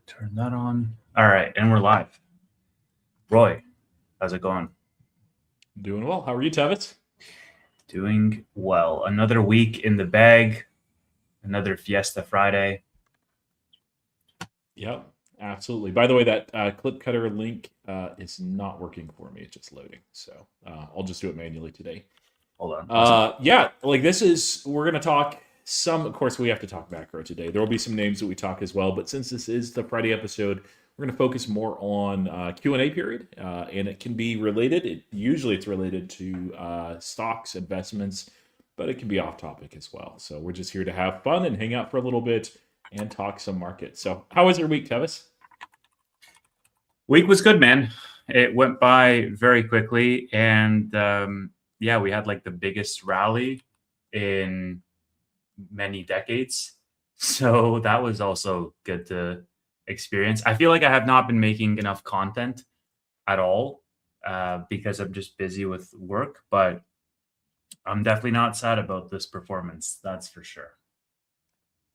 Turn that on. All right, and we're live. Roy, how's it going? Doing well. How are you, Tavis? Doing well. Another week in the bag. Another Fiesta Friday. Yep, absolutely. By the way, that clip cutter link is not working for me. It's just loading. So I'll just do it manually today. Hold on. Yeah, like we're going to talk some, of course, we have to talk macro today. There will be some names that we talk as well. But since this is the Friday episode, we're going to focus more on Q&A period. And it can be related. Usually it's related to stocks, investments, but it can be off topic as well. So we're just here to have fun and hang out for a little bit and talk some market. So how was your week, Tevis? Week was good, man. It went by very quickly. And yeah, we had like the biggest rally in many decades. So that was also good to experience. I feel like I have not been making enough content at all because I'm just busy with work, but I'm definitely not sad about this performance. That's for sure.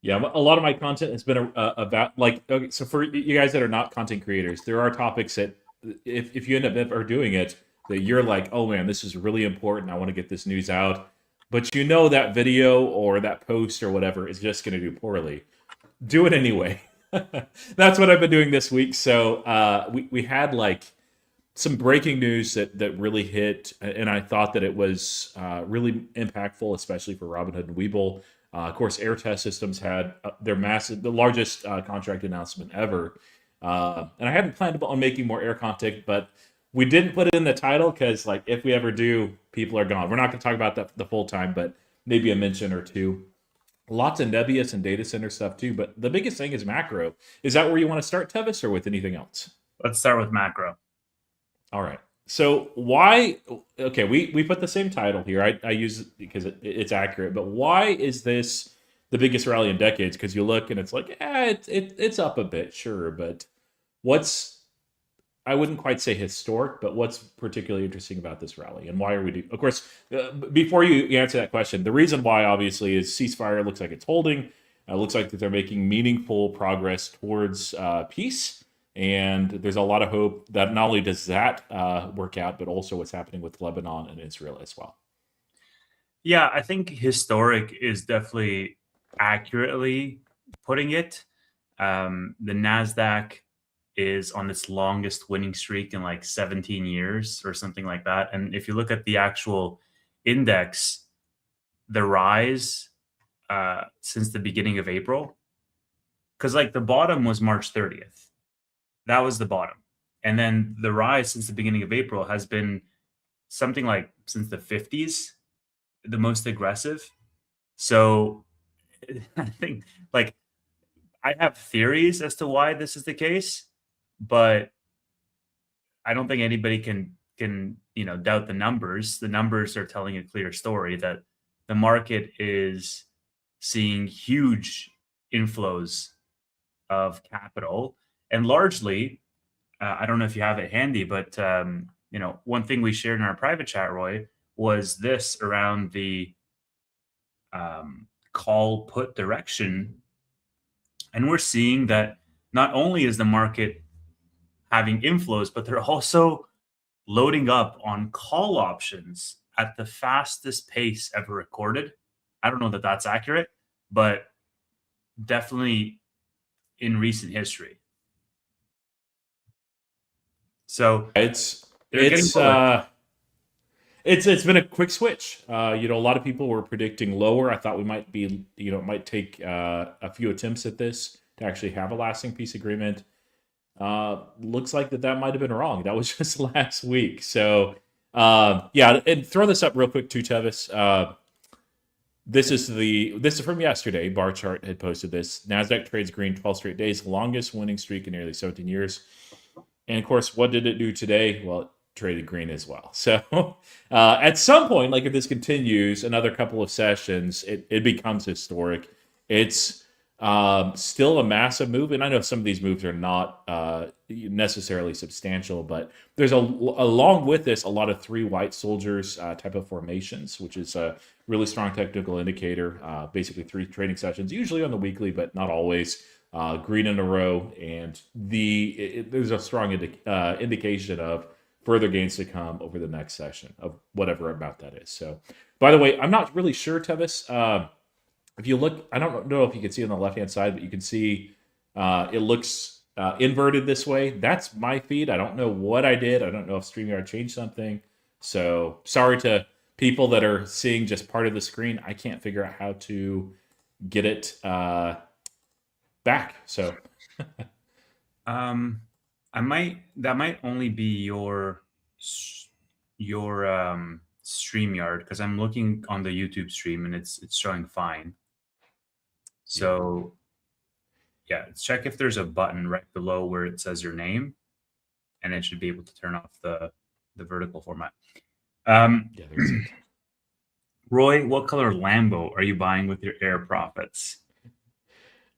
Yeah, a lot of my content has been about like, okay, so for you guys that are not content creators, there are topics that if you end up ever doing it, that you're like, oh man, this is really important. I want to get this news out. But you know that video or that post or whatever is just going to do poorly. Do it anyway. That's what I've been doing this week. So we had like some breaking news that really hit, and I thought that it was really impactful, especially for Robinhood and Webull. Of course, Air Test Systems had the largest contract announcement ever. And I hadn't planned on making more air content, but we didn't put it in the title because, like, if we ever do, people are gone. We're not going to talk about that the full time, but maybe a mention or two. Lots of nebulous and data center stuff too, but the biggest thing is macro. Is that where you want to start, Tevis, or with anything else? Let's start with macro. All right. So why? Okay, we put the same title here. I use it because it's accurate. But why is this the biggest rally in decades? Because you look and it's like, it's up a bit, sure. But what's I wouldn't quite say historic, but what's particularly interesting about this rally, and why are we doing? Of course, before you answer that question, the reason why obviously is ceasefire looks like it's holding. Looks like that they're making meaningful progress towards peace. And there's a lot of hope that not only does that work out, but also what's happening with Lebanon and Israel as well. Yeah, I think historic is definitely accurately putting it. The NASDAQ is on its longest winning streak in like 17 years or something like that. And if you look at the actual index, the rise since the beginning of April, because like the bottom was March 30th. That was the bottom. And then the rise since the beginning of April has been something like since the 50s, the most aggressive. So I think like I have theories as to why this is the case, but I don't think anybody can doubt the numbers. The numbers are telling a clear story that the market is seeing huge inflows of capital. And largely, I don't know if you have it handy, but one thing we shared in our private chat, Roy, was this around the call put direction. And we're seeing that not only is the market having inflows, but they're also loading up on call options at the fastest pace ever recorded. I don't know that that's accurate, but definitely in recent history. So it's been a quick switch. A lot of people were predicting lower. I thought we might be, it might take a few attempts at this to actually have a lasting peace agreement. Looks like that might have been wrong. That was just last week. So yeah, and throw this up real quick too, Tevis. This is from yesterday. Bar chart had posted this. Nasdaq trades green 12 straight days, longest winning streak in nearly 17 years. And of course, what did it do today? Well, it traded green as well. So at some point, like if this continues another couple of sessions, it becomes historic. It's still a massive move, and I know some of these moves are not necessarily substantial, but there's along with this a lot of three white soldiers type of formations, which is a really strong technical indicator. Basically, 3 trading sessions, usually on the weekly, but not always. green in a row, and there's a strong indication of further gains to come over the next session of whatever amount that is. So, by the way, I'm not really sure, Tevis. If you look, I don't know if you can see on the left hand side, but you can see it looks inverted this way. That's my feed. I don't know what I did. I don't know if StreamYard changed something. So sorry to people that are seeing just part of the screen. I can't figure out how to get it back. So that might only be your StreamYard, because I'm looking on the YouTube stream and it's showing fine. So yeah, check if there's a button right below where it says your name, and it should be able to turn off the vertical format. yeah, there's it. Roy, what color Lambo are you buying with your air profits?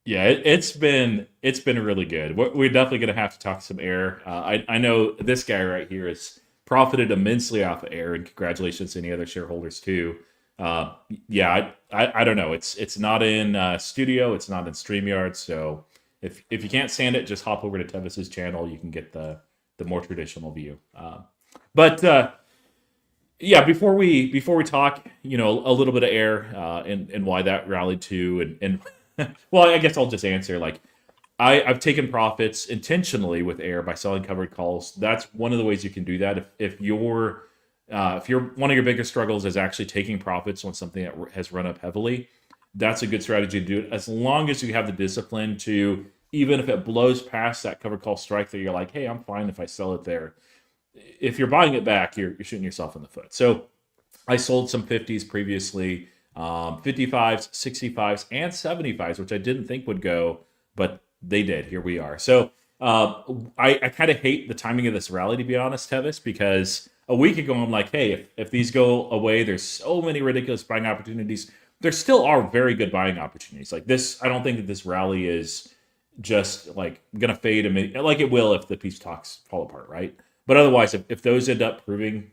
Yeah, it's been really good. We're definitely going to have to talk some air. I know this guy right here has profited immensely off of air, and congratulations to any other shareholders too. Yeah, I don't know. It's not in Studio. It's not in StreamYard. So if you can't stand it, just hop over to Tevis's channel. You can get the more traditional view. But yeah, before we talk, a little bit of air and why that rallied to and well, I guess I'll just answer like. I've taken profits intentionally with air by selling covered calls. That's one of the ways you can do that. If you're one of your biggest struggles is actually taking profits on something that has run up heavily, that's a good strategy to do it. As long as you have the discipline to, even if it blows past that covered call strike that you're like, hey, I'm fine if I sell it there. If you're buying it back, you're shooting yourself in the foot. So I sold some 50s previously, 55s, 65s, and 75s, which I didn't think would go, but they did. Here we are. So I kind of hate the timing of this rally, to be honest, Tevis, because a week ago I'm like, hey, if these go away, there's so many ridiculous buying opportunities. There still are very good buying opportunities. Like this, I don't think that this rally is just like gonna fade like it will if the peace talks fall apart, right? But otherwise, if those end up proving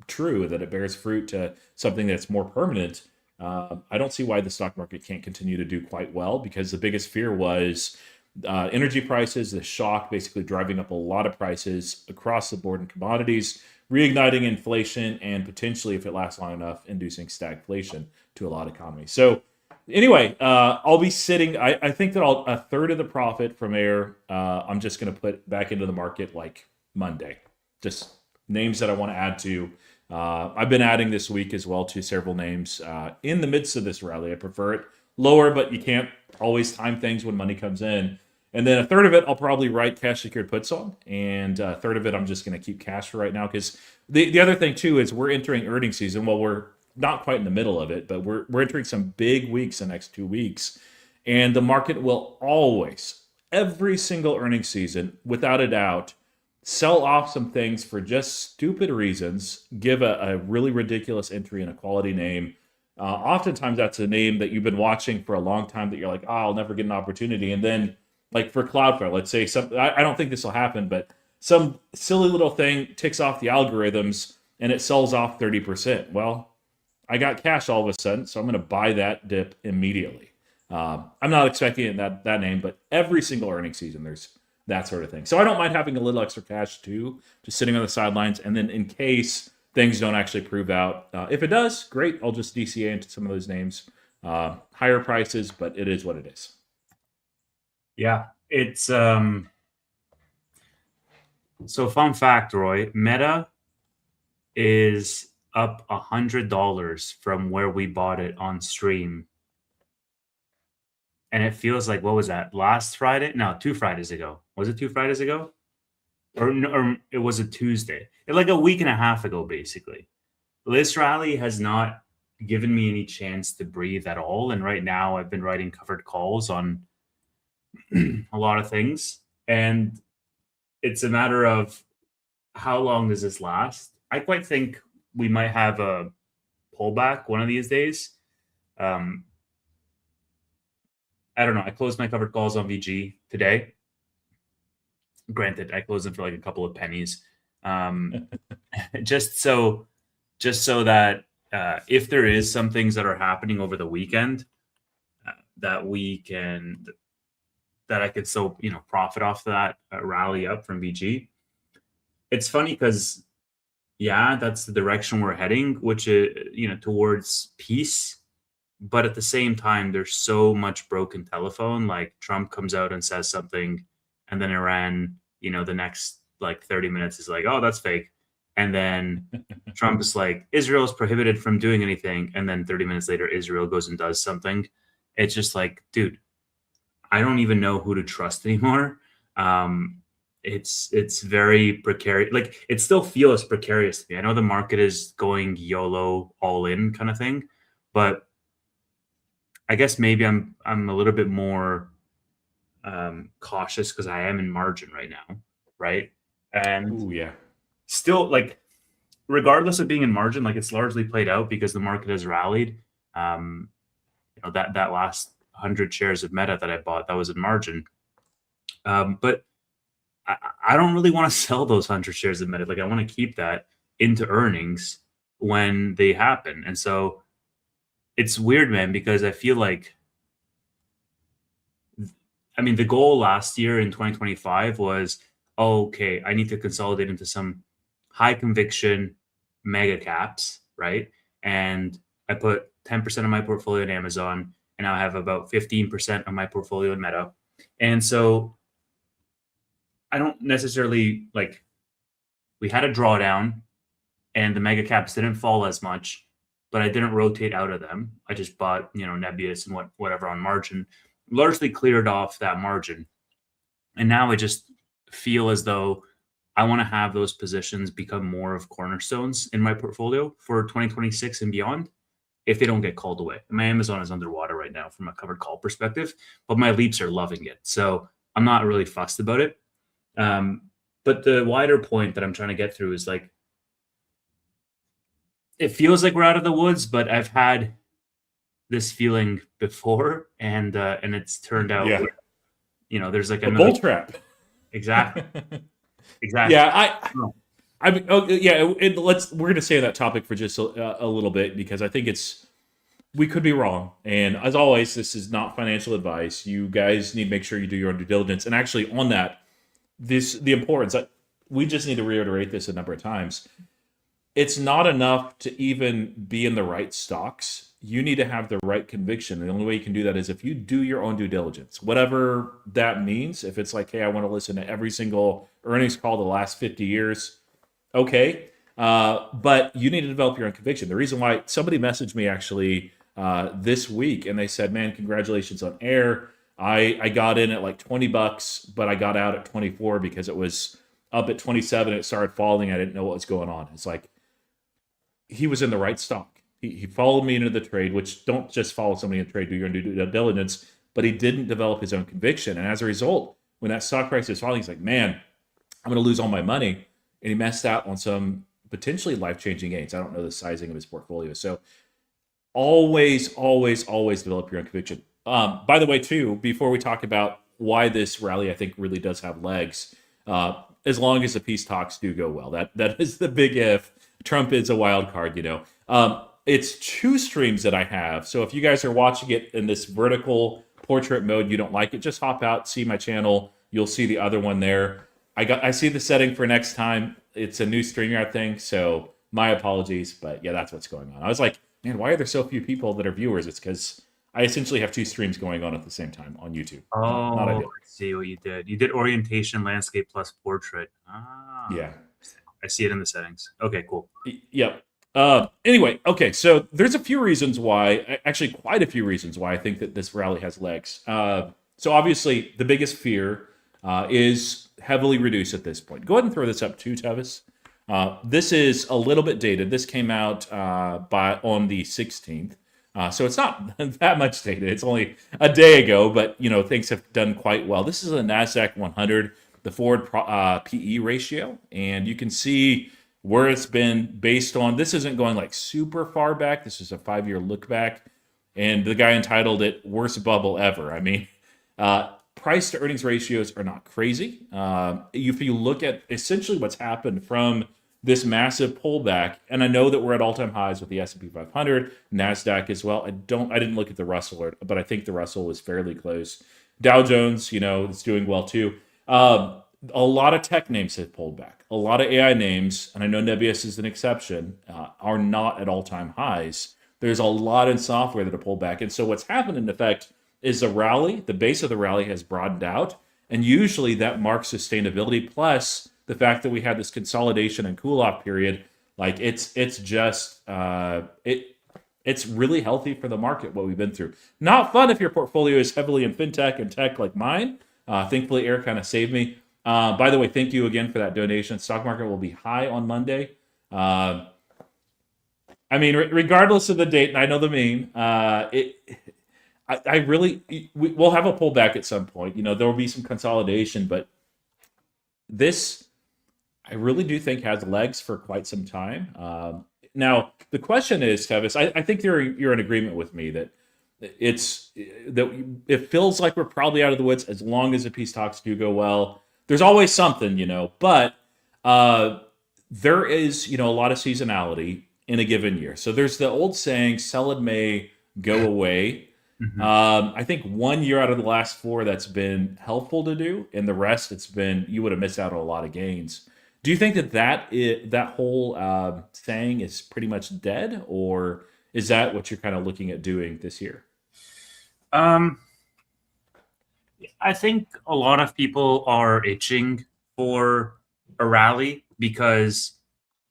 true, that it bears fruit to something that's more permanent, I don't see why the stock market can't continue to do quite well, because the biggest fear was energy prices, the shock basically driving up a lot of prices across the board in commodities, reigniting inflation, and potentially, if it lasts long enough, inducing stagflation to a lot of economies. So anyway, I'll be sitting, I think that a third of the profit from air, I'm just going to put back into the market like Monday. Just names that I want to add to. I've been adding this week as well to several names in the midst of this rally. I prefer it lower, but you can't always time things when money comes in. And then a third of it, I'll probably write cash secured puts on. And a third of it, I'm just going to keep cash for right now. Because the other thing, too, is we're entering earnings season. Well, we're not quite in the middle of it, but we're entering some big weeks the next 2 weeks. And the market will always, every single earnings season, without a doubt, sell off some things for just stupid reasons, give a really ridiculous entry in a quality name. Oftentimes, that's a name that you've been watching for a long time that you're like, oh, I'll never get an opportunity. And then, like for Cloudflare, let's say, I don't think this will happen, but some silly little thing ticks off the algorithms and it sells off 30%. Well, I got cash all of a sudden, so I'm going to buy that dip immediately. I'm not expecting that name, but every single earnings season, there's that sort of thing. So I don't mind having a little extra cash too, just sitting on the sidelines. And then in case things don't actually prove out, if it does, great. I'll just DCA into some of those names. Higher prices, but it is what it is. Yeah, it's so fun fact, Roy, Meta is up $100 from where we bought it on stream. And it feels like, what was that? Last Friday? No, 2 Fridays ago. Was it 2 Fridays ago? Or it was a Tuesday. Like a week and a half ago, basically. This rally has not given me any chance to breathe at all. And right now I've been writing covered calls on a lot of things. And it's a matter of how long does this last? I quite think we might have a pullback one of these days. I don't know. I closed my covered calls on VG today. Granted, I closed them for like a couple of pennies. just so that if there is some things that are happening over the weekend, that we can that I could still, profit off that rally up from BG. It's funny because, yeah, that's the direction we're heading, which is, towards peace. But at the same time, there's so much broken telephone. Like Trump comes out and says something, and then Iran, the next like 30 minutes is like, oh, that's fake. And then Trump is like, Israel is prohibited from doing anything. And then 30 minutes later, Israel goes and does something. It's just like, dude, I don't even know who to trust anymore. Um, it's very precarious. Like it still feels precarious to me. I know the market is going YOLO all in kind of thing, but I guess maybe I'm a little bit more cautious because I am in margin right now, right? And Ooh, yeah. still, like, regardless of being in margin, like it's largely played out because the market has rallied. Um, that last 100 shares of Meta that I bought, that was in margin. But I don't really want to sell those 100 shares of Meta. Like I want to keep that into earnings when they happen. And so it's weird, man, because I feel like, I mean, the goal last year in 2025 was, oh, okay, I need to consolidate into some high conviction mega caps, right? And I put 10% of my portfolio in Amazon, and now I have about 15% of my portfolio in Meta. And so I don't necessarily like, we had a drawdown and the mega caps didn't fall as much, but I didn't rotate out of them. I just bought, Nebius and whatever on margin, largely cleared off that margin. And now I just feel as though I want to have those positions become more of cornerstones in my portfolio for 2026 and beyond if they don't get called away. My Amazon is underwater right now from a covered call perspective, but my leaps are loving it. So I'm not really fussed about it. But the wider point that I'm trying to get through is like, it feels like we're out of the woods, but I've had this feeling before, and it's turned out, Yeah. there's like A another bull trap. exactly, exactly. Yeah, No. we're going to stay on that topic for just a little bit because I think we could be wrong. And as always, this is not financial advice. You guys need to make sure you do your own due diligence. And actually, on that, the importance. We just need to reiterate this a number of times. It's not enough to even be in the right stocks. You need to have the right conviction. The only way you can do that is if you do your own due diligence, whatever that means. If it's like, hey, I want to listen to every single earnings call the last 50 years, okay. But you need to develop your own conviction. The reason why somebody messaged me actually this week and they said, man, congratulations on air. I got in at like $20, but I got out at 24 because it was up at 27. It started falling. I didn't know what was going on. It's like, he was in the right stock. He followed me into the trade, which don't just follow somebody in a trade, do your own due diligence, but he didn't develop his own conviction. And as a result, when that stock price is falling, he's like, man, I'm going to lose all my money. And he messed out on some potentially life-changing gains. I don't know the sizing of his portfolio. So always, always, always develop your own conviction. By the way, too, before we talk about why this rally, I think, really does have legs, as long as the peace talks do go well. That is the big if. Trump is a wild card, It's two streams that I have. So if you guys are watching it in this vertical portrait mode, you don't like it, just hop out, see my channel. You'll see the other one there. I see the setting for next time. It's a new StreamYard thing, so my apologies. But yeah, that's what's going on. I was like, man, why are there so few people that are viewers? It's because I essentially have two streams going on at the same time on YouTube. Not Oh, ideal. I see what you did. You did orientation, landscape plus portrait. Yeah. I see it in the settings. Okay, cool. Yep. Anyway, okay, so there's a few reasons why, actually quite a few reasons why I think that this rally has legs. So obviously, the biggest fear is heavily reduced at this point. Go ahead and throw this up too, Tavis. This is a little bit dated. This came out on the 16th. So it's not that much dated. It's only a day ago, but things have done quite well. This is a NASDAQ 100, the forward PE ratio, and you can see where it's been based on. This isn't going like super far back. This is a 5-year look back, and the guy entitled it "Worst Bubble Ever." I mean, price to earnings ratios are not crazy. If you look at essentially what's happened from this massive pullback, and I know that we're at all-time highs with the S&P 500, NASDAQ as well. I didn't look at the Russell, but I think the Russell was fairly close. Dow Jones, it's doing well too. Um, a lot of tech names have pulled back. A lot of AI names, and I know Nebius is an exception, are not at all-time highs. There's a lot in software that have pulled back, and so what's happened in effect is the rally, the base of the rally has broadened out, and usually that marks sustainability. Plus the fact that we had this consolidation and cool-off period, like it's just it's really healthy for the market what we've been through. Not fun if your portfolio is heavily in fintech and tech like mine. Thankfully, Air kind of saved me. By the way, thank you again for that donation. Stock market will be high on Monday. I mean, regardless of the date, and I know the meme, I really, we'll have a pullback at some point. There will be some consolidation, but this, I really do think has legs for quite some time. Now, the question is, Tevis, I think you're in agreement with me that it feels like we're probably out of the woods as long as the peace talks do go well. There's always something, but there is, a lot of seasonality in a given year. So there's the old saying, sell in May, go away. I think 1 year out of the last 4 that's been helpful to do, and the rest it's been you would have missed out on a lot of gains. Do you think that whole saying is pretty much dead, or is that what you're kind of looking at doing this year? I think a lot of people are itching for a rally because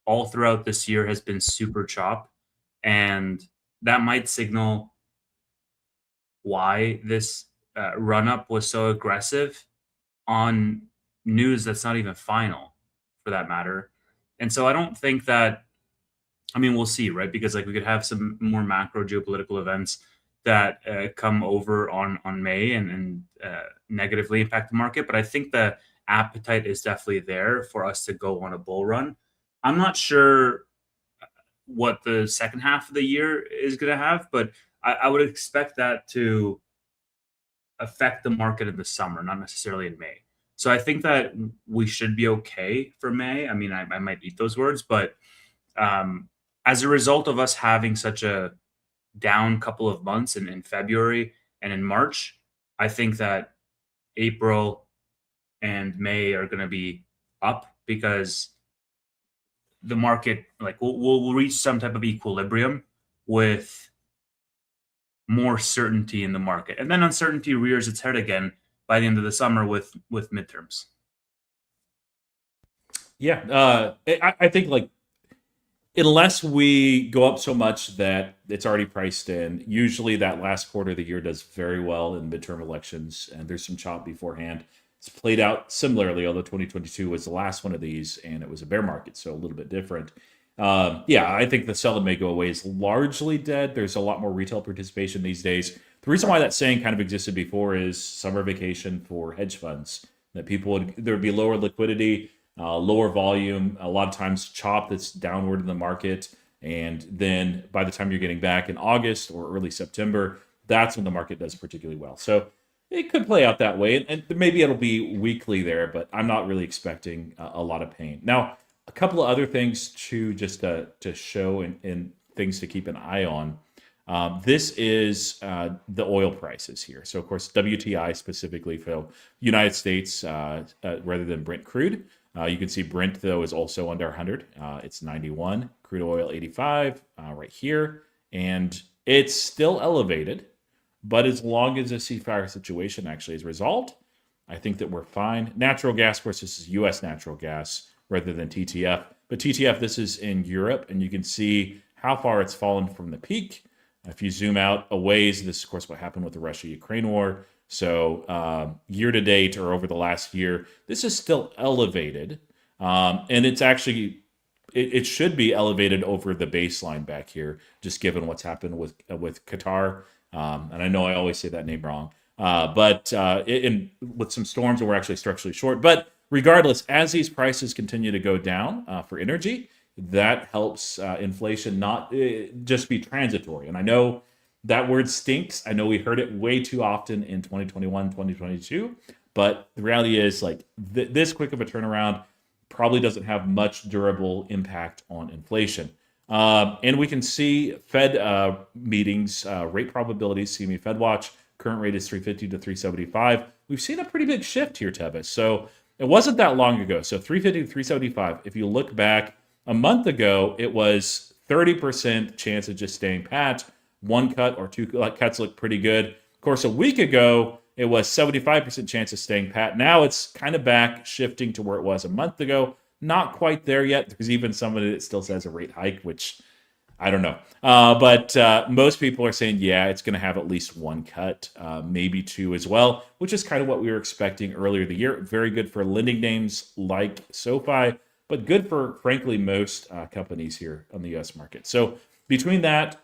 all throughout this year has been super chop, and that might signal why this run up was so aggressive on news that's not even final, for that matter. And so I don't think that. I mean, we'll see, right? Because like we could have some more macro geopolitical events that come over on May and negatively impact the market. But I think the appetite is definitely there for us to go on a bull run. I'm not sure what the second half of the year is going to have, but I would expect that to affect the market in the summer, not necessarily in May. So I think that we should be okay for May. I mean, I might eat those words, but as a result of us having such a down couple of months in February and in March, I think that April and May are going to be up because the market, like, we'll reach some type of equilibrium with more certainty in the market, and then uncertainty rears its head again by the end of the summer with midterms. Yeah, I think like unless we go up so much that it's already priced in, usually that last quarter of the year does very well in midterm elections, and there's some chop beforehand. It's played out similarly, although 2022 was the last one of these, and it was a bear market, so a little bit different. Yeah, I think the sell and may go away is largely dead. There's a lot more retail participation these days. The reason why that saying kind of existed before is summer vacation for hedge funds. That there would be lower liquidity, lower volume, a lot of times chop that's downward in the market. And then by the time you're getting back in August or early September, that's when the market does particularly well. So it could play out that way. And maybe it'll be weekly there, but I'm not really expecting a lot of pain. Now, a couple of other things to just to show and things to keep an eye on. This is the oil prices here. So, of course, WTI specifically for United States rather than Brent crude. You can see Brent, though, is also under 100. It's 91. Crude oil, 85 right here. And it's still elevated. But as long as the ceasefire situation actually is resolved, I think that we're fine. Natural gas, of course, this is U.S. natural gas rather than TTF. But TTF, this is in Europe, and you can see how far it's fallen from the peak. If you zoom out a ways, this is, of course, what happened with the Russia-Ukraine war. So year to date or over the last year, this is still elevated. And it's actually, it should be elevated over the baseline back here, just given what's happened with Qatar. And I know I always say that name wrong. But with some storms, we're actually structurally short. But regardless, as these prices continue to go down for energy, that helps inflation not just be transitory. And I know that word stinks. I know we heard it way too often in 2021, 2022. But the reality is, like, this quick of a turnaround probably doesn't have much durable impact on inflation. And we can see Fed meetings, rate probabilities, see me Fed Watch, Current rate is 350 to 375. We've seen a pretty big shift here, Tevis. So it wasn't that long ago. So 350 to 375. If you look back a month ago, it was 30% chance of just staying pat. One cut or two cuts look pretty good. Of course, a week ago, it was 75% chance of staying pat. Now it's kind of back, shifting to where it was a month ago. Not quite there yet, because even some of it still says a rate hike, which I don't know. But most people are saying, yeah, it's going to have at least one cut, maybe two as well, which is kind of what we were expecting earlier the year. Very good for lending names like SoFi, but good for, frankly, most companies here on the U.S. market. So between that,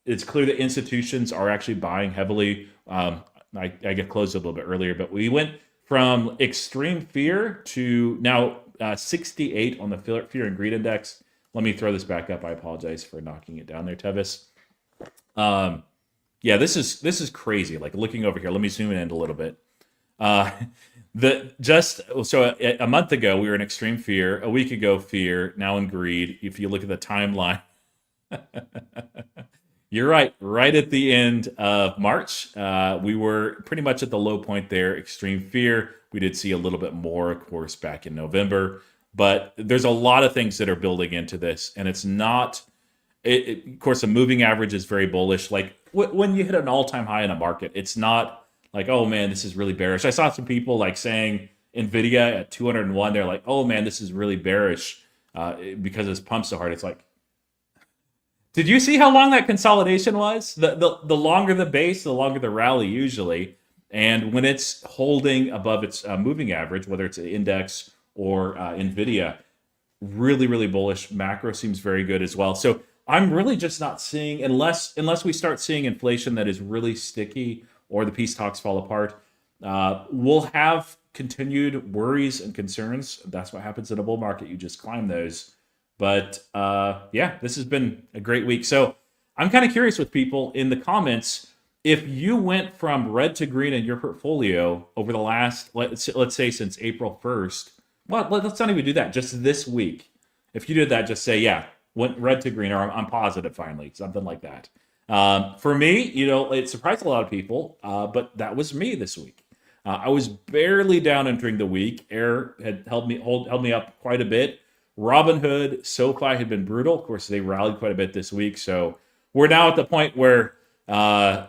it's clear that institutions are actually buying heavily. I get closed a little bit earlier, but we went from extreme fear to now 68 on the fear and greed index. Let me throw this back up. I apologize for knocking it down there, Tevis. Yeah, this is crazy. Like looking over here, let me zoom in a little bit. So a month ago we were in extreme fear. A week ago, fear. Now in greed. If you look at the timeline, you're right. Right at the end of March, we were pretty much at the low point there. Extreme fear. We did see a little bit more, of course, back in November. But there's a lot of things that are building into this, and it's not. Of course, the moving average is very bullish. Like when you hit an all-time high in a market, it's not like, oh man, this is really bearish. I saw some people like saying Nvidia at 201. They're like, oh man, this is really bearish because it's pumped so hard. It's like, did you see how long that consolidation was? The longer the base, the longer the rally usually. And when it's holding above its moving average, whether it's an index or Nvidia, really, really bullish. Macro seems very good as well. So I'm really just not seeing, unless we start seeing inflation that is really sticky or the peace talks fall apart, we'll have continued worries and concerns. That's what happens in a bull market. You just climb those. But yeah, this has been a great week. So I'm kind of curious with people in the comments, if you went from red to green in your portfolio over the last, let's say since April 1st, well, let's not even do that. Just this week. If you did that, just say, yeah, went red to green, or I'm positive finally, something like that. For me, it surprised a lot of people, but that was me this week. I was barely down entering the week. Air had held me up quite a bit. Robinhood, SoFi had been brutal. Of course, they rallied quite a bit this week. So we're now at the point where, even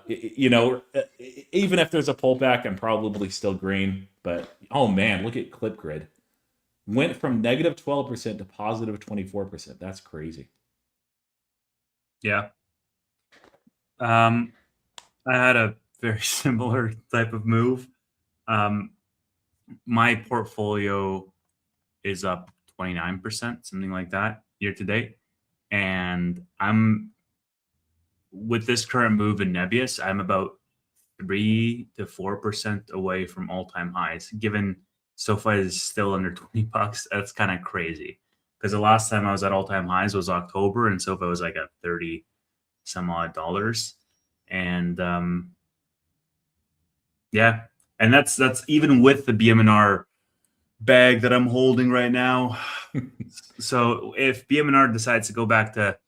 if there's a pullback, I'm probably still green. But, oh man, look at ClipGrid. Went from negative 12% to positive 24%. That's crazy. Yeah. I had a very similar type of move. My portfolio is up 29%, something like that, year to date. And with this current move in Nebius, I'm about 3 to 4% away from all-time highs. Given SoFi is still under $20, that's kind of crazy. Because the last time I was at all-time highs was October, and SoFi was like at 30 some odd dollars. And yeah, and that's even with the BMNR bag that I'm holding right now. So if BMNR decides to go back to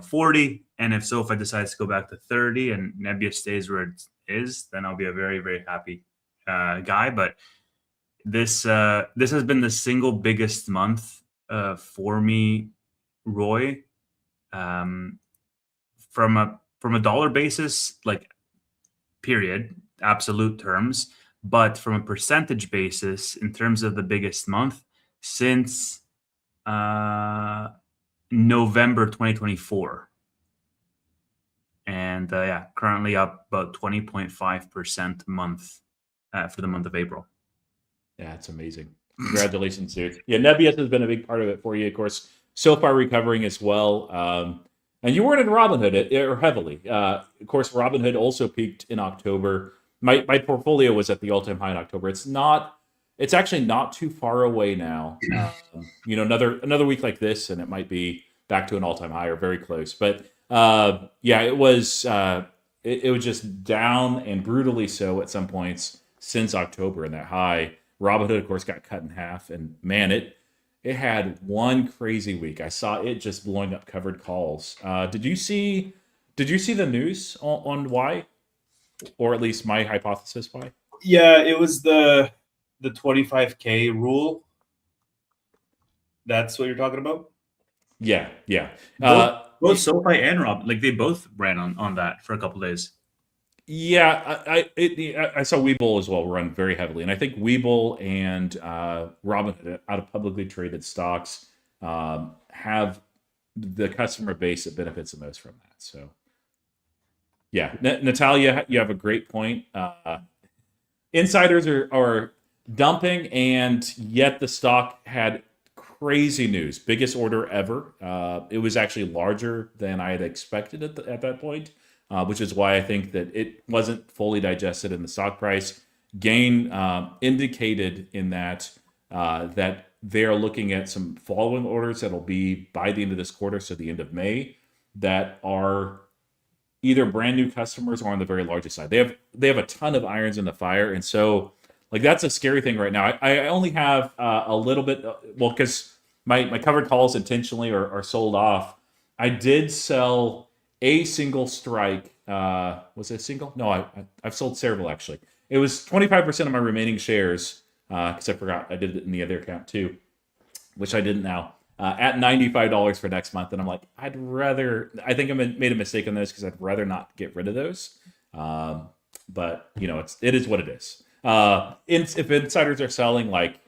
40, and if SoFi decides to go back to 30, and Nebula stays where it is, then I'll be a very, very happy guy. But this has been the single biggest month for me, Roy. From a dollar basis, like period, absolute terms, but from a percentage basis, in terms of the biggest month since November 2024. And yeah, currently up about 20.5% month for the month of April. Yeah, it's amazing. Congratulations, dude. Yeah, Nebius has been a big part of it for you, of course. SoFi recovering as well. And you weren't in Robinhood or heavily. Of course, Robinhood also peaked in October. My portfolio was at the all-time high in October. It's actually not too far away now. Another week like this, and it might be back to an all-time high or very close. But yeah, it was just down and brutally so at some points since October in that high. Robinhood, of course, got cut in half, and man, it had one crazy week. I saw it just blowing up covered calls. Did you see the news on why? or at least my hypothesis why. Yeah, it was the 25K rule. That's what you're talking about. Yeah, yeah. Both both Y- SoFi and Rob, like they both ran on that for a couple days. Yeah, I saw Webull as well run very heavily, and I think Webull and Robinhood, out of publicly traded stocks, have the customer base that benefits the most from that. So, yeah, Natalia, you have a great point. Insiders are dumping, and yet the stock had crazy news, biggest order ever. It was actually larger than I had expected at that point, which is why I think that it wasn't fully digested in the stock price. Gain indicated in that they are looking at some following orders that'll be by the end of this quarter, so the end of May, that are either brand new customers or on the very largest side. They have a ton of irons in the fire, and so like that's a scary thing right now. I only have a little bit, well, because my covered calls intentionally are sold off. I did sell a single strike. Was it a single? No, I've sold several actually. It was 25% of my remaining shares because I forgot I did it in the other account too, which I didn't now, at $95 for next month. And I'm like, I think I made a mistake on those because I'd rather not get rid of those. But it is what it is. If insiders are selling, like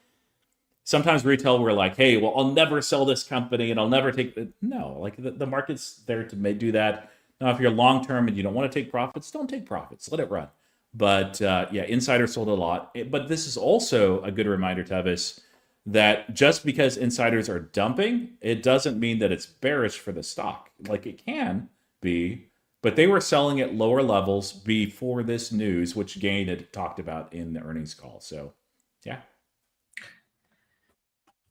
sometimes retail, we're like, hey, well, I'll never sell this company and I'll never take the, no, like the market's there to do that. Now, if you're long term and you don't want to take profits, don't take profits. Let it run. But yeah, insiders sold a lot. But this is also a good reminder to us that just because insiders are dumping, it doesn't mean that it's bearish for the stock. Like it can be, but they were selling at lower levels before this news, which Gain had talked about in the earnings call. So, yeah.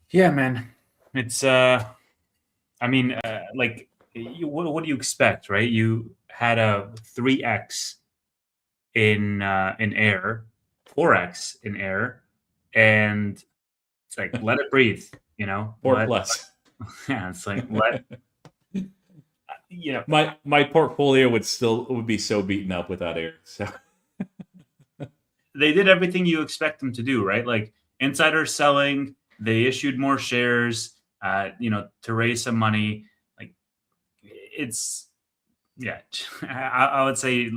Yeah, man. It's I mean, like, what do you expect, right? You had a 3x in air, 4x in air, and it's like let it breathe, Four plus. yeah, it's like let you know My portfolio would be so beaten up without air. So they did everything you expect them to do, right? Like insiders selling, they issued more shares, to raise some money. Like it's yeah, I would say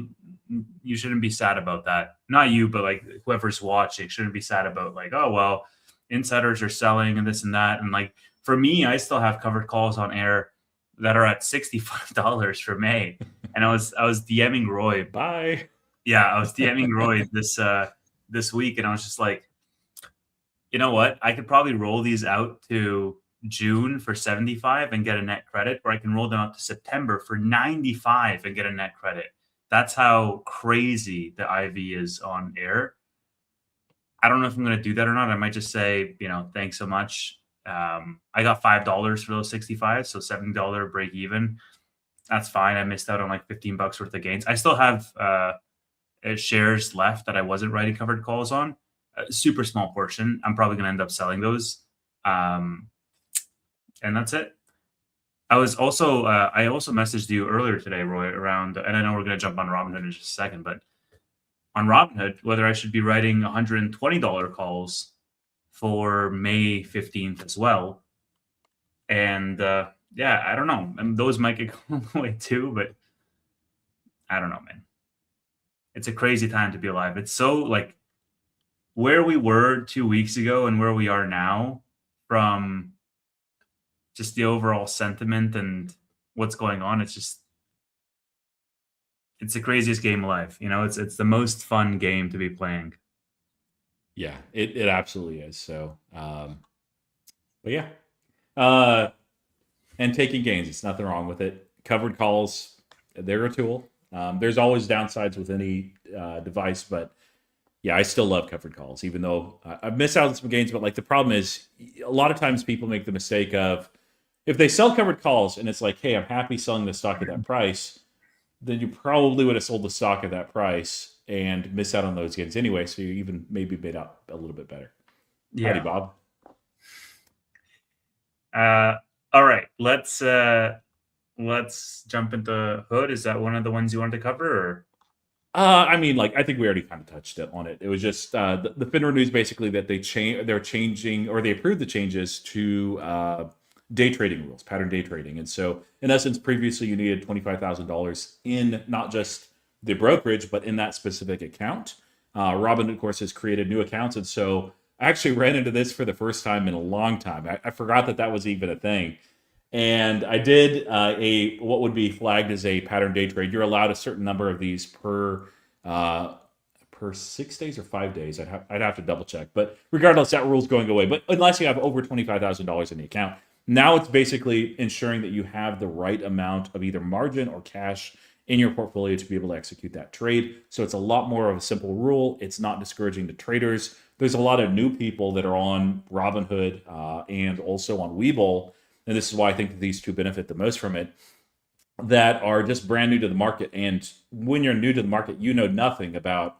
you shouldn't be sad about that. Not you, but like whoever's watching shouldn't be sad about like, oh well, insiders are selling and this and that. And like for me, I still have covered calls on air that are at $65 for May. And I was DMing Roy. bye. Yeah, I was DMing Roy this week, and I was just like, you know what? I could probably roll these out to June for 75 and get a net credit, or I can roll them out to September for 95 and get a net credit. That's how crazy the IV is on air. I don't know if I'm going to do that or not. I might just say, thanks so much. I got $5 for those 65, so $70 break even. That's fine. I missed out on like $15 worth of gains. I still have shares left that I wasn't writing covered calls on. A super small portion. I'm probably going to end up selling those. And that's it. I also messaged you earlier today, Roy, around, and I know we're going to jump on Robinhood in just a second, but on Robinhood, whether I should be writing $120 calls for May 15th as well. And yeah, I don't know. And those might get going away too, but I don't know, man. It's a crazy time to be alive. It's so like where we were 2 weeks ago and where we are now from just the overall sentiment and what's going on. It's the craziest game alive. It's the most fun game to be playing. Yeah, it absolutely is. So, but yeah, uh, and taking gains, it's nothing wrong with it. Covered calls, they're a tool. There's always downsides with any device, but yeah, I still love covered calls, even though I've missed out on some gains. But like the problem is, a lot of times people make the mistake of if they sell covered calls and it's like, hey, I'm happy selling the stock at that price, then you probably would have sold the stock at that price and miss out on those gains anyway. So you even maybe made out a little bit better. Howdy, Yeah. Bob. All right. Let's jump into Hood. Is that one of the ones you wanted to cover? Or? I mean, like I think we already kind of touched it on it. It was just the FINRA news basically that they're changing or they approved the changes to day trading rules, pattern day trading, and so in essence, previously you needed $25,000 in not just the brokerage but in that specific account. Robin, of course, has created new accounts, and so I actually ran into this for the first time in a long time. I forgot that that was even a thing. And I did a what would be flagged as a pattern day trade. You're allowed a certain number of these uh, per 6 days or 5 days. I'd have to double check. But regardless, that rule's going away. But unless you have over $25,000 in the account, now it's basically ensuring that you have the right amount of either margin or cash in your portfolio to be able to execute that trade. So it's a lot more of a simple rule. It's not discouraging to traders. There's a lot of new people that are on Robinhood and also on Webull, and this is why I think that these two benefit the most from it, that are just brand new to the market. And when you're new to the market, you know nothing about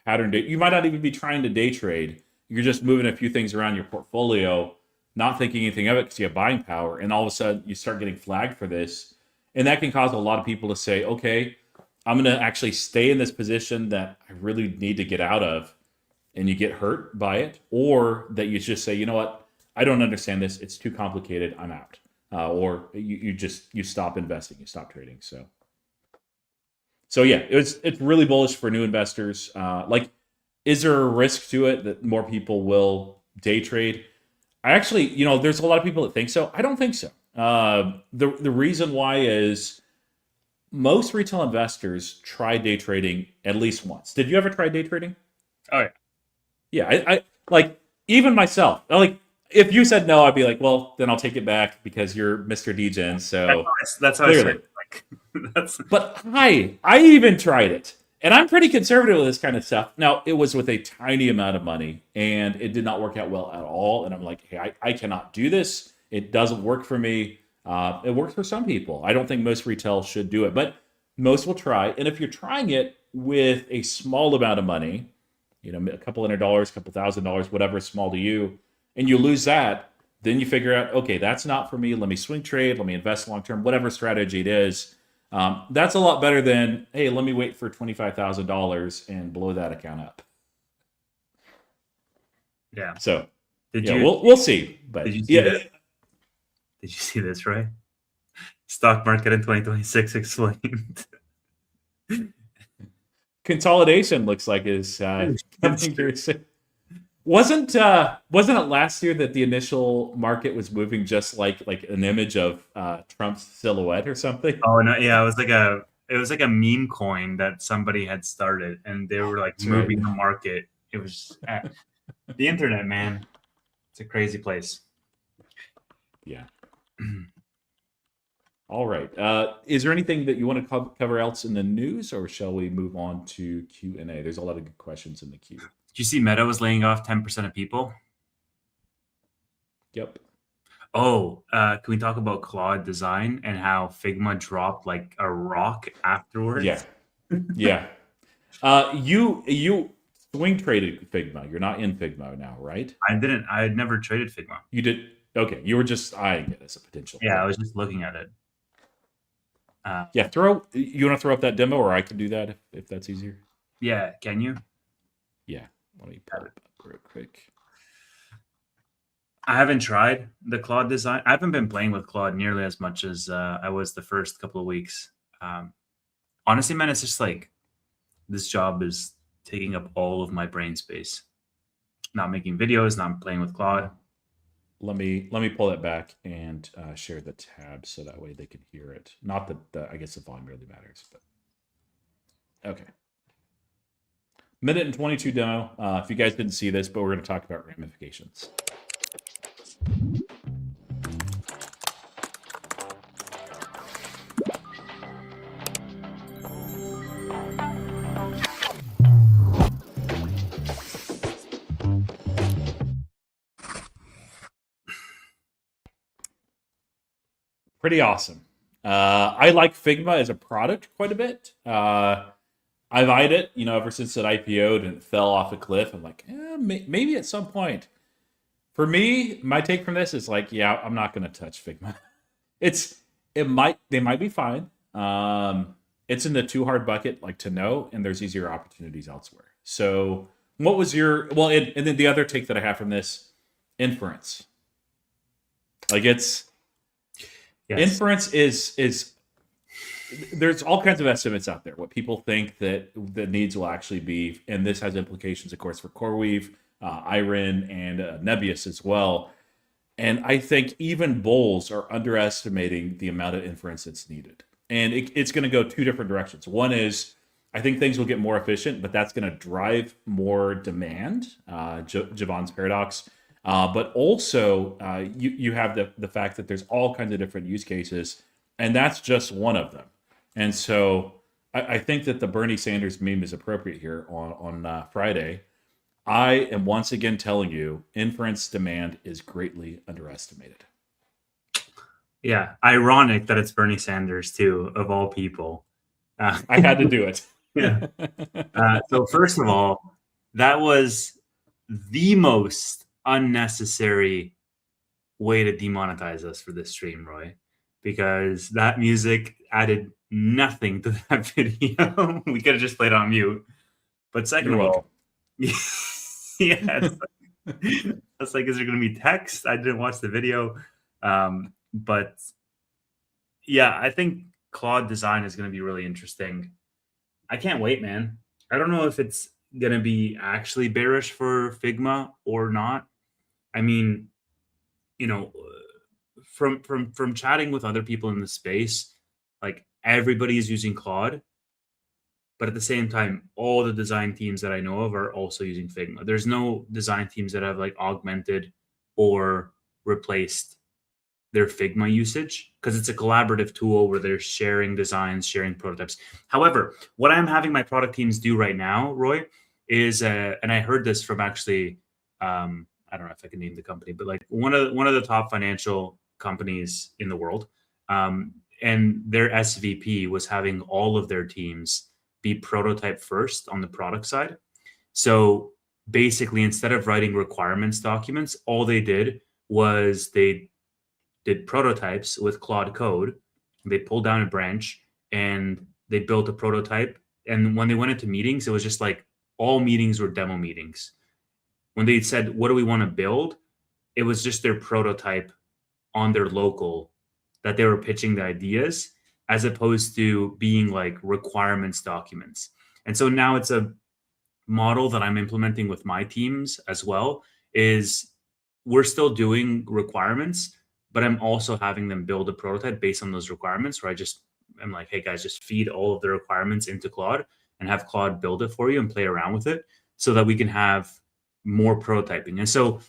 pattern day. You might not even be trying to day trade. You're just moving a few things around your portfolio, not thinking anything of it because you have buying power. And all of a sudden, you start getting flagged for this. And that can cause a lot of people to say, okay, I'm going to actually stay in this position that I really need to get out of. And you get hurt by it. Or that you just say, you know what? I don't understand this. It's too complicated. I'm out. Or you stop investing. You stop trading. So yeah, it's really bullish for new investors. Like, is there a risk to it that more people will day trade? I actually, there's a lot of people that think so. I don't think so. The reason why is most retail investors try day trading at least once. Did you ever try day trading? Oh yeah. Yeah, I like even myself. Like if you said no, I'd be like, well, then I'll take it back because you're Mr. Degen. So That's how I clearly, started. Like, that's but I even tried it, and I'm pretty conservative with this kind of stuff. Now it was with a tiny amount of money, and it did not work out well at all. And I'm like, hey, I cannot do this. It doesn't work for me. It works for some people. I don't think most retail should do it, but most will try. And if you're trying it with a small amount of money, a couple $100, a couple $1,000, whatever is small to you, and you lose that, then you figure out, okay, that's not for me. Let me swing trade. Let me invest long term, whatever strategy it is. That's a lot better than, hey, let me wait for $25,000 and blow that account up. yeah. So, Did yeah, you we'll see. But did you see yeah, that? Did you see this, right? Stock market in 2026 explained. consolidation looks like is coming here soon. Wasn't it last year that the initial market was moving just like an image of Trump's silhouette or something? Oh no, yeah, it was like a meme coin that somebody had started, and they were like That's right. moving the market. It was the internet, man. It's a crazy place. Yeah. All right. Is there anything that you want to cover else in the news, or shall we move on to Q&A? There's a lot of good questions in the queue. Did you see Meta was laying off 10% of people? Yep. Oh, can we talk about Claude design and how Figma dropped like a rock afterwards? Yeah. Yeah. You swing traded Figma. You're not in Figma now, right? I didn't. I had never traded Figma. You did. Okay. You were just eyeing it as a potential. Yeah, I was just looking at it. Yeah. You want to throw up that demo, or I can do that if that's easier. Yeah, can you? Yeah. Let me pull it up real quick. I haven't tried the Claude design. I haven't been playing with Claude nearly as much as I was the first couple of weeks. Honestly, man, it's just like this job is taking up all of my brain space. Not making videos, not playing with Claude. Let me pull that back and share the tab so that way they can hear it. Not that I guess the volume really matters, but okay. Minute and 22 demo. If you guys didn't see this, but we're going to talk about ramifications. Pretty awesome. I like Figma as a product quite a bit. I've eyed it, ever since it IPO'd and it fell off a cliff. I'm like, maybe at some point. For me, my take from this is like, yeah, I'm not going to touch Figma. They might be fine. it's in the too hard bucket, like to know, and there's easier opportunities elsewhere. So, what was your and then the other take that I have from this inference, like it's Yes. inference is there's all kinds of estimates out there what people think that the needs will actually be, and this has implications, of course, for CoreWeave, Iron, and Nebius as well. And I think even Bulls are underestimating the amount of inference that's needed. And it's going to go two different directions. One is I think things will get more efficient, but that's going to drive more demand, Javon's paradox. But also, you have the fact that there's all kinds of different use cases, and that's just one of them. And so I think that the Bernie Sanders meme is appropriate here on Friday. I am once again telling you, inference demand is greatly underestimated. Yeah. Ironic that it's Bernie Sanders too, of all people. I had to do it. Yeah. So first of all, that was the most unnecessary way to demonetize us for this stream, Roy, because that music added nothing to that video. We could have just played on mute. But second You're of welcome. all, yes, that's like, is there going to be text? I didn't watch the video, but yeah, I think Claude design is going to be really interesting. I can't wait, man. I don't know if it's going to be actually bearish for Figma or not. I mean, you know, from chatting with other people in the space, like everybody is using Claude, but at the same time, all the design teams that I know of are also using Figma. There's no design teams that have like augmented or replaced their Figma usage because it's a collaborative tool where they're sharing designs, sharing prototypes. However, what I'm having my product teams do right now, Roy, is and I heard this from actually I don't know if I can name the company, but like one of the top financial companies in the world, and their SVP was having all of their teams be prototype first on the product side. So basically, instead of writing requirements documents, all they did was they did prototypes with Claude Code. They pulled down a branch and they built a prototype. And when they went into meetings, it was just like all meetings were demo meetings. When they said, what do we want to build? It was just their prototype on their local that they were pitching the ideas as opposed to being like requirements documents. And so now it's a model that I'm implementing with my teams as well is we're still doing requirements, but I'm also having them build a prototype based on those requirements where I'm like, hey guys, just feed all of the requirements into Claude and have Claude build it for you and play around with it so that we can have more prototyping. And so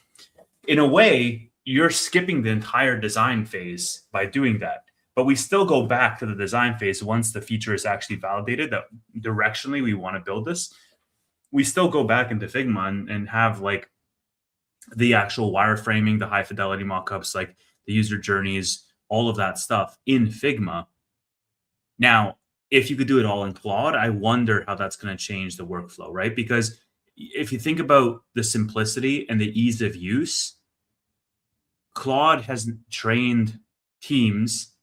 in a way, you're skipping the entire design phase by doing that. But we still go back to the design phase once the feature is actually validated that directionally we want to build this. We still go back into Figma and have like the actual wireframing, the high fidelity mockups, like the user journeys, all of that stuff in Figma. Now, if you could do it all in Claude, I wonder how that's going to change the workflow, right? Because if you think about the simplicity and the ease of use, Claude has trained teams,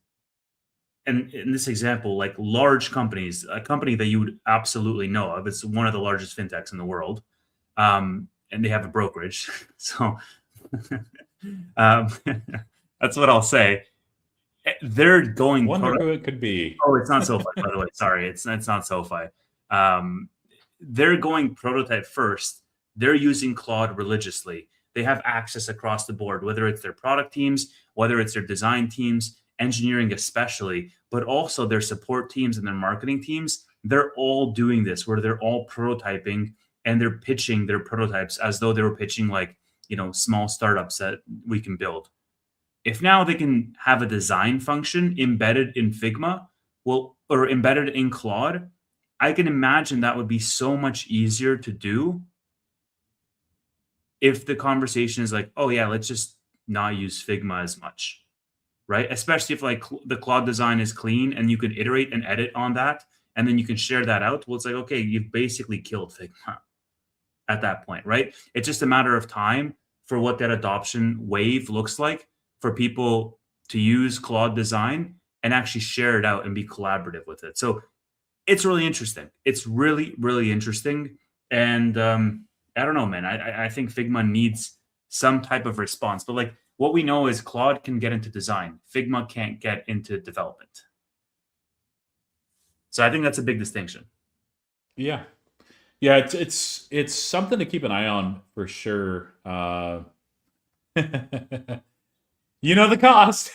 and in this example, like large companies, a company that you would absolutely know of, it's one of the largest fintechs in the world, and they have a brokerage. So um, that's what I'll say. They're going. Wonder who it could be. Oh, it's not SoFi, by the way. Sorry, it's not SoFi. They're going prototype first. They're using Claude religiously. They have access across the board, whether it's their product teams, whether it's their design teams, engineering especially, but also their support teams and their marketing teams. They're all doing this where they're all prototyping and they're pitching their prototypes as though they were pitching like, small startups that we can build. If now they can have a design function embedded in Figma, or embedded in Claude, I can imagine that would be so much easier to do if the conversation is like, oh yeah, let's just not use Figma as much, right? Especially if like the Claude design is clean and you can iterate and edit on that, and then you can share that out. Well, it's like, okay, you've basically killed Figma at that point, right? It's just a matter of time for what that adoption wave looks like for people to use Claude design and actually share it out and be collaborative with it. So it's really interesting. It's really, really interesting. And I don't know, man. I think Figma needs some type of response. But like what we know is Claude can get into design. Figma can't get into development. So I think that's a big distinction. Yeah. Yeah, it's something to keep an eye on for sure. You know the cost.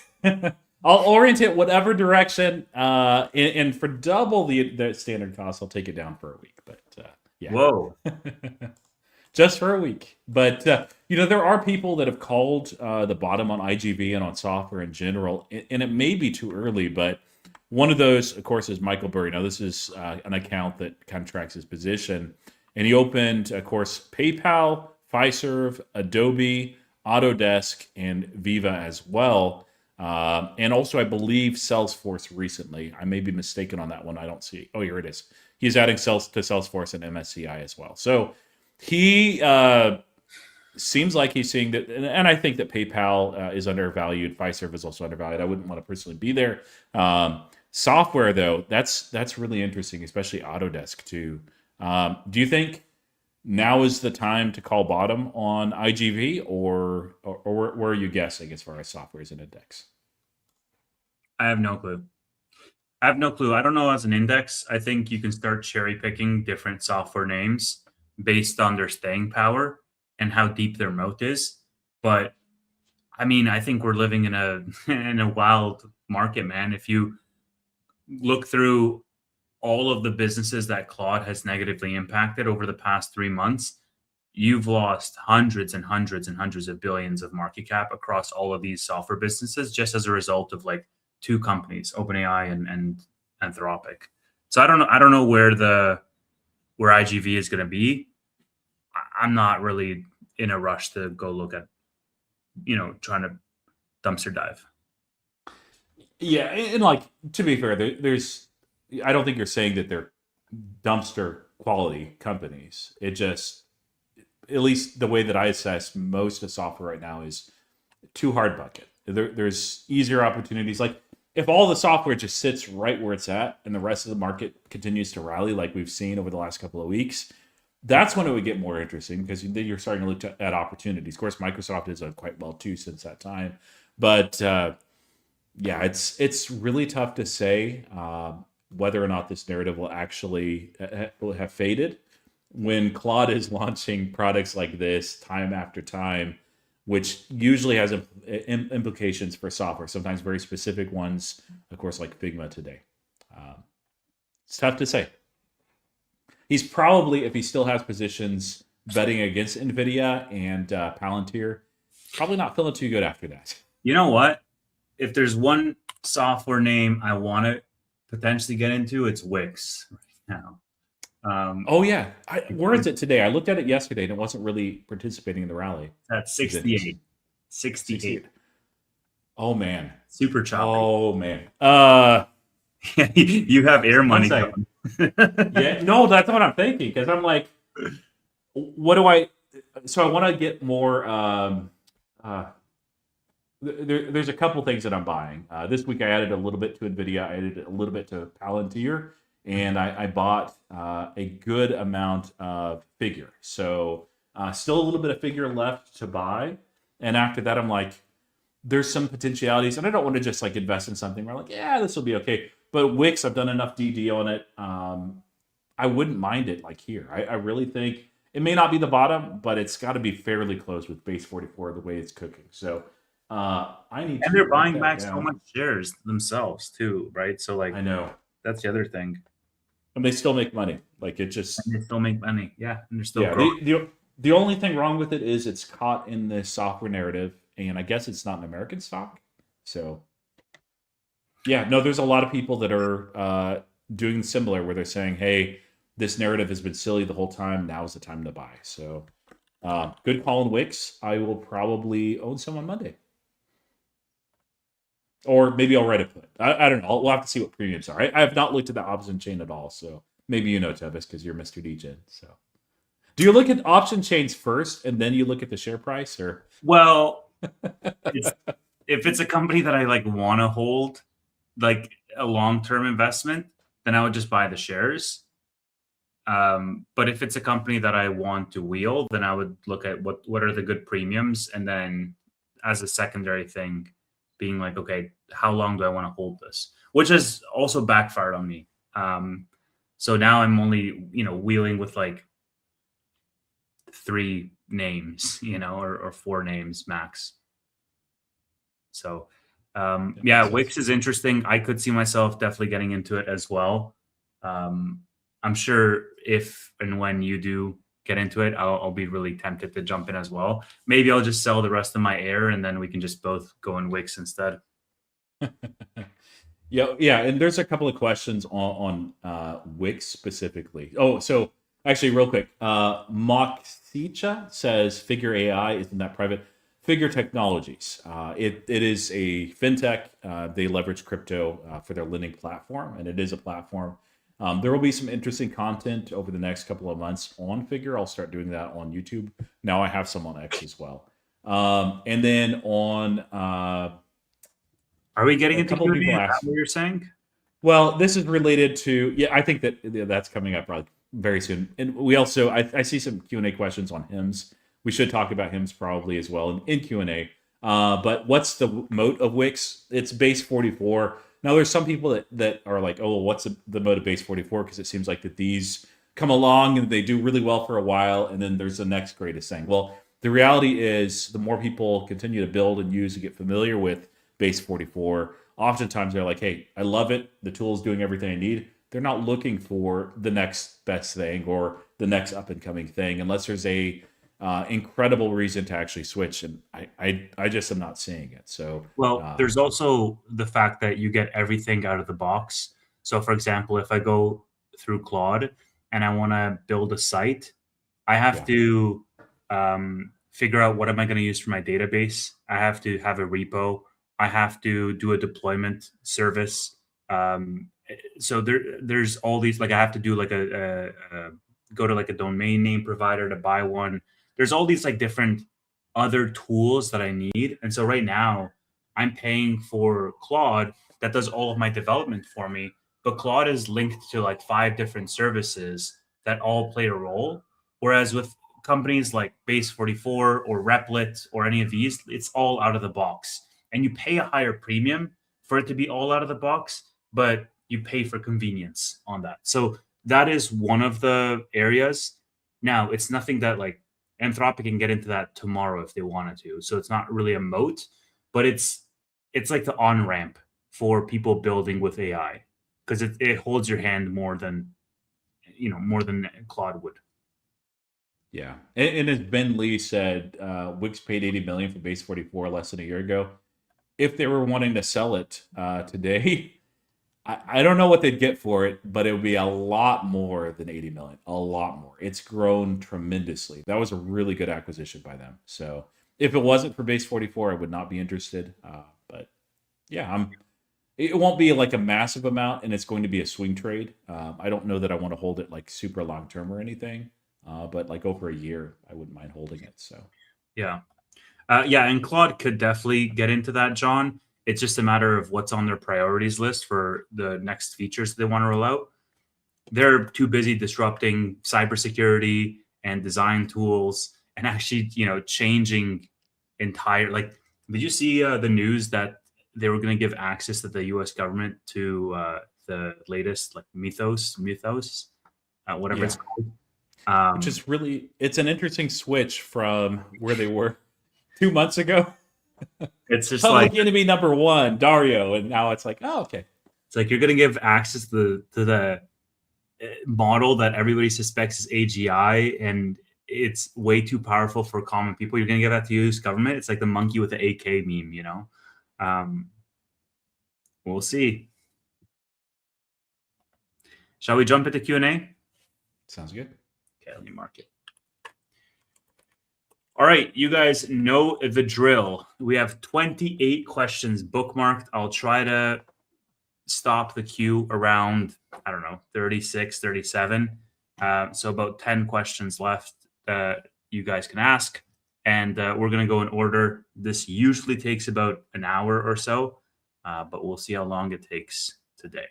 I'll orient it whatever direction, and for double the standard cost, I'll take it down for a week. But yeah, Whoa. just for a week. But there are people that have called the bottom on IGV and on software in general, and it may be too early, but one of those, of course, is Michael Burry. Now, this is an account that kind of tracks his position, and he opened, of course, PayPal, Fiserv, Adobe, Autodesk, and Viva as well. And also, I believe Salesforce recently. I may be mistaken on that one. I don't see. Oh, here it is. He's adding to Salesforce and MSCI as well. So he seems like he's seeing that, and I think that PayPal is undervalued. Fiserv is also undervalued. I wouldn't want to personally be there. Software, though, that's really interesting, especially Autodesk too. Do you think now is the time to call bottom on IGV, or where are you guessing as far as software as an index? I have no clue. I have no clue. I don't know as an index. I think you can start cherry picking different software names based on their staying power and how deep their moat is. But I mean, I think we're living in a in a wild market, man. If you look through all of the businesses that Claude has negatively impacted over the past 3 months, you've lost hundreds and hundreds and hundreds of billions of market cap across all of these software businesses just as a result of like two companies, OpenAI and Anthropic. So I don't know. I don't know where IGV is going to be. I'm not really in a rush to go look at, trying to dumpster dive. Yeah, and like to be fair, there's I don't think you're saying that they're dumpster quality companies. It just, at least the way that I assess most of software right now, is too hard bucket. There's easier opportunities. Like if all the software just sits right where it's at and the rest of the market continues to rally like we've seen over the last couple of weeks, that's when it would get more interesting, because then you're starting to look at opportunities. Of course, Microsoft has done quite well too since that time. But yeah, it's really tough to say whether or not this narrative will actually will have faded when Claude is launching products like this time after time, which usually has implications for software, sometimes very specific ones, of course, like Figma today. It's tough to say. He's probably, if he still has positions betting against NVIDIA and Palantir, probably not feeling too good after that. You know what? If there's one software name I want to potentially get into, it's Wix right now. Oh yeah, where is it today? I looked at it yesterday, and it wasn't really participating in the rally. That's 68. 68. Oh man, super choppy. Oh man. You have air money going. Yeah, no, that's what I'm thinking, because I'm like, what do I? So I want to get more. There's a couple things that I'm buying. This week I added a little bit to NVIDIA, I added a little bit to Palantir, and I bought a good amount of Figure. So still a little bit of Figure left to buy. And after that, I'm like, there's some potentialities, and I don't want to just like invest in something where I'm like, yeah, this will be okay. But Wix, I've done enough DD on it. I wouldn't mind it like here. I really think it may not be the bottom, but it's got to be fairly close with base 44 the way it's cooking. So I need. And they're buying back so much shares themselves too, right? So like, I know that's the other thing. And they still make money. Like it just. And they still make money. Yeah, and they're still growing. The only thing wrong with it is it's caught in this software narrative, and I guess it's not an American stock. So. Yeah, no, there's a lot of people that are doing similar, where they're saying, hey, this narrative has been silly the whole time. Now is the time to buy. So good call on Wix. I will probably own some on Monday. Or maybe I'll write a put. I don't know. We'll have to see what premiums are. I have not looked at the option chain at all. So maybe you know, Tevis, because you're Mr. DGen. So do you look at option chains first and then you look at the share price? Or well, if it's a company that I like want to hold, like a long-term investment, then I would just buy the shares. But if it's a company that I want to wheel, then I would look at what are the good premiums, and then as a secondary thing, being like, okay, how long do I want to hold this? Which has also backfired on me. So now I'm only wheeling with like 3 names, or 4 names max. So yeah, Wix is interesting. I could see myself definitely getting into it as well. I'm sure if and when you do get into it, I'll be really tempted to jump in as well. Maybe I'll just sell the rest of my Air, and then we can just both go in Wix instead. Yeah, and there's a couple of questions on Wix specifically. Oh, so actually, real quick, Moxicha says Figure AI, isn't that private? Figure Technologies. It is a fintech. They leverage crypto for their lending platform, and it is a platform. There will be some interesting content over the next couple of months on Figure. I'll start doing that on YouTube. Now I have some on X as well. And then on Are we getting a into couple of Q&A? people Is that asked. what you're saying? Well, this is related to, yeah, I think that that's coming up probably very soon. And we also, I see some Q&A questions on hymns. We should talk about hymns probably as well in Q&A. But what's the moat of Wix? It's base 44. Now, there's some people that are like, oh, well, what's the moat of base 44? Because it seems like that these come along and they do really well for a while, and then there's the next greatest thing. Well, the reality is the more people continue to build and use and get familiar with base 44, oftentimes they're like, hey, I love it. The tool is doing everything I need. They're not looking for the next best thing or the next up and coming thing unless there's a incredible reason to actually switch. And I just am not seeing it. So, Well, there's also the fact that you get everything out of the box. So, for example, if I go through Claude and I want to build a site, I have yeah. to figure out what am I going to use for my database. I have to have a repo. I have to do a deployment service. So there's all these, like I have to do like go to like a domain name provider to buy one. There's all these like different other tools that I need. And so right now I'm paying for Claude that does all of my development for me. But Claude is linked to like 5 different services that all play a role. Whereas with companies like Base 44 or Replit or any of these, it's all out of the box. And you pay a higher premium for it to be all out of the box, but you pay for convenience on that. So that is one of the areas. Now, it's nothing that like Anthropic can get into that tomorrow if they wanted to. So it's not really a moat, but it's like the on ramp for people building with AI because it holds your hand more than Claude would. Yeah. And as Ben Lee said, Wix paid 80 million for base 44 less than a year ago. If they were wanting to sell it today, I don't know what they'd get for it, but it would be a lot more than 80 million. A lot more. It's grown tremendously. That was a really good acquisition by them. So if it wasn't for base 44, I would not be interested. But yeah, it won't be like a massive amount, and it's going to be a swing trade. I don't know that I want to hold it like super long term or anything, but like over a year, I wouldn't mind holding it. So Yeah. Yeah, and Claude could definitely get into that, John. It's just a matter of what's on their priorities list for the next features they want to roll out. They're too busy disrupting cybersecurity and design tools and actually, changing entire like did you see the news that they were going to give access to the US government to the latest like Mythos, whatever it's yeah, called. which Um, is really it's an interesting switch from where they were 2 months ago. it's just like Public enemy number one, Dario, and now it's like, oh, okay. it's like you're going to give access to the model that everybody suspects is AGI, and it's way too powerful for common people. You're going to give that to US government. It's like the monkey with the AK meme. Um, we'll see. Shall we jump into Q&A? Sounds good. Okay, let me mark it. All right, you guys know the drill. We have 28 questions bookmarked. I'll try to stop the queue around, I don't know, 36, 37. So about 10 questions left you guys can ask. And we're going to go in order. This usually takes about an hour or so, but we'll see how long it takes today.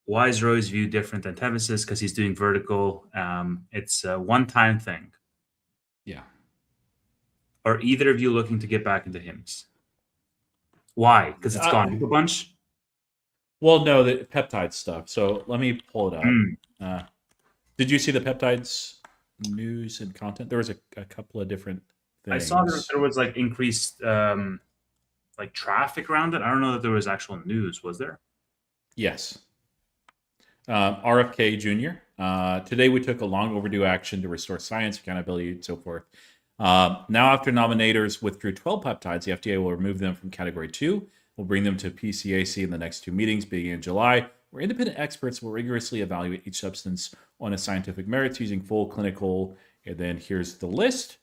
Why is Roy's view different than Tevis's? Because he's doing vertical. It's a one-time thing. Yeah. Are either of you looking to get back into hymns? Why? Because it's gone up a bunch. Well, no, the peptide stuff. So let me pull it up. Mm. Did you see the peptides news and content? There was a couple of different I saw things. there was like increased like traffic around it. I don't know that there was actual news. Was there? Yes. RFK Jr. Today we took a long overdue action to restore science, accountability, and so forth. Now, after nominators withdrew 12 peptides, the FDA will remove them from Category 2. We'll bring them to PCAC in the next 2 meetings beginning in July, where independent experts will rigorously evaluate each substance on a scientific merits using full clinical. And then here's the list.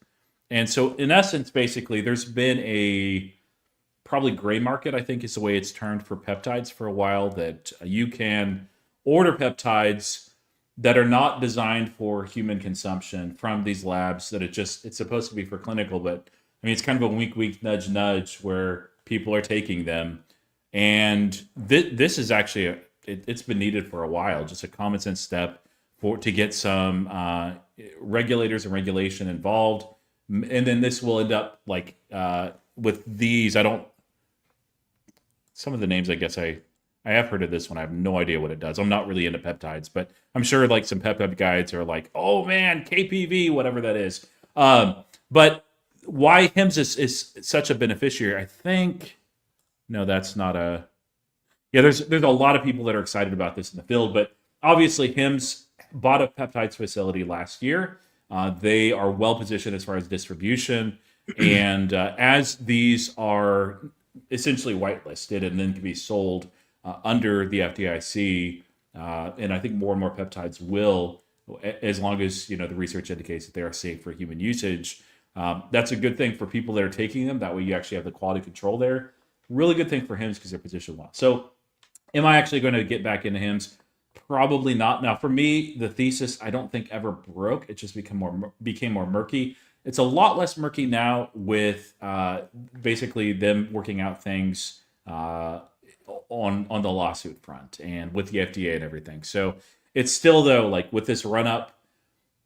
And so, in essence, basically, there's been a probably gray market, I think is the way it's termed for peptides for a while, that you can order peptides that are not designed for human consumption from these labs that it's supposed to be for clinical, but I mean, it's kind of a wink, nudge, nudge where people are taking them. And this is actually, it's been needed for a while, just a common sense step to get some regulators and regulation involved. And then this will end up like with these, some of the names, I guess I have heard of this one. I have no idea what it does. I'm not really into peptides, but I'm sure like some peptide guides are like, oh man, KPV, whatever that is. But why HIMS is such a beneficiary, I think. No, that's not a. Yeah, there's a lot of people that are excited about this in the field, but obviously HIMS bought a peptides facility last year. They are well positioned as far as distribution, and as these are essentially whitelisted and then can be sold under the FDIC, and I think more and more peptides will, as long as the research indicates that they are safe for human usage. That's a good thing for people that are taking them. That way, you actually have the quality control there. Really good thing for HIMS because they're positioned well. So, am I actually going to get back into HIMS? Probably not. Now, for me, the thesis I don't think ever broke. It just became more murky. It's a lot less murky now with basically them working out things on the lawsuit front and with the FDA and everything. So it's still though like with this run up,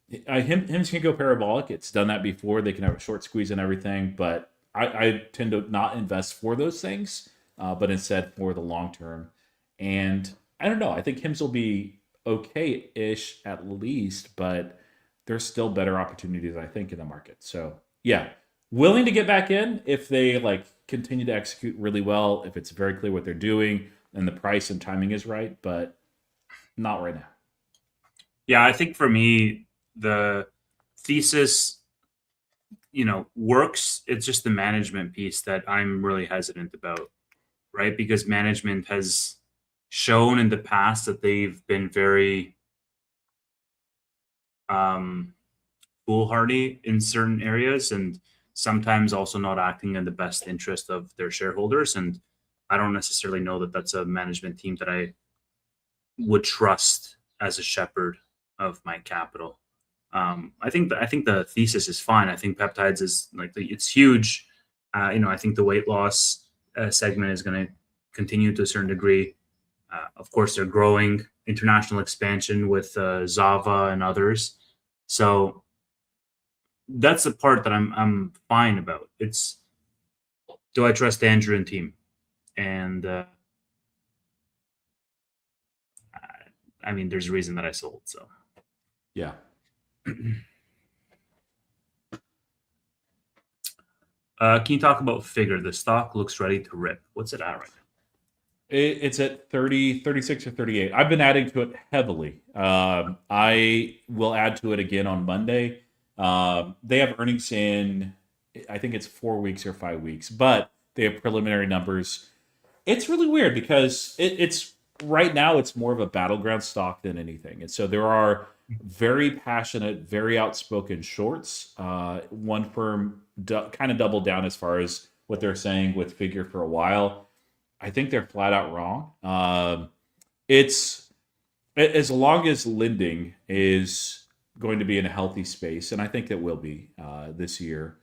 HIMS can go parabolic. It's done that before. They can have a short squeeze and everything, but I tend to not invest for those things, but instead for the long term. And I don't know. I think HIMS will be okay-ish at least, but there's still better opportunities, I think, in the market. So yeah, willing to get back in if they like continue to execute really well, if it's very clear what they're doing and the price and timing is right, but not right now. Yeah, I think for me, the thesis, works. It's just the management piece that I'm really hesitant about, right? Because management has shown in the past that they've been very foolhardy in certain areas and sometimes also not acting in the best interest of their shareholders. And I don't necessarily know that that's a management team that I would trust as a shepherd of my capital. I think the thesis is fine. I think peptides is it's huge. I think the weight loss segment is going to continue to a certain degree. Of course, they're growing international expansion with Zava and others. So that's the part that I'm fine about. It's, do I trust Andrew and team? And I mean, there's a reason that I sold. So yeah. Can you talk about Figure? The stock looks ready to rip. What's it at right now? It's at 30, 36 or 38. I've been adding to it heavily. I will add to it again on Monday. They have earnings in, I think it's 4 weeks or 5 weeks, but they have preliminary numbers. It's really weird because it's right now it's more of a battleground stock than anything. And so there are very passionate, very outspoken shorts. One firm kind of doubled down as far as what they're saying with Figure for a while. I think they're flat out wrong. It's as long as lending is going to be in a healthy space, and I think it will be this year.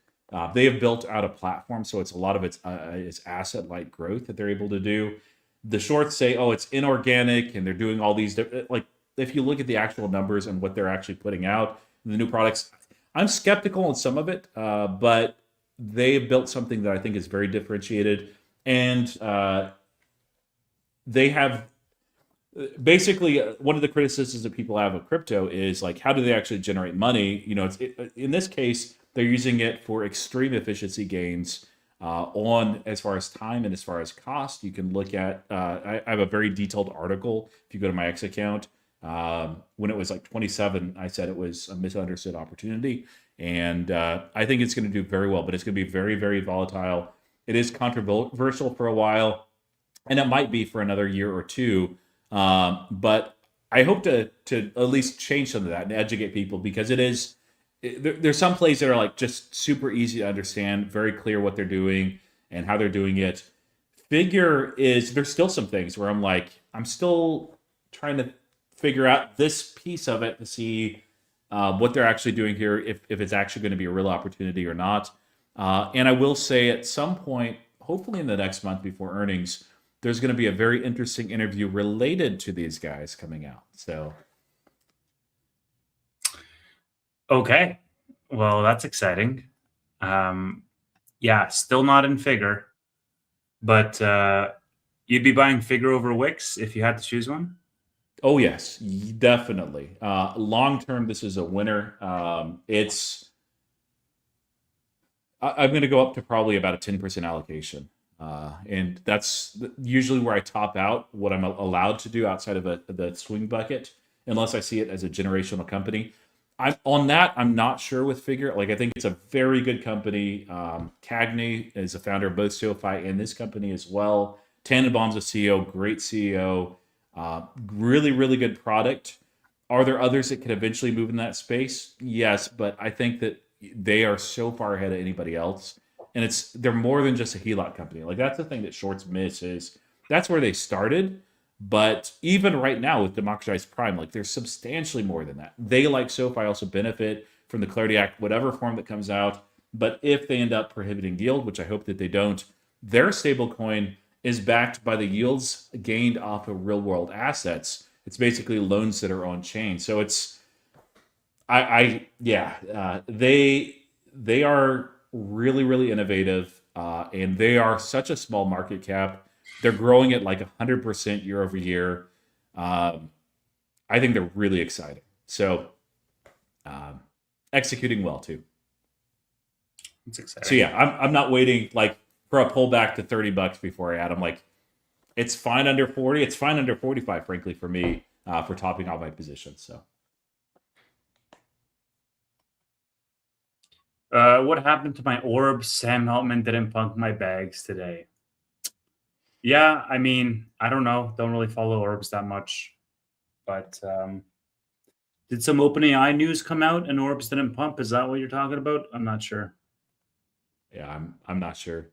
They have built out a platform, so it's a lot of it's asset light growth that they're able to do. The shorts say, oh, it's inorganic and they're doing all these like if you look at the actual numbers and what they're actually putting out, the new products, I'm skeptical on some of it, but they've built something that I think is very differentiated, and they have basically one of the criticisms that people have of crypto is like how do they actually generate money. In this case they're using it for extreme efficiency gains on as far as time and as far as cost. You can look at I have a very detailed article if you go to my X account. When it was like 27, I said it was a misunderstood opportunity, and I think it's going to do very well, but it's going to be very, very volatile. It is controversial for a while, and it might be for another year or two. But I hope to at least change some of that and educate people, because there's some plays that are like just super easy to understand, very clear what they're doing and how they're doing it. Figure is there's still some things where I'm still trying to figure out this piece of it to see what they're actually doing here, if it's actually going to be a real opportunity or not. And I will say at some point, hopefully in the next month before earnings, there's going to be a very interesting interview related to these guys coming out. So, Okay. Well, that's exciting. Yeah, still not in Figure, but you'd be buying Figure over Wix if you had to choose one? oh yes, definitely. Long term, this is a winner. I'm going to go up to probably about a 10% allocation. And that's usually where I top out what I'm allowed to do outside of the swing bucket, unless I see it as a generational company. On that, I'm not sure with Figure. Like, I think it's a very good company. Cagney is a founder of both SoFi and this company as well. Tannenbaum's a CEO, great CEO, really, really good product. Are there others that could eventually move in that space? Yes, but I think that they are so far ahead of anybody else, and they're more than just a HELOC company. Like, that's the thing that shorts miss is that's where they started. But even right now with democratized prime, like there's substantially more than that. They, like SoFi, also benefit from the Clarity Act, whatever form that comes out. But if they end up prohibiting yield, which I hope that they don't, their stablecoin is backed by the yields gained off of real world assets. It's basically loans that are on chain. So it's yeah, they are really, really innovative, and they are such a small market cap. They're growing at like 100% year over year. I think they're really exciting. So executing well too. It's exciting. So yeah, I'm not waiting like for a pullback to $30 before I add. I'm like, it's fine under 40. It's fine under 45, frankly, for me, for topping off my position. So. What happened to my orbs? Sam Heltman didn't punk my bags today. Yeah, I mean, I don't know. Don't really follow orbs that much. But did some OpenAI news come out and orbs didn't pump? Is that what you're talking about? I'm not sure. Yeah, I'm not sure.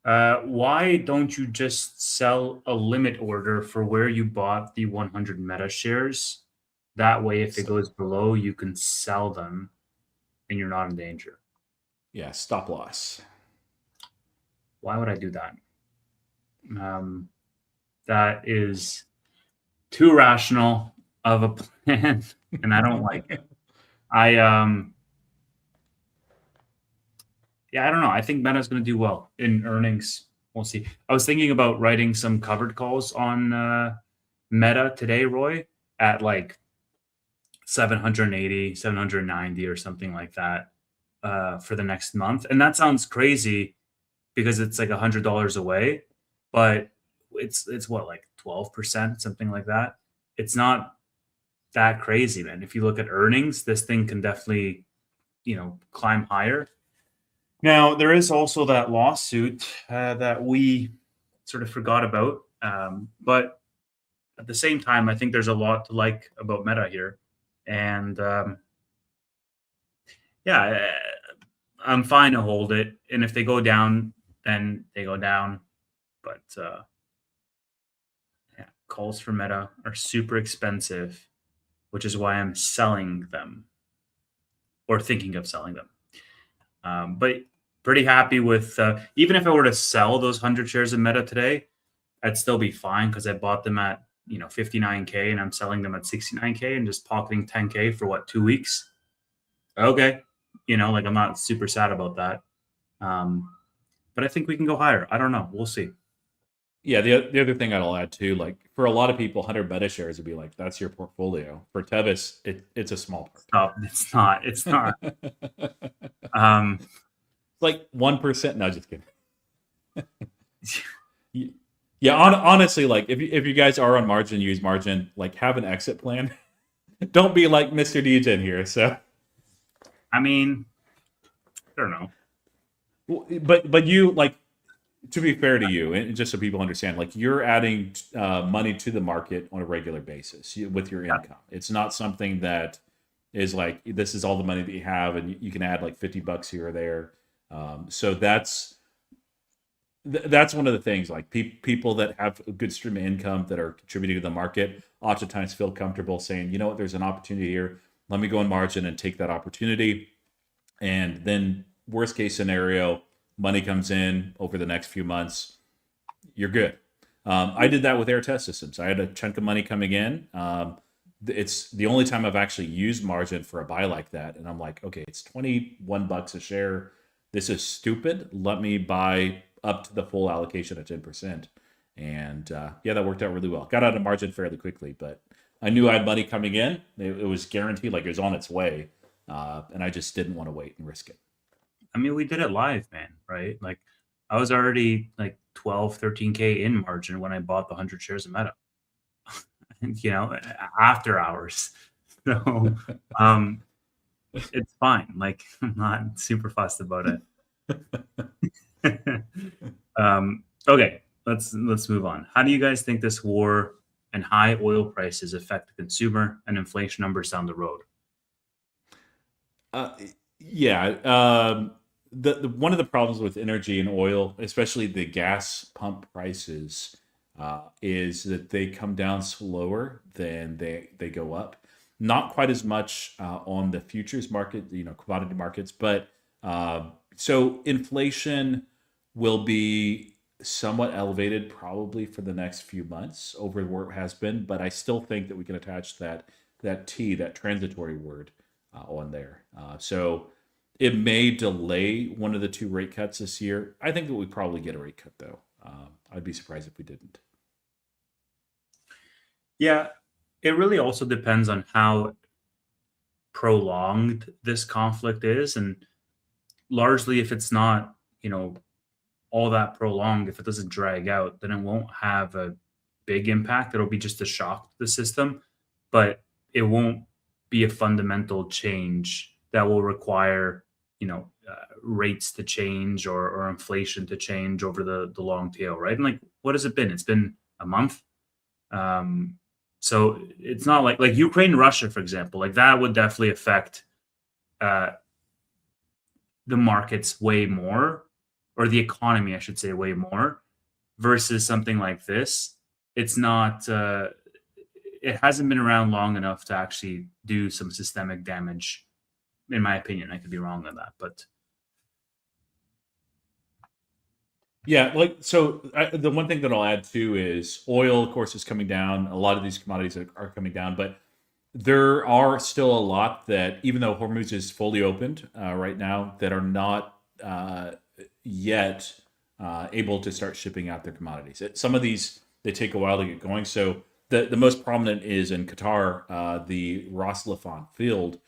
Why don't you just sell a limit order for where you bought the 100 Meta shares? That way, if it goes below, you can sell them and you're not in danger. Yeah, stop loss. Why would I do that? That is too rational of a plan, and I don't like it. Yeah, I don't know. I think Meta's going to do well in earnings. We'll see. I was thinking about writing some covered calls on Meta today, Roy, at like 780, 790 or something like that for the next month. And that sounds crazy because it's like $100 away, but it's what, like 12%, something like that. It's not that crazy, man. If you look at earnings, this thing can definitely, climb higher. Now, there is also that lawsuit that we sort of forgot about. But at the same time, I think there's a lot to like about Meta here. And yeah, I'm fine to hold it. And if they go down, then they go down. But yeah, calls for Meta are super expensive, which is why I'm selling them or thinking of selling them. But pretty happy with even if I were to sell those 100 shares of Meta today, I'd still be fine because I bought them at 59K and I'm selling them at 69K and just pocketing 10K for what, 2 weeks. Okay, like I'm not super sad about that. Um, but I think we can go higher. I don't know. We'll see. Yeah, the other thing I'll add too, like for a lot of people, 100 meta shares would be like that's your portfolio. For Tevis, it's a small Stop. It's not. It's not. part. Um, Like 1%. No, just kidding. Yeah, honestly, like if you guys are on margin, use margin. Like have an exit plan. Don't be like Mr. Degen here. So, I mean, I don't know. but you like to be fair to you, and just so people understand, like you're adding money to the market on a regular basis with your income. It's not something that is like this is all the money that you have, and you can add like $50 here or there. So that's one of the things. Like people that have a good stream of income that are contributing to the market, oftentimes feel comfortable saying, you know what, there's an opportunity here. Let me go in margin and take that opportunity. And then worst case scenario, money comes in over the next few months, you're good. I did that with Air Test Systems. I had a chunk of money coming in. It's the only time I've actually used margin for a buy like that. And I'm like, okay, it's $21 a share. This is stupid. Let me buy up to the full allocation at 10%. And yeah, that worked out really well. Got out of margin fairly quickly, but I knew I had money coming in. It was guaranteed, like it was on its way. And I just didn't want to wait and risk it. I mean, we did it live, man, right? Like I was already like 12, 13K in margin when I bought the 100 shares of Meta, after hours. So it's fine. Like I'm not super fussed about it. Okay, let's move on. How do you guys think this war and high oil prices affect the consumer and inflation numbers down the road? Uh, yeah. The one of the problems with energy and oil, especially the gas pump prices, is that they come down slower than they go up. Not quite as much on the futures market, commodity markets, but so inflation will be somewhat elevated probably for the next few months over where it has been. But I still think that we can attach that transitory word on there. So it may delay one of the two rate cuts this year. I think that we probably get a rate cut though. I'd be surprised if we didn't. Yeah, it really also depends on how prolonged this conflict is, and largely if it's not, all that prolonged, if it doesn't drag out, then it won't have a big impact. It'll be just a shock to the system, but it won't be a fundamental change that will require, rates to change or inflation to change over the long tail, right? And like, what has it been? It's been a month. So it's not like Ukraine, Russia, for example, like that would definitely affect uh, the markets way more, or the economy, I should say, way more, versus something like this. It's not. It hasn't been around long enough to actually do some systemic damage, in my opinion. I could be wrong on that, but Yeah, like so. The one thing that I'll add too is oil, of course, is coming down. A lot of these commodities are coming down, but there are still a lot that, even though Hormuz is fully opened right now, that are not yet able to start shipping out their commodities. Some of these they take a while to get going. So the most prominent is in Qatar, the Ras Laffan field.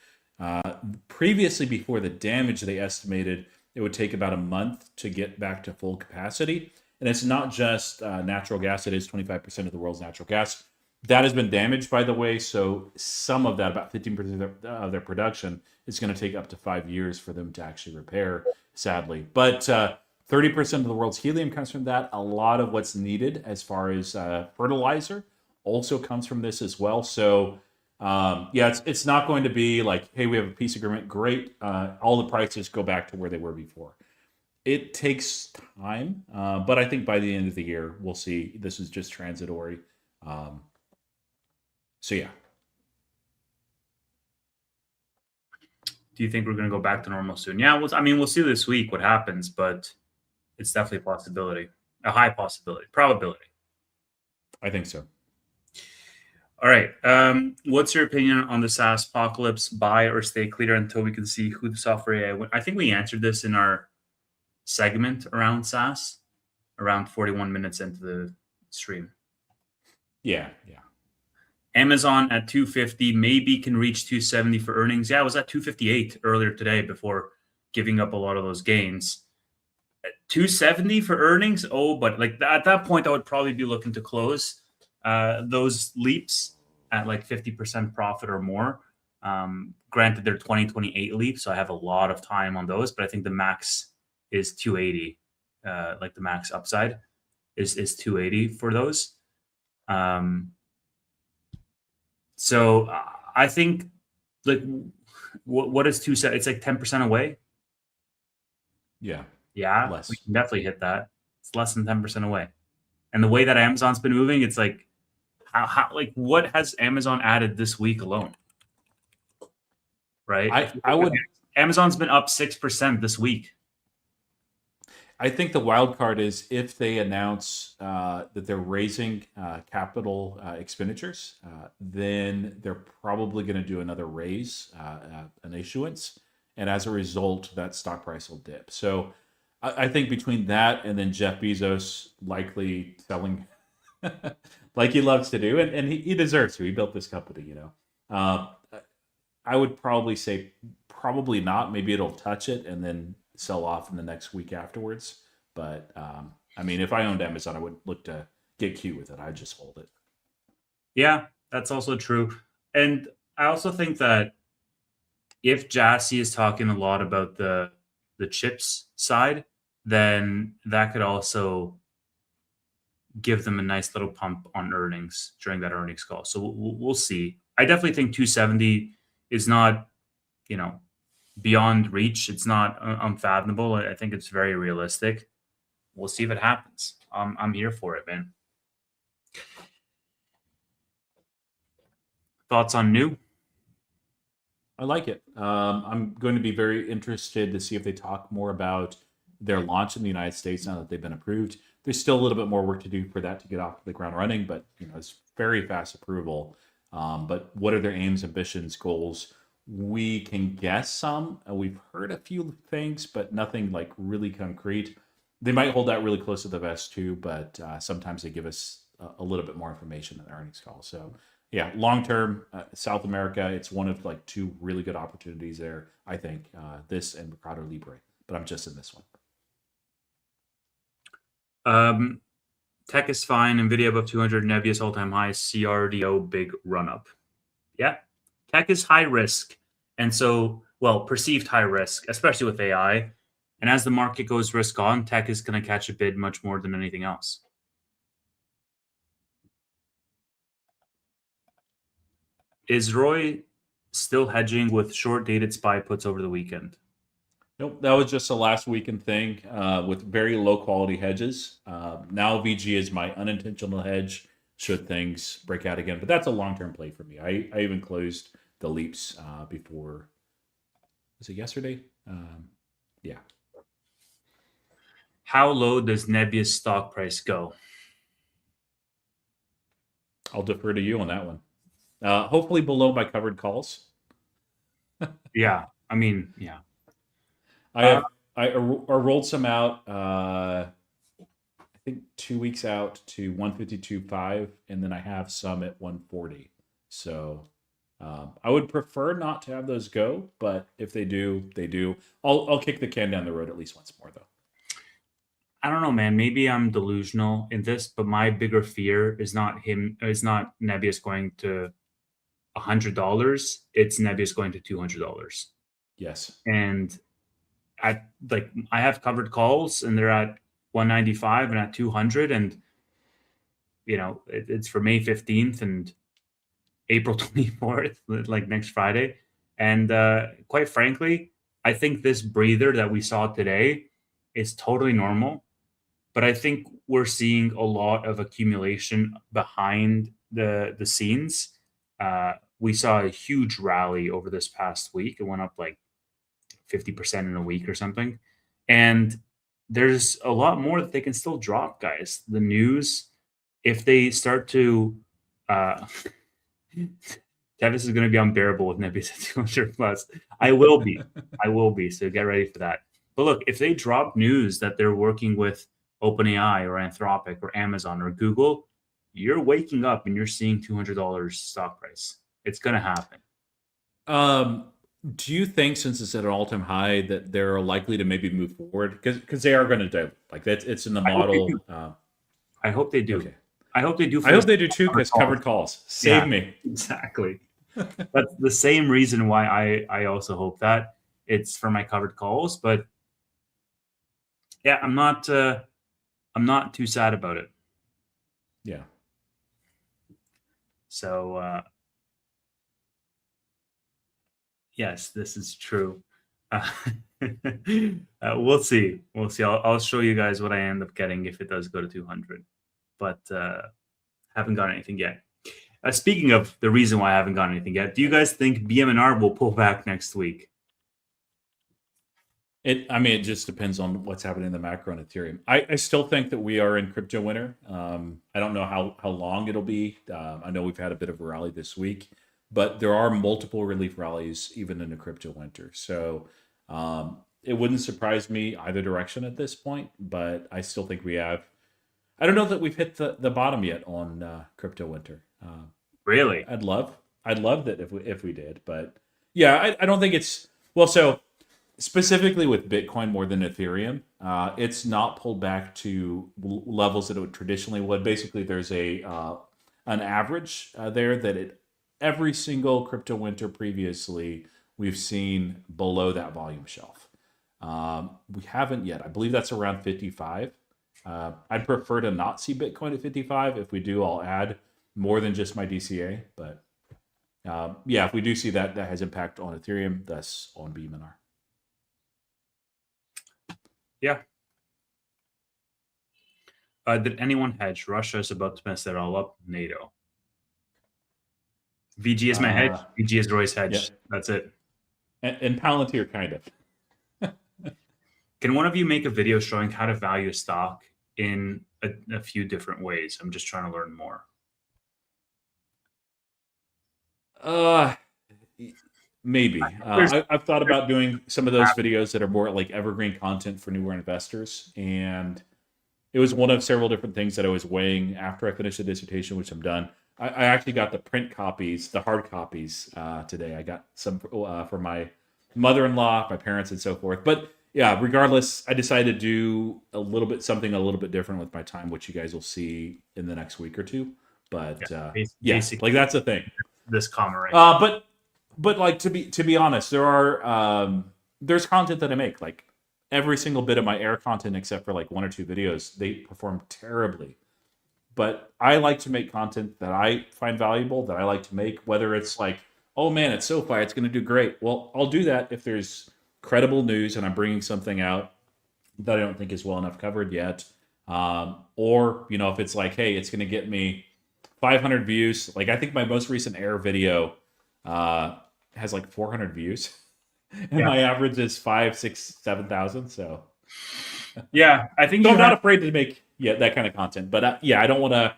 Previously, before the damage, they estimated it would take about a month to get back to full capacity. And it's not just natural gas; it is 25% of the world's natural gas. That has been damaged, by the way. So some of that, about 15% of their production, is going to take up to 5 years for them to actually repair, sadly. But 30% of the world's helium comes from that. A lot of what's needed as far as fertilizer also comes from this as well. So yeah, it's not going to be like, hey, we have a peace agreement, great. All the prices go back to where they were before. It takes time, but I think by the end of the year, we'll see this is just transitory. So yeah. Do you think we're going to go back to normal soon? Yeah, I mean, we'll see this week what happens, but it's definitely a possibility, a high possibility, probability. I think so. All right. What's your opinion on the SaaS apocalypse? Buy or stay clear until we can see who the software AI I think we answered this in our segment around SaaS, around 41 minutes into the stream. Yeah. Amazon at 250 maybe can reach 270 for earnings. Yeah, it was at 258 earlier today before giving up a lot of those gains. 270 for earnings. Oh, but like at that point, I would probably be looking to close those leaps at like 50% profit or more. Granted, they're 2028 leaps, so I have a lot of time on those, but I think the max is 280. Like the max upside is 280 for those. So I think like what is 270? It's like 10% away. Yeah. Yeah, Less. we can definitely hit that. It's less than 10% away. And the way that Amazon's been moving, it's like how like what has Amazon added this week alone? Right? I would. Amazon's been up 6% this week. I think the wild card is if they announce that they're raising capital expenditures, then they're probably going to do another raise, an issuance, and as a result, that stock price will dip. So I think between that and then Jeff Bezos likely selling, like he loves to do, and he deserves to. He built this company, you know. I would probably say probably not. Maybe it'll touch it and then sell off in the next week afterwards. But I mean, if I owned Amazon, I would look to get cute with it. I'd just hold it. Yeah, that's also true. And I also think that if Jassy is talking a lot about the chips side, then that could also give them a nice little pump on earnings during that earnings call. So we'll see. I definitely think 270 is not, you know, beyond reach. It's not unfathomable. I think it's very realistic. We'll see if it happens. I'm here for it, man. Thoughts on new? I like it. I'm going to be very interested to see if they talk more about their launch in the United States now that they've been approved. There's still a little bit more work to do for that to get off the ground running, but you know, it's very fast approval. But what are their aims, ambitions, goals? We can guess some. We've heard a few things, but nothing like really concrete. They might hold that really close to the vest too, but sometimes they give us a little bit more information in the earnings call. So yeah, long term, South America, it's one of like two really good opportunities there. I think this and Mercado Libre, but I'm just in this one. Tech is fine. Nvidia above 200, Nebius all-time high, CRDO big run up. Yeah, tech is high risk, and so perceived high risk, especially with AI. And as the market goes risk on, tech is going to catch a bid much more than anything else. Is Roy still hedging with short-dated SPY puts over the weekend? Nope, that was just a last weekend thing with very low quality hedges. Now VG is my unintentional hedge should things break out again, but that's a long-term play for me. I even closed the leaps before, was it yesterday? Yeah. How low does Nebius stock price go? I'll defer to you on that one. Hopefully below my covered calls. Yeah, I mean, yeah. I rolled some out. I think 2 weeks out to 152.5, and then I have some at 140. So I would prefer not to have those go, but if they do, they do. I'll kick the can down the road at least once more, though. I don't know, man. Maybe I'm delusional in this, but my bigger fear is not Nebius going to $100. It's Nebius going to $200. Yes. And I have covered calls, and they're at 195 and at 200, and you know it's for May 15th and April 24th, like next Friday. And quite frankly, I think this breather that we saw today is totally normal. But I think we're seeing a lot of accumulation behind the scenes. We saw a huge rally over this past week. It went up like 50% in a week or something. And there's a lot more that they can still drop, guys. The news, if they start to, uh, Tevis is going to be unbearable with Nebula 200 plus. I will be. I will be. So get ready for that. But look, if they drop news that they're working with OpenAI or Anthropic or Amazon or Google, you're waking up and you're seeing $200 stock price. It's going to happen. Do you think, since it's at an all-time high, that they're likely to maybe move forward? Because they are going to do like that. It's in the model. I hope they do. Okay. I hope they do. I hope they do too, because covered calls save me. Exactly. That's the same reason why I also hope that it's for my covered calls. But yeah, I'm not too sad about it. Yeah. So yes, this is true. We'll see. We'll see. I'll show you guys what I end up getting if it does go to 200. But haven't got anything yet. Speaking of the reason why I haven't got anything yet, do you guys think BM&R will pull back next week? It just depends on what's happening in the macro on Ethereum. I still think that we are in crypto winter. I don't know how long it'll be. I know we've had a bit of a rally this week, but there are multiple relief rallies even in the crypto winter. So it wouldn't surprise me either direction at this point, but I still think we have. I don't know that we've hit the bottom yet on crypto winter. Really? I'd love that if we did, but yeah, I don't think it's well. So specifically with Bitcoin more than Ethereum, it's not pulled back to levels that it traditionally would. Basically, there's an average there that every single crypto winter previously we've seen below that volume shelf. We haven't yet. I believe that's around 55. I'd prefer to not see Bitcoin at 55. If we do, I'll add more than just my DCA. But yeah, if we do see that has impact on Ethereum, thus on BM&R. Yeah. Did anyone hedge? Russia is about to mess it all up. NATO. VG is my hedge. VG is Roy's hedge. Yeah. That's it. And Palantir, kind of. Can one of you make a video showing how to value a stock in a few different ways? I'm just trying to learn more. Maybe. I've thought about doing some of those videos that are more like evergreen content for newer investors. And it was one of several different things that I was weighing after I finished the dissertation, which I'm done. I actually got the print copies, the hard copies today. I got some for my mother-in-law, my parents, and so forth. But yeah, regardless, I decided to do something a little bit different with my time, which you guys will see in the next week or two. But yeah, like that's the thing. This comment right. But like to be honest, there's content that I make. Like every single bit of my air content, except for like one or two videos, they perform terribly. But I like to make content that I find valuable, that I like to make, whether it's like, oh man, it's SoFi, it's going to do great. Well, I'll do that if there's credible news and I'm bringing something out that I don't think is well enough covered yet. Or, if it's like, hey, it's going to get me 500 views. Like I think my most recent air video has like 400 views. And my average is 5, 6, 7,000. So yeah, I think I'm not afraid to make that kind of content. But I don't want to.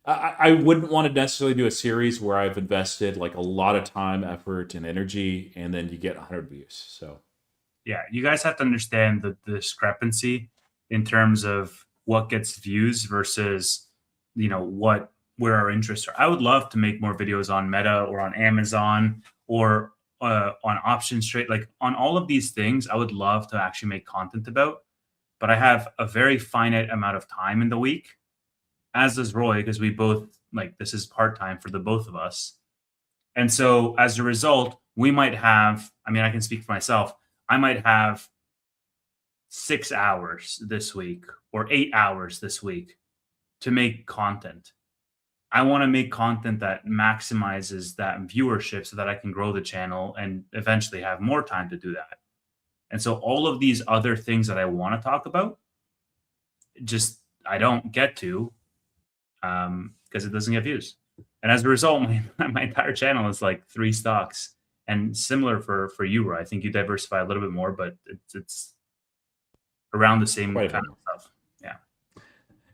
I wouldn't want to necessarily do a series where I've invested like a lot of time, effort, and energy, and then you get 100 views. So yeah, you guys have to understand the discrepancy in terms of what gets views versus where our interests are. I would love to make more videos on Meta or on Amazon or on options trade, like on all of these things. I would love to actually make content about, but I have a very finite amount of time in the week, as does Roy, because we both this is part-time for the both of us. And so as a result, we might have, I can speak for myself, I might have 6 hours this week or 8 hours this week to make content. I want to make content that maximizes that viewership so that I can grow the channel and eventually have more time to do that. And so all of these other things that I want to talk about, just I don't get to because it doesn't get views. And as a result, my entire channel is like 3 stocks And similar for you, Roy. I think you diversify a little bit more, but it's around the same Quite a kind bit more. of stuff. Yeah.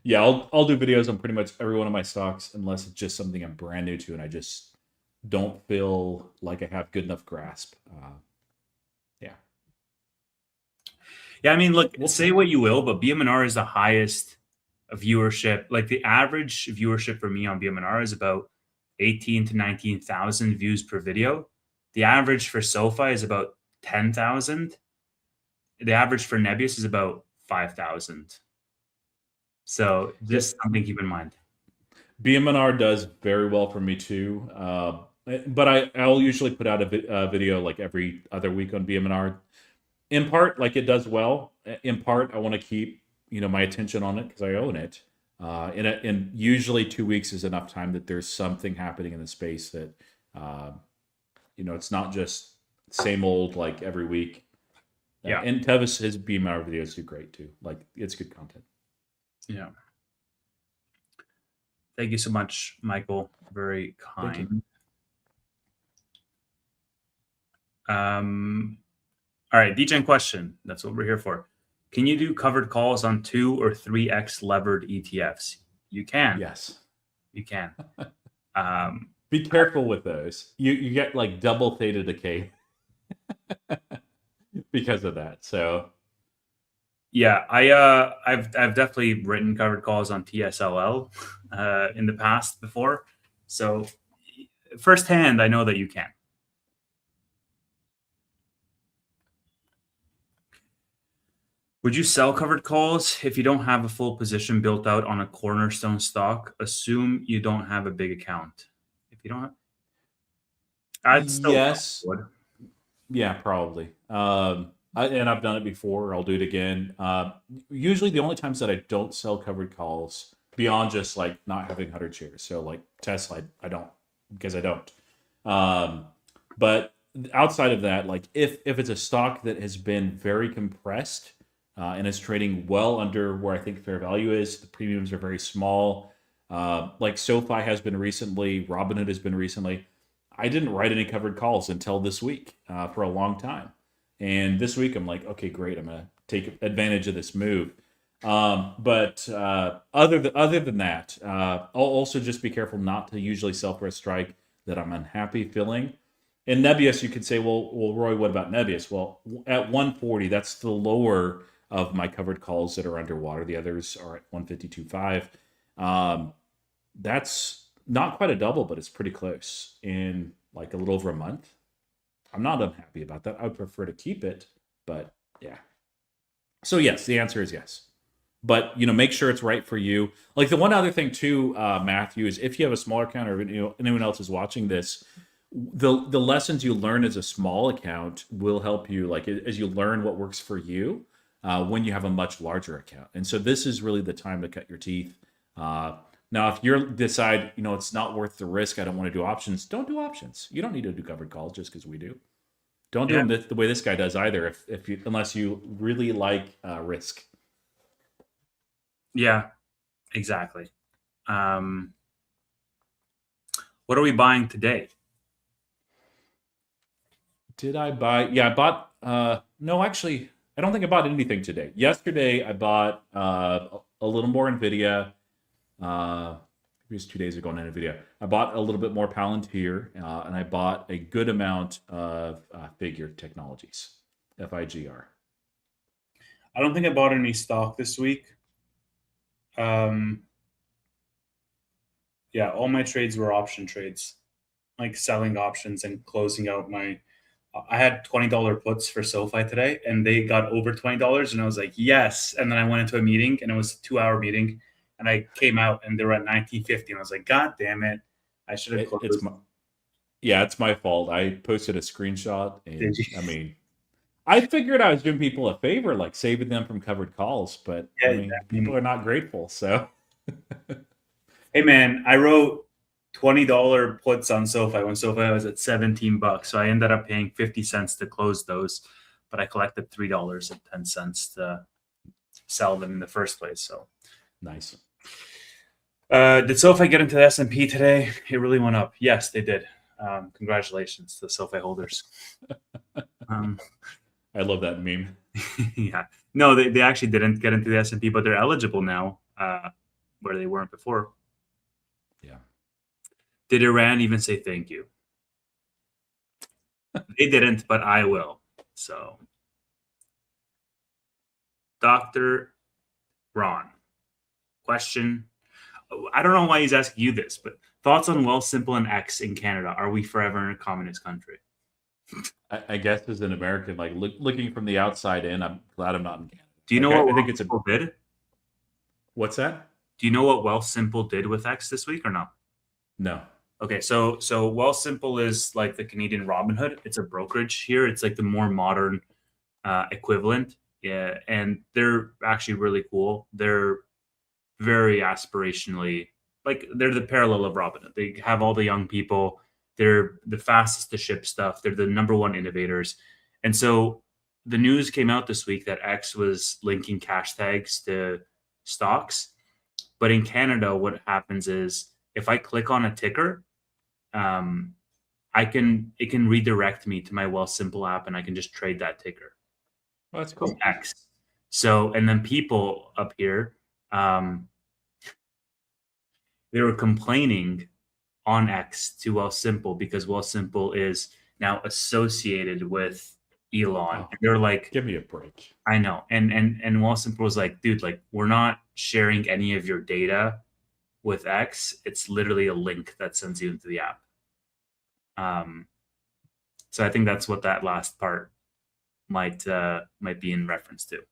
Yeah, I'll do videos on pretty much every one of my stocks unless it's just something I'm brand new to and I just don't feel like I have good enough grasp. Yeah, Yeah, I mean, look, we'll say see. what you will, but BMNR is the highest viewership. Like the average viewership for me on BMNR is about 18 to 19,000 views per video. The average for SoFi is about 10,000. The average for Nebius is about 5,000. So Yep. just something to keep in mind. BMNR does very well for me too. But I'll usually put out a video like every other week on BMNR. In part, like it does well. In part, I want to keep my attention on it because I own it. And usually 2 weeks is enough time that there's something happening in the space that uh, it's not just same old like every week. Yeah. And Tevis, his BMR videos do great too. Like it's good content. Yeah. Thank you so much, Michael. Very Thank you. kind. All right, DGen question. That's what we're here for. Can you do covered calls on 2 or 3x levered ETFs? You can. Yes. You can. Be careful with those. You get like double theta decay because of that. So yeah, I've definitely written covered calls on TSLL in the past before. So firsthand, I know that you can. Would you sell covered calls if you don't have a full position built out on a cornerstone stock? Assume you don't have a big account. If you don't have, I'd still yes, would. yeah, probably. And I've done it before. I'll do it again. Usually, the only times that I don't sell covered calls beyond just like not having 100 shares. So like Tesla, I don't because I don't. But outside of that, like if it's a stock that has been very compressed and is trading well under where I think fair value is, the premiums are very small. Like SoFi has been recently, Robinhood has been recently. I didn't write any covered calls until this week for a long time. And this week I'm like, okay, great. I'm going to take advantage of this move. But other than that, I'll also just be careful not to usually sell for a strike that I'm unhappy feeling. In Nebius, you could say, well, Roy, what about Nebius? Well, at 140, that's the lower of my covered calls that are underwater. The others are at 152.5. That's not quite a double, but it's pretty close in like a little over a month. I'm not unhappy about that. I would prefer to keep it, but yeah. So yes, the answer is yes. But make sure it's right for you. Like the one other thing too, Matthew, is if you have a smaller account or anyone else is watching this, the lessons you learn as a small account will help you. Like as you learn what works for you when you have a much larger account. And so this is really the time to cut your teeth. Now, if you decide it's not worth the risk, I don't want to do options. Don't do options. You don't need to do covered calls just because we do. Don't do Yeah. them the way this guy does either. If you unless you really like risk. Yeah, exactly. What are we buying today? Did I buy? Yeah, I bought. No, actually, I don't think I bought anything today. Yesterday, I bought a little more Nvidia. It was 2 days ago on Nvidia. I bought a little bit more Palantir, and I bought a good amount of Figure Technologies, FIGR. I don't think I bought any stock this week. Yeah, all my trades were option trades, like selling options and closing out my. I had $20 puts for SoFi today, and they got over $20, and I was like, yes. And then I went into a meeting, and it was a 2-hour meeting, and I came out, and they were at 1950, and I was like, God damn it, I should have It's closed. it's my fault. I posted a screenshot, Did and you? I mean, I figured I was doing people a favor, like saving them from covered calls, but I Yeah. mean, I people mean, are not grateful. So hey man, I wrote $20 puts on SoFi when SoFi was at $17, so I ended up paying 50 cents to close those, but I collected $3.10 to sell them in the first place. So nice. did SoFi get into the S&P today? It really went up. Yes, they did. Congratulations to the SoFi holders. I love that meme. Yeah. No, they actually didn't get into the S&P, but they're eligible now, where they weren't before. Yeah. Did Iran even say thank you? They didn't, but I will. So, Dr. Ron, question. I don't know why he's asking you this, but thoughts on Wealthsimple and X in Canada? Are we forever in a communist country? I guess as an American, like looking from the outside in, I'm glad I'm not in Canada. Do you Like, know what I think it's a. Wealthsimple did? What's that? Do you know what Wealthsimple did with X this week or not? No. Okay, so Wealthsimple is like the Canadian Robinhood. It's a brokerage here. It's like the more modern equivalent. Yeah, and they're actually really cool. They're very aspirationally, like they're the parallel of Robinhood. They have all the young people. They're the fastest to ship stuff. They're the number one innovators. And so the news came out this week that X was linking cash tags to stocks. But in Canada, what happens is if I click on a ticker, um, it can redirect me to my Wealthsimple app, and I can just trade that ticker. Well, that's cool. X. So, and then people up here, um, they were complaining on X to Wealthsimple because Wealthsimple is now associated with Elon. Oh, And they're like, give me a break. I know. And Wealthsimple was like, dude, like we're not sharing any of your data with X. It's literally a link that sends you into the app. So I think that's what that last part might be in reference to.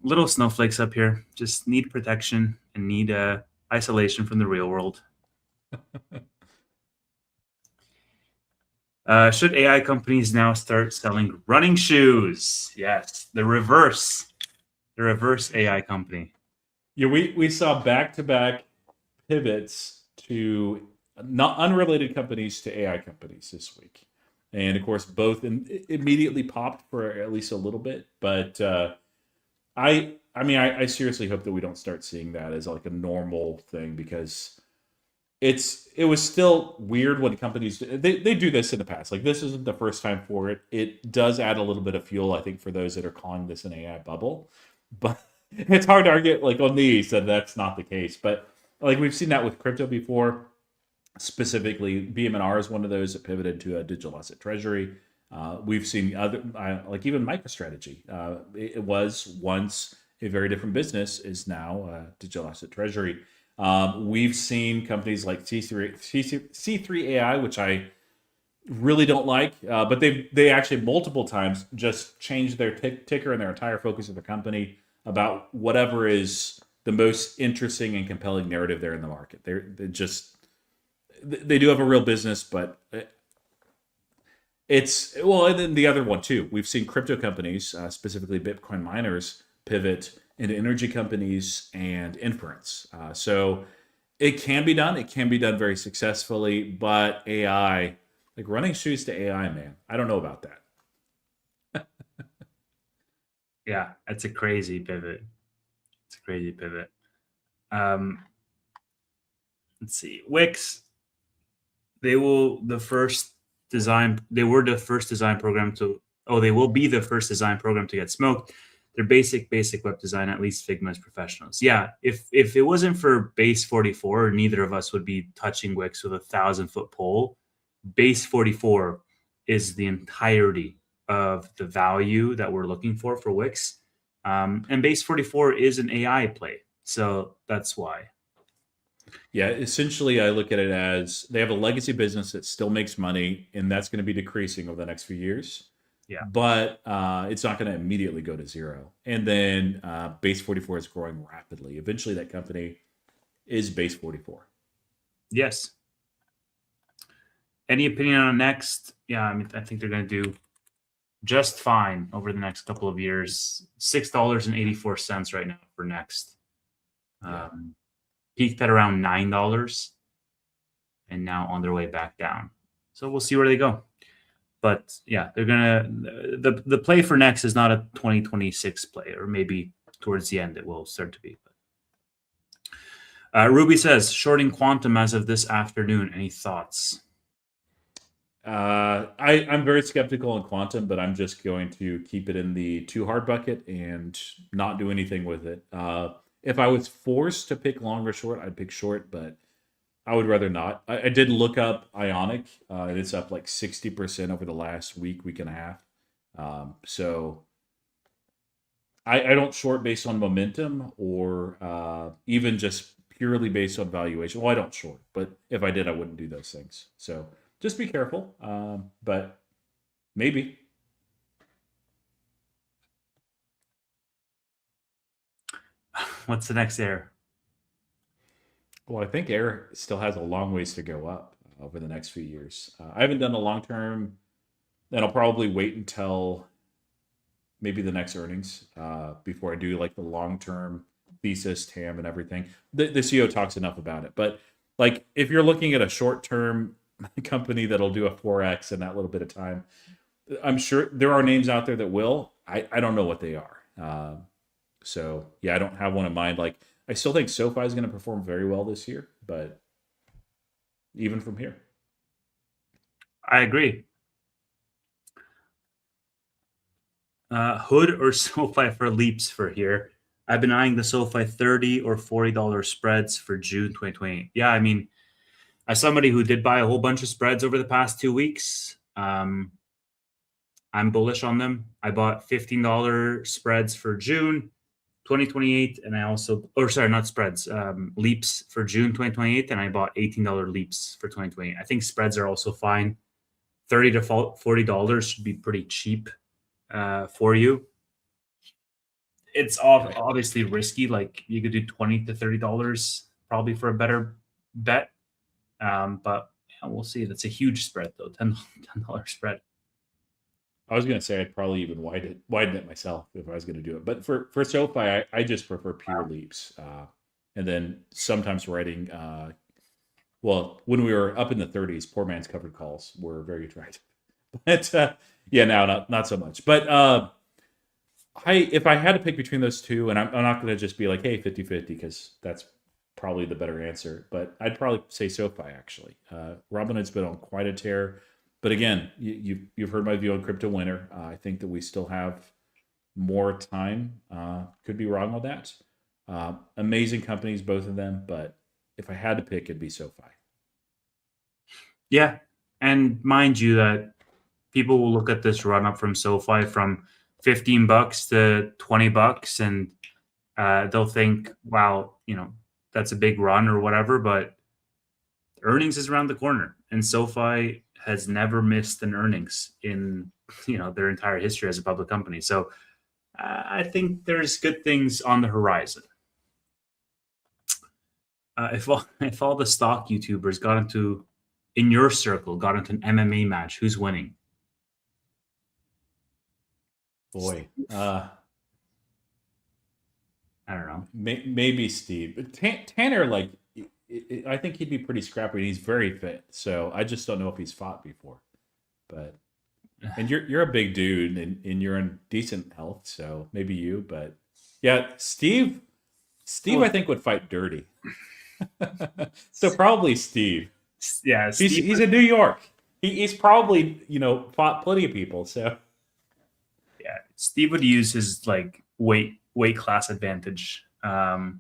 Little snowflakes up here just need protection and need isolation from the real world. Should AI companies now start selling running shoes? Yes, the reverse AI company. Yeah, we saw back-to-back pivots to not unrelated companies to AI companies this week, and of course, both immediately popped for at least a little bit. But I seriously hope that we don't start seeing that as like a normal thing because it was still weird when companies they do this in the past. Like this isn't the first time for it. It does add a little bit of fuel, I think, for those that are calling this an AI bubble, but it's hard to argue like on these that that's not the case. But like we've seen that with crypto before. Specifically, BM&R is one of those that pivoted to a digital asset treasury. We've seen other, like even MicroStrategy. It was once a very different business, is now a digital asset treasury. We've seen companies like C3 AI, which I really don't like, but they actually multiple times just changed their ticker and their entire focus of the company about whatever is the most interesting and compelling narrative there in the market. They're just they do have a real business, but it's well, and then the other one too. We've seen crypto companies, specifically Bitcoin miners, pivot into energy companies and inference. So it can be done. It can be done very successfully, but AI, like running shoes to AI, man, I don't know about that. Yeah, that's a crazy pivot. It's a crazy pivot. Let's see. Wix, they will the first design. They were the first design program to. Oh, they will be the first design program to get smoked. Their basic web design, at least Figma is professionals. Yeah, if it wasn't for Base 44, neither of us would be touching Wix with a 1,000-foot pole. Base 44 is the entirety of the value that we're looking for Wix. And Base 44 is an AI play. So that's why. Yeah, essentially, I look at it as they have a legacy business that still makes money, and that's going to be decreasing over the next few years. Yeah. But it's not going to immediately go to zero. And then Base 44 is growing rapidly. Eventually, that company is Base 44. Yes. Any opinion on next? Yeah, I mean, I think they're going to do just fine over the next couple of years. $6.84 right now for next. Yeah. Peaked at around $9 and now on their way back down. So we'll see where they go. But yeah, they're gonna the play for next is not a 2026 play, or maybe towards the end it will start to be. Ruby says, shorting quantum as of this afternoon. Any thoughts? I'm very skeptical in quantum, but I'm just going to keep it in the too hard bucket and not do anything with it. If I was forced to pick long or short, I'd pick short, but I would rather not. I did look up Ionic. It's up like 60% over the last week and a half. So I don't short based on momentum or even just purely based on valuation. Well, I don't short, but if I did, I wouldn't do those things. So just be careful. But maybe. What's the next air? Well, I think air still has a long ways to go up over the next few years. I haven't done a long term, and I'll probably wait until maybe the next earnings before I do like the long term thesis, TAM, and everything. The CEO talks enough about it, but like if you're looking at a short term company that'll do a 4x in that little bit of time, I'm sure there are names out there that will. I don't know what they are. So yeah, I don't have one in mind. Like I still think SoFi is going to perform very well this year, but even from here, I agree. Hood or SoFi for leaps for here. I've been eyeing the SoFi $30 or $40 spreads for June 2020. Yeah, I mean, as somebody who did buy a whole bunch of spreads over the past 2 weeks, I'm bullish on them. I bought $15 spreads for June 2028, and I also, or sorry, not spreads, leaps for June 2028, and I bought $18 leaps for 2028. I think spreads are also fine. $30 to $40 should be pretty cheap for you. It's obviously risky. Like you could do $20 to $30 probably for a better bet. But yeah, we'll see. That's a huge spread though. $10 spread. I was going to say I'd probably even widen it myself if I was going to do it. But for SoFi, I just prefer pure leaps, and then sometimes writing. Well, when we were up in the 30s, poor man's covered calls were very attractive. But yeah, now not so much. But if I had to pick between those two, and I'm not going to just be like, hey, 50-50, because that's probably the better answer. But I'd probably say SoFi, actually. Robinhood's been on quite a tear. But again, you've heard my view on crypto winter. I think that we still have more time. Could be wrong on that. Amazing companies, both of them. But if I had to pick, it'd be SoFi. Yeah. And mind you that people will look at this run up from SoFi from $15 to $20 and they'll think, wow, that's a big run or whatever, but earnings is around the corner and SoFi has never missed an earnings in their entire history as a public company. So I think there's good things on the horizon. If all the stock YouTubers in your circle got into an MMA match, who's winning? Boy, I don't know. maybe Steve. Tanner, like I think he'd be pretty scrappy. And he's very fit, so I just don't know if he's fought before. But and you're a big dude, and you're in decent health, so maybe you. But yeah, Steve, I think would fight dirty. So probably Steve. Yeah, he's in New York. He's probably fought plenty of people. So yeah, Steve would use his like weight class advantage to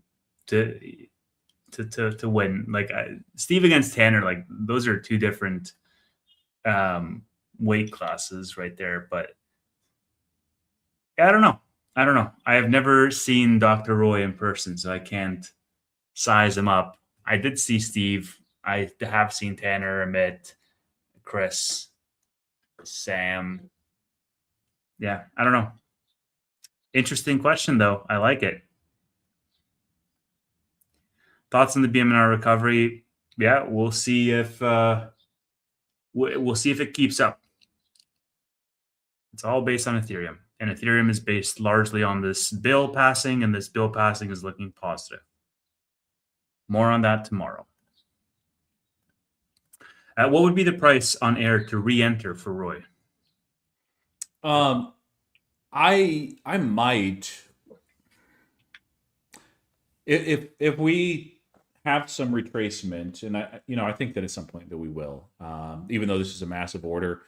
win. Like Steve against Tanner, like those are two different weight classes right there. But yeah, I don't know. I have never seen Dr. Roy in person, so I can't size him up. I did see Steve. I have seen Tanner, Amit, Chris, Sam. Yeah, I don't know. Interesting question, though. I like it. Thoughts on the BMNR recovery? Yeah, we'll see if it keeps up. It's all based on Ethereum, and Ethereum is based largely on this bill passing, and this bill passing is looking positive. More on that tomorrow. What would be the price on air to re-enter for Roy? I might if we have some retracement, and I think that at some point that we will, even though this is a massive order.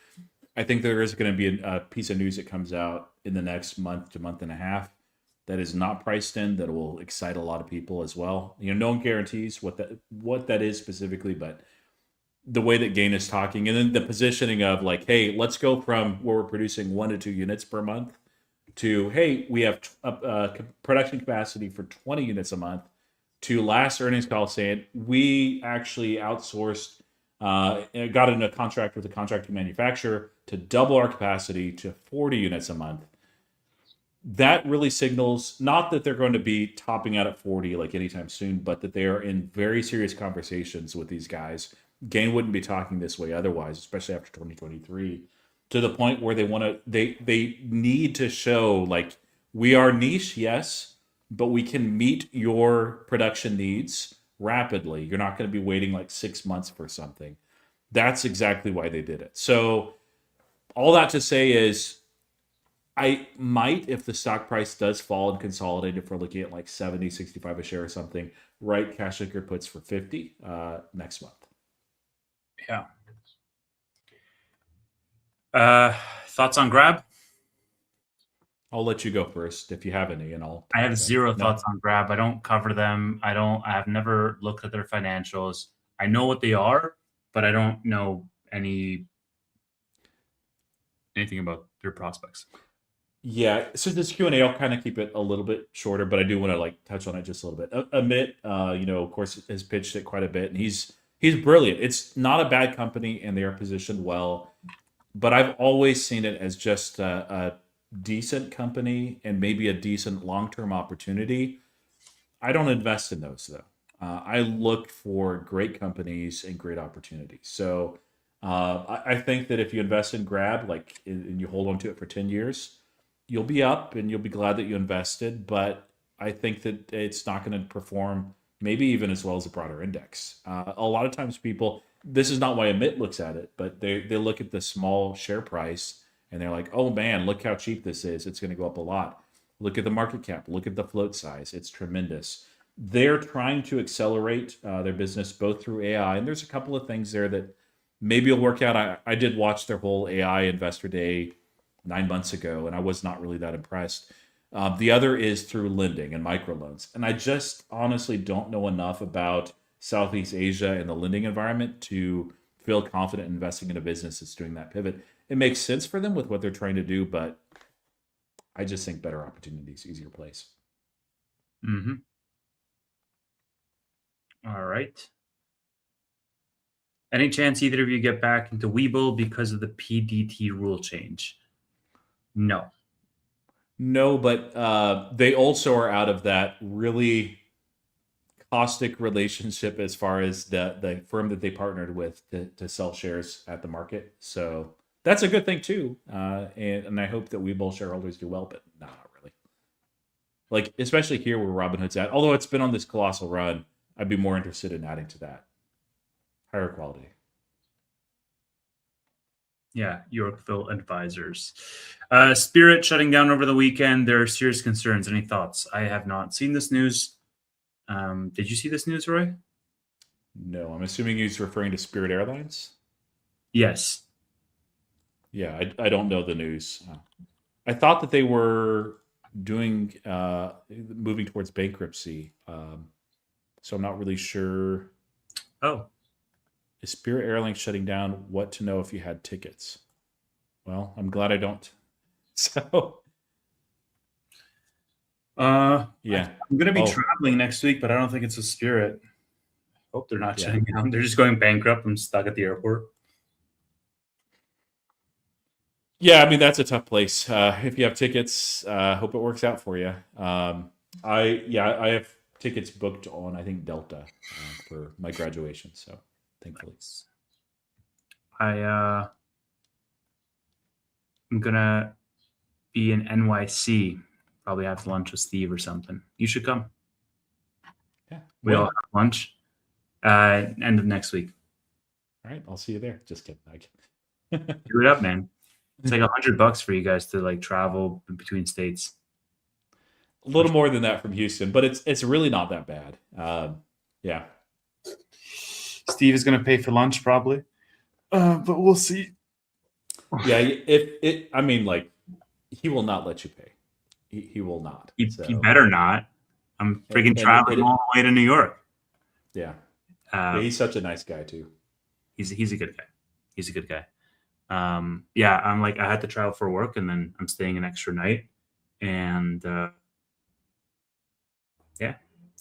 I think there is going to be a piece of news that comes out in the next month to month and a half that is not priced in that will excite a lot of people as well. No one guarantees what that is specifically, but the way that Gain is talking, and then the positioning of like, hey, let's go from where we're producing 1 to 2 units per month to, hey, we have production capacity for 20 units a month, to last earnings call saying we actually outsourced, got in a contract with a contracting manufacturer to double our capacity to 40 units a month. That really signals not that they're going to be topping out at 40 like anytime soon, but that they are in very serious conversations with these guys. Gain wouldn't be talking this way otherwise, especially after 2023, to the point where they need to show like, we are niche, yes, but we can meet your production needs rapidly. You're not going to be waiting like 6 months for something. That's exactly why they did it. So all that to say is, I might, if the stock price does fall and consolidate, if we're looking at like 70, 65 a share or something, write cash anchor puts for 50 next month. Yeah. Thoughts on Grab? I'll let you go first if you have any, and I have zero thoughts on Grab. I don't cover them. I have never looked at their financials. I know what they are, but I don't know anything about their prospects. Yeah, so this Q&A, I'll kind of keep it a little bit shorter, but I do want to like touch on it just a little bit. Amit, of course, has pitched it quite a bit, and he's brilliant. It's not a bad company, and they are positioned well, but I've always seen it as just a decent company and maybe a decent long-term opportunity. I don't invest in those though. I look for great companies and great opportunities. So I think that if you invest in Grab, like, and you hold on to it for 10 years, you'll be up and you'll be glad that you invested. But I think that it's not going to perform maybe even as well as a broader index. A lot of times people, this is not why Amit looks at it, but they look at the small share price and they're like, oh man, look how cheap this is. It's going to go up a lot. Look at the market cap. Look at the float size. It's tremendous. They're trying to accelerate their business both through AI, and there's a couple of things there that maybe will work out. I did watch their whole AI Investor Day 9 months ago, and I was not really that impressed. The other is through lending and microloans. And I just honestly don't know enough about Southeast Asia and the lending environment to feel confident investing in a business that's doing that pivot. It makes sense for them with what they're trying to do, but I just think better opportunities, easier place. Mm-hmm. All right. Any chance either of you get back into Webull because of the PDT rule change? No. No, but they also are out of that really caustic relationship as far as the firm that they partnered with to sell shares at the market. So that's a good thing too. And I hope that Webull shareholders do well, but not really. Like, especially here where Robinhood's at. Although it's been on this colossal run, I'd be more interested in adding to that. Higher quality. Yeah, Yorkville Advisors. Spirit shutting down over the weekend. There are serious concerns. Any thoughts? I have not seen this news. Did you see this news, Roy? No, I'm assuming he's referring to Spirit Airlines. Yes. Yeah, I don't know the news. I thought that they were doing moving towards bankruptcy. So I'm not really sure. Oh. Is Spirit Airlines shutting down? What to know if you had tickets? Well, I'm glad I don't. So, yeah, I'm going to be traveling next week, but I don't think it's a Spirit. Hope they're not shutting down. They're just going bankrupt. I'm stuck at the airport. Yeah, I mean, that's a tough place. If you have tickets, hope it works out for you. I have tickets booked on, I think, Delta for my graduation. So thankfully. I'm gonna be in NYC. Probably have lunch with Steve or something. You should come. Yeah, we all have lunch. End of next week. All right, I'll see you there. Just kidding. Do it up, man. It's like $100 for you guys to like travel between states. A little more than that from Houston, but it's really not that bad. Yeah. Steve is going to pay for lunch probably, but we'll see. Yeah, if it, I mean, like, he will not let you pay. He will not. He So, better not. I'm freaking and traveling all the way to New York. yeah, Uh, he's such a nice guy too. he's a good guy. He's a good guy. Yeah, I'm like I had to travel for work, and then I'm staying an extra night, and yeah,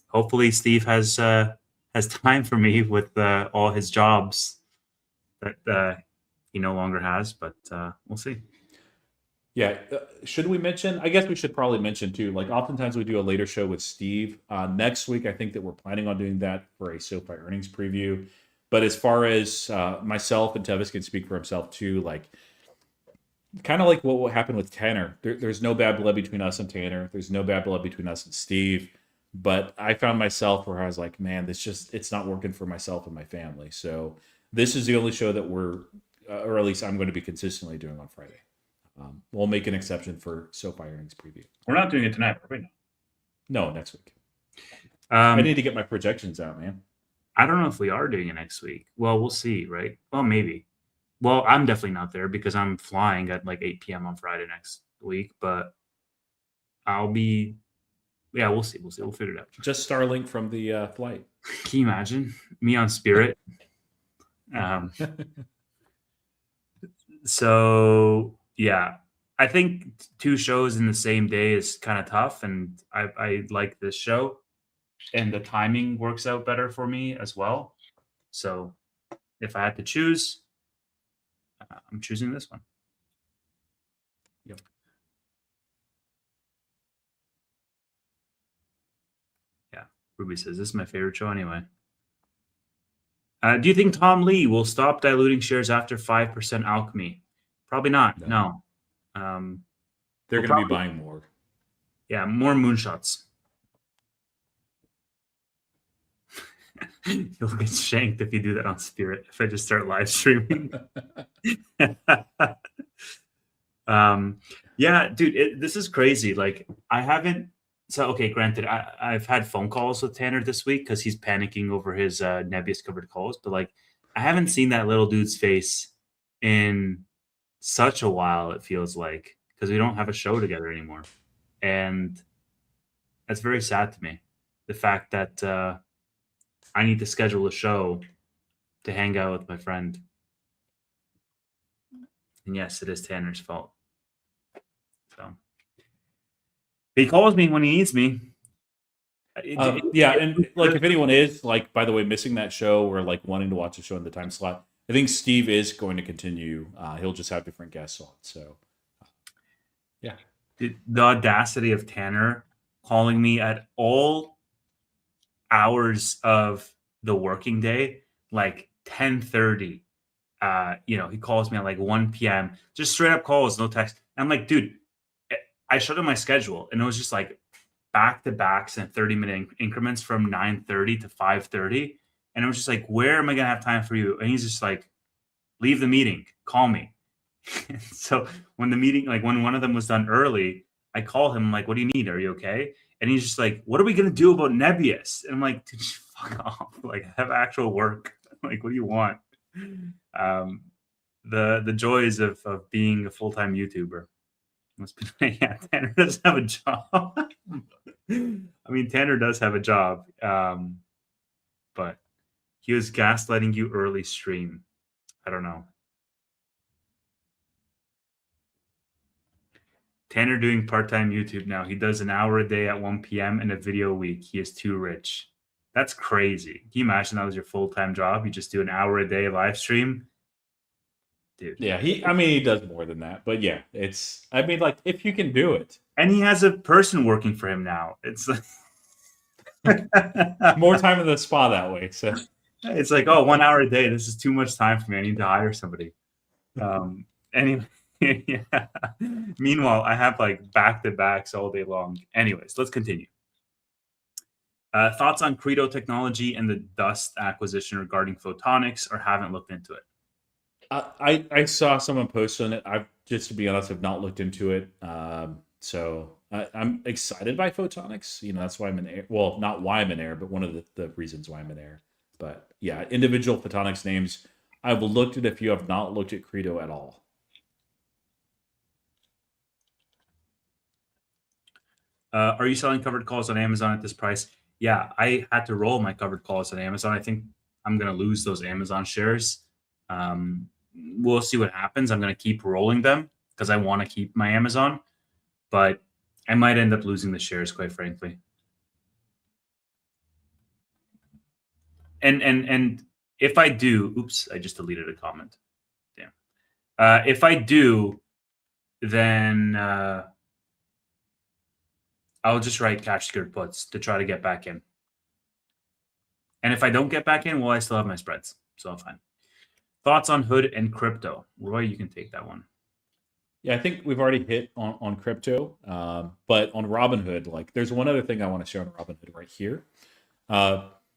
hopefully Steve has time for me with all his jobs that he no longer has, but we'll see. Yeah, should we mention? I guess we should probably mention too. Like, oftentimes we do a later show with Steve. Next week, I think that we're planning on doing that for a SoFi earnings preview. But as far as myself and Tevis can speak for himself too, like, kind of like what happened with Tanner. There's no bad blood between us and Tanner. There's no bad blood between us and Steve. But I found myself where I was like, man, it's not working for myself and my family. So this is the only show that we're, or at least I'm going to be consistently doing on Friday. We'll make an exception for SoFi earnings preview. We're not doing it tonight, are we? No, next week. I need to get my projections out, man. I don't know if we are doing it next week. Well, we'll see, right? Well, maybe. Well, I'm definitely not there because I'm flying at like 8 p.m. on Friday next week, but I'll be. Yeah, we'll see. We'll see. We'll figure it out. Just Starlink from the flight. Can you imagine me on Spirit? So yeah, I think two shows in the same day is kind of tough, and I like this show, and the timing works out better for me as well. So if I had to choose, I'm choosing this one. Yep. Yeah, Ruby says this is my favorite show anyway. Do you think Tom Lee will stop diluting shares after 5% alchemy? Probably not. No. They're going to be buying more. Yeah, more moonshots. You'll get shanked if you do that on Spirit. If I just start live streaming. Yeah, dude, this is crazy. Like, I haven't. So, okay, granted, I've had phone calls with Tanner this week because he's panicking over his Nebius covered calls. But like, I haven't seen that little dude's face in such a while. It feels like because we don't have a show together anymore, and that's very sad to me. The fact that I need to schedule a show to hang out with my friend. And yes, it is Tanner's fault. So he calls me when he needs me. Yeah, and like if anyone is like, by the way, missing that show or like wanting to watch a show in the time slot, I think Steve is going to continue. He'll just have different guests on. So yeah, the audacity of Tanner calling me at all hours of the working day, like 10:30. He calls me at like 1 p.m. Just straight up calls, no text. And I'm like, dude, I showed him my schedule, and it was just like back to backs in 30-minute increments from 9:30 to 5:30. And it was just like, where am I gonna have time for you? And he's just like, leave the meeting, call me. So when the meeting, like when one of them was done early, I call him, like, what do you need? Are you okay? And he's just like, what are we gonna do about Nebius? And I'm like, dude, fuck off. Like, I have actual work. Like, what do you want? The joys of being a full-time YouTuber. Must be, yeah, Tanner does have a job. I mean, Tanner does have a job, but he was gaslighting you early stream. I don't know. Tanner doing part-time YouTube now. He does an hour a day at 1 p.m. and a video a week. He is too rich. That's crazy. Can you imagine that was your full-time job? You just do an hour a day live stream? Dude. Yeah, he does more than that. But yeah, like, if you can do it. And he has a person working for him now. It's like more time in the spa that way. So it's like, oh, 1 hour a day. This is too much time for me. I need to hire somebody. Anyway, yeah. Meanwhile, I have like back-to-backs all day long. Anyways, let's continue. Thoughts on Credo technology and the Dust acquisition regarding photonics, or haven't looked into it? I saw someone post on it. I've, just to be honest, have not looked into it. So I'm excited by photonics. That's why I'm in air. Well, not why I'm in air, but one of the reasons why I'm in air. But yeah, individual photonics names. I've looked at if you have not looked at Credo at all. Are you selling covered calls on Amazon at this price? Yeah, I had to roll my covered calls on Amazon. I think I'm going to lose those Amazon shares. We'll see what happens. I'm going to keep rolling them because I want to keep my Amazon, but I might end up losing the shares, quite frankly. And if I do, oops, I just deleted a comment. Damn. If I do, then I'll just write cash secured puts to try to get back in. And if I don't get back in, well, I still have my spreads, so I'm fine. Thoughts on Hood and crypto? Roy, you can take that one. Yeah, I think we've already hit on crypto, but on Robinhood, like there's one other thing I want to share on Robinhood right here.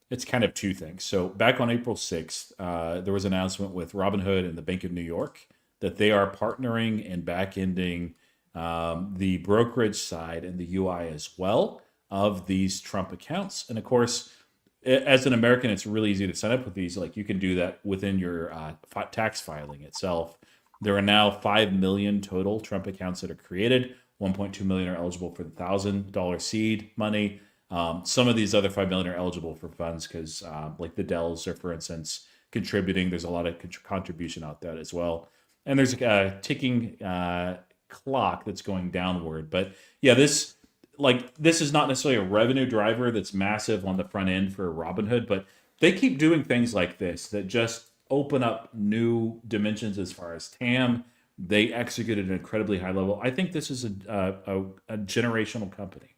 It's kind of two things. So back on April 6th, there was an announcement with Robinhood and the Bank of New York that they are partnering and back-ending the brokerage side and the UI as well of these Trump accounts. And of course, as an American, it's really easy to sign up with these. Like you can do that within your tax filing itself. There are now 5 million total Trump accounts that are created. 1.2 million are eligible for the $1,000 seed money. Some of these other 5 million are eligible for funds because, like the Dells are, for instance, contributing. There's a lot of contribution out there as well. And there's a ticking clock that's going downward. But yeah, this is not necessarily a revenue driver that's massive on the front end for Robinhood, but they keep doing things like this that just open up new dimensions as far as TAM. They execute at an incredibly high level. I think this is a generational company.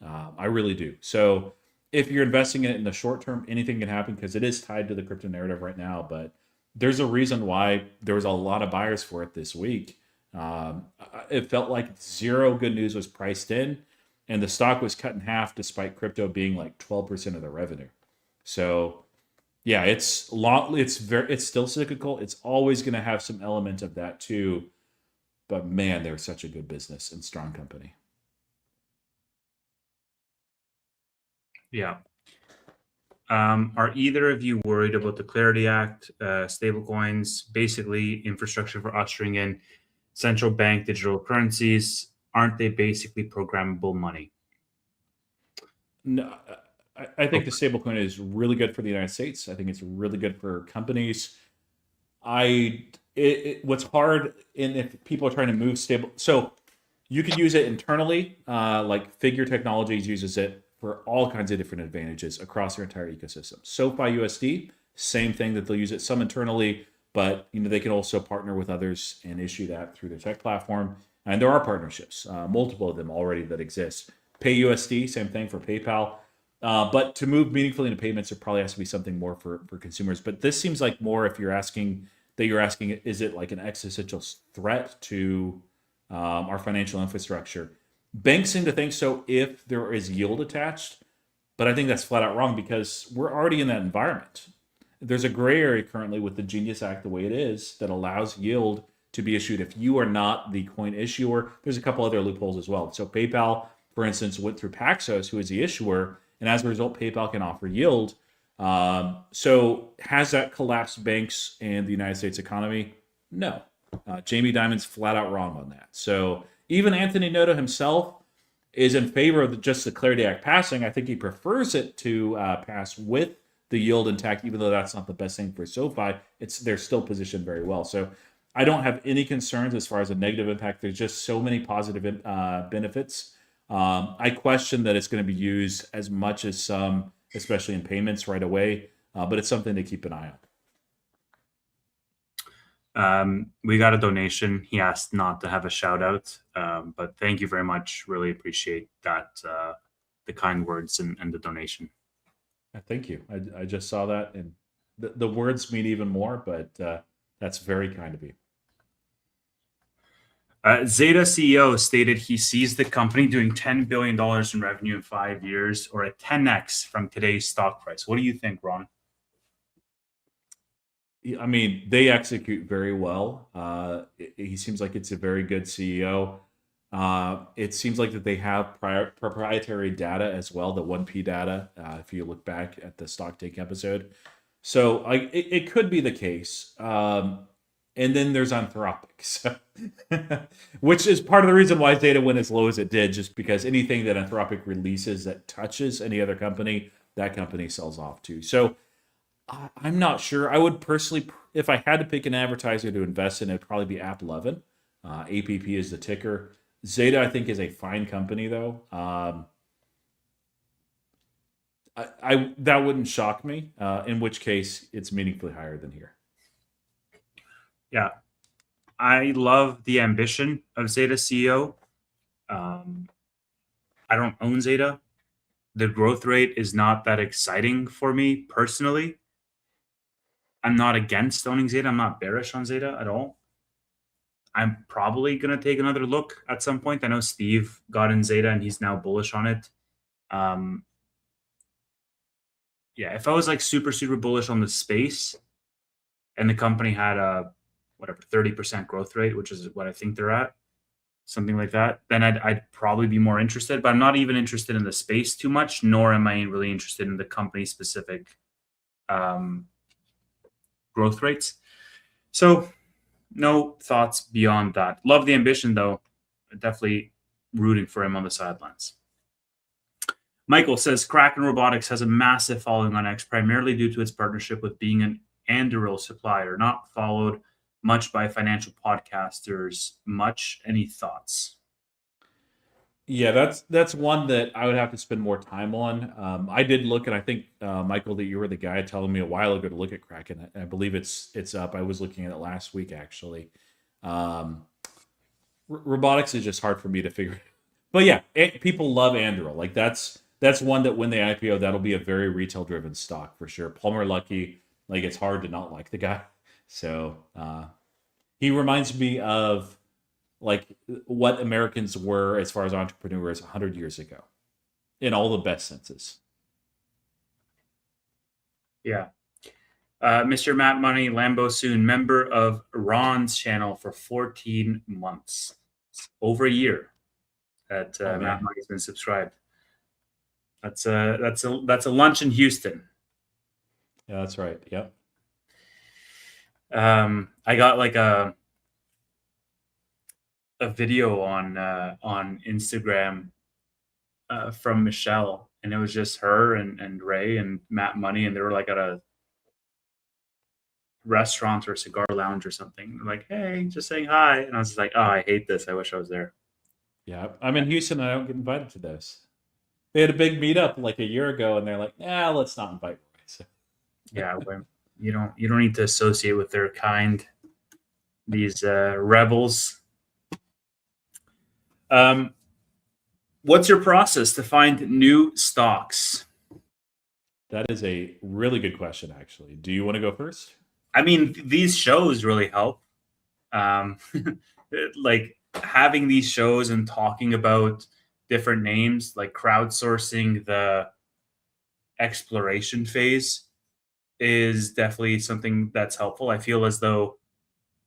I really do. So if you're investing in it in the short term, anything can happen because it is tied to the crypto narrative right now. But there's a reason why there was a lot of buyers for it this week. It felt like zero good news was priced in, and the stock was cut in half despite crypto being like 12% of the revenue. So yeah, it's long. It's still cyclical. It's always going to have some element of that too. But man, they're such a good business and strong company. Yeah. Are either of you worried about the Clarity Act, stablecoins, basically infrastructure for ushering in central bank digital currencies? Aren't they basically programmable money? No, I think the stablecoin is really good for the United States. I think it's really good for companies. What's hard in if people are trying to move stable, so you can use it internally. Like Figure Technologies uses it for all kinds of different advantages across their entire ecosystem. SoFi USD, same thing that they'll use it some internally, but they can also partner with others and issue that through their tech platform. And there are partnerships, multiple of them already that exist. PayUSD, same thing for PayPal. But to move meaningfully into payments, there probably has to be something more for consumers. But this seems like more if you're asking, is it like an existential threat to our financial infrastructure? Banks seem to think so if there is yield attached, but I think that's flat out wrong because we're already in that environment. There's a gray area currently with the Genius Act the way it is that allows yield to be issued if you are not the coin issuer. There's a couple other loopholes as well. So PayPal, for instance, went through Paxos, who is the issuer, and as a result, PayPal can offer yield. So has that collapsed banks and the United States economy? No. Jamie Dimon's flat out wrong on that. So even Anthony Noto himself is in favor of just the Clarity Act passing. I think he prefers it to pass with the yield intact, even though that's not the best thing for SoFi. They're still positioned very well. So I don't have any concerns as far as a negative impact. There's just so many positive benefits. I question that it's going to be used as much as some, especially in payments right away, but it's something to keep an eye on. We got a donation. He asked not to have a shout out, but thank you very much. Really appreciate that, the kind words and the donation. Thank you. I just saw that, and the words mean even more, but that's very kind of you. Zeta CEO stated he sees the company doing $10 billion in revenue in 5 years, or a 10x from today's stock price. What do you think, Ron? I mean, they execute very well. He seems like it's a very good CEO. It seems like that they have proprietary data as well, the 1P data, if you look back at the stock take episode. So it could be the case. And then there's Anthropic, so, which is part of the reason why Zeta went as low as it did, just because anything that Anthropic releases that touches any other company, that company sells off to. So I'm not sure. I would personally, if I had to pick an advertiser to invest in, it'd probably be App11. APP is the ticker. Zeta, I think, is a fine company, though. I that wouldn't shock me. In which case, it's meaningfully higher than here. Yeah. I love the ambition of Zeta CEO. I don't own Zeta. The growth rate is not that exciting for me personally. I'm not against owning Zeta. I'm not bearish on Zeta at all. I'm probably going to take another look at some point. I know Steve got in Zeta and he's now bullish on it. Yeah, if I was like super, super bullish on the space and the company had a whatever 30% growth rate, which is what I think they're at, something like that, then I'd probably be more interested. But I'm not even interested in the space too much, nor am I really interested in the company specific growth rates. So no thoughts beyond that. Love the ambition though. Definitely rooting for him on the sidelines. Michael says Kraken Robotics has a massive following on X, primarily due to its partnership with being an Anduril supplier, not followed much by financial podcasters. Much. Any thoughts? Yeah, that's one that I would have to spend more time on. I did look, and I think Michael, that you were the guy telling me a while ago to look at Kraken. I believe it's up. I was looking at it last week actually. Robotics is just hard for me to figure. But yeah, people love Anduril. Like that's one that when they IPO, that'll be a very retail driven stock for sure. Palmer Luckey, like it's hard to not like the guy. So he reminds me of like what Americans were as far as entrepreneurs 100 years ago, in all the best senses. Yeah. Mr. Matt Money, Lambo soon, member of Ron's channel for 14 months. It's over a year that Matt Money's been subscribed. That's a lunch in Houston. Yeah, that's right. Yep. I got like a video on Instagram from Michelle, and it was just her and Ray and Matt Money, and they were like at a restaurant or a cigar lounge or something. They're like, hey, just saying hi. And I was like, oh, I hate this. I wish I was there. Yeah, I'm in Houston and I don't get invited to those. They had a big meetup like a year ago, and they're like, "Nah, let's not invite Roy." So. Yeah, you don't need to associate with their kind. These rebels. What's your process to find new stocks? That is a really good question, actually. Do you want to go first? I mean, these shows really help. Like having these shows and talking about different names, like crowdsourcing the exploration phase is definitely something that's helpful. I feel as though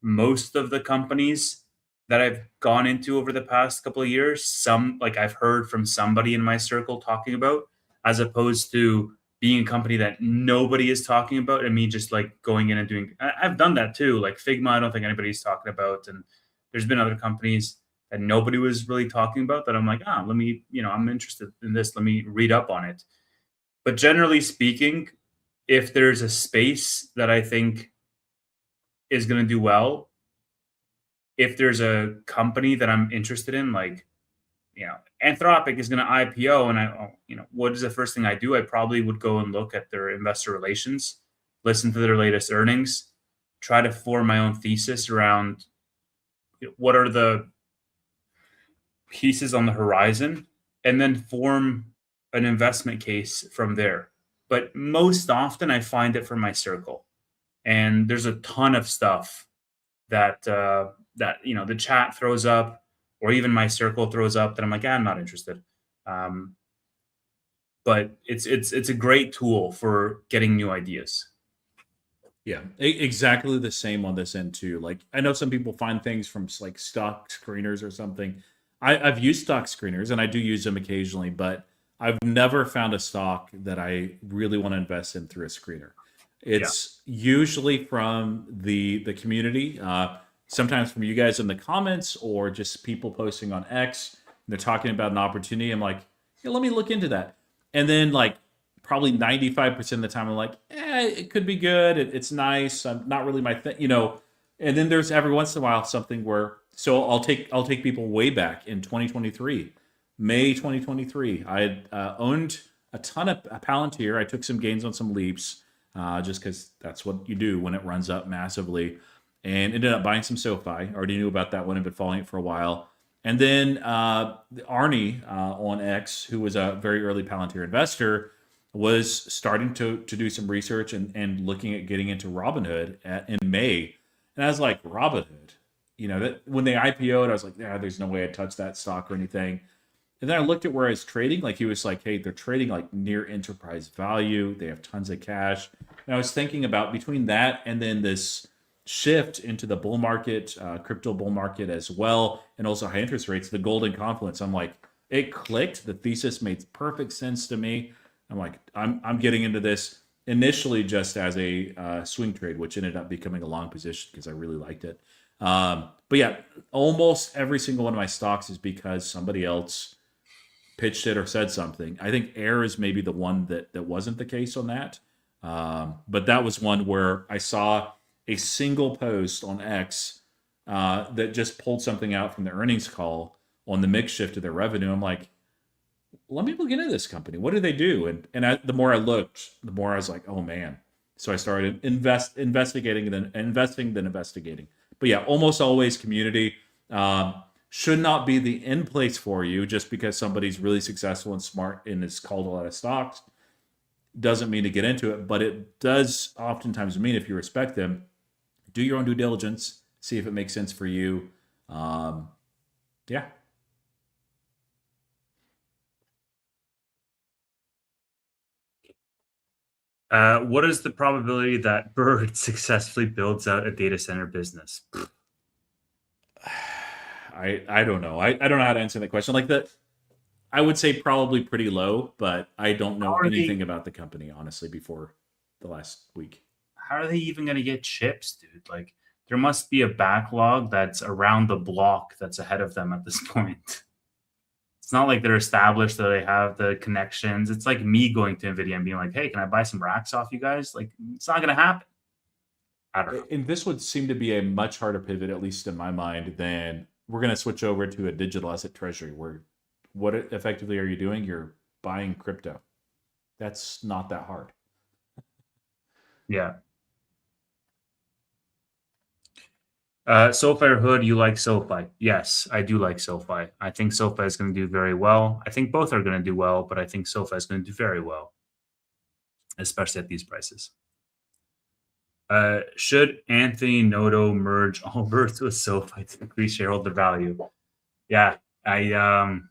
most of the companies that I've gone into over the past couple of years, some like I've heard from somebody in my circle talking about, as opposed to being a company that nobody is talking about and me just like going in and doing. I've done that too. Like Figma, I don't think anybody's talking about, and there's been other companies that nobody was really talking about that I'm like, let me, I'm interested in this. Let me read up on it. But generally speaking, if there's a space that I think is going to do well, if there's a company that I'm interested in, like, Anthropic is going to IPO, and what is the first thing I do? I probably would go and look at their investor relations, listen to their latest earnings, try to form my own thesis around what are the pieces on the horizon, and then form an investment case from there. But most often I find it from my circle. And there's a ton of stuff that the chat throws up, or even my circle throws up, that I'm like, I'm not interested. But it's a great tool for getting new ideas. Yeah, exactly the same on this end too. Like I know some people find things from like stock screeners or something. I've used stock screeners and I do use them occasionally, but I've never found a stock that I really want to invest in through a screener. Yeah. It's usually from the community, sometimes from you guys in the comments or just people posting on X. They're talking about an opportunity. I'm like, yeah, let me look into that. And then like probably 95% of the time, I'm like, it could be good. It's nice. I'm not really my thing, you know. And then there's every once in a while something where so I'll take people way back in 2023, May 2023. I had owned a ton of Palantir. I took some gains on some leaps, just because that's what you do when it runs up massively, and ended up buying some SoFi. I already knew about that one and been following it for a while. And then Arnie on X, who was a very early Palantir investor, was starting to do some research and looking at getting into Robinhood in May. And I was like, Robinhood, you know, that when they IPO'd, I was like, yeah, there's no way I'd touch that stock or anything. And then I looked at where I was trading. Like he was like, hey, they're trading like near enterprise value. They have tons of cash. And I was thinking about between that and then this shift into the bull market, crypto bull market as well, and also high interest rates, the golden confluence. I'm like, it clicked. The thesis made perfect sense to me. I'm like, I'm getting into this initially just as a swing trade, which ended up becoming a long position because I really liked it. But yeah, almost every single one of my stocks is because somebody else pitched it or said something. I think Air is maybe the one that wasn't the case on that. But that was one where I saw a single post on X that just pulled something out from the earnings call on the mix shift of their revenue. I'm like, let me look into this company. What do they do? The more I looked, the more I was like, oh man. So I started investigating, and then investing, then investigating. But yeah, almost always community. Should not be the end place for you just because somebody's really successful and smart and has called a lot of stocks. Doesn't mean to get into it, but it does oftentimes mean if you respect them, do your own due diligence, see if it makes sense for you. Yeah. What is the probability that Bird successfully builds out a data center business? I don't know. I don't know how to answer that question. Like that, I would say probably pretty low, but I don't How know are they? anything about the company honestly before the last week. How are they even going to get chips, dude? Like, there must be a backlog that's around the block that's ahead of them at this point. It's not like they're established that they have the connections. It's like me going to Nvidia and being like, "Hey, can I buy some racks off you guys?" Like, it's not going to happen. I don't know. And this would seem to be a much harder pivot, at least in my mind, than we're going to switch over to a digital asset treasury. Where what effectively are you doing? You're buying crypto. That's not that hard. Yeah. SoFi or Hood, you like SoFi? Yes, I do like SoFi. I think SoFi is going to do very well. I think both are going to do well, but I think SoFi is going to do very well, especially at these prices. Should Anthony Noto merge Allbirds with SoFi to increase shareholder value? Yeah, I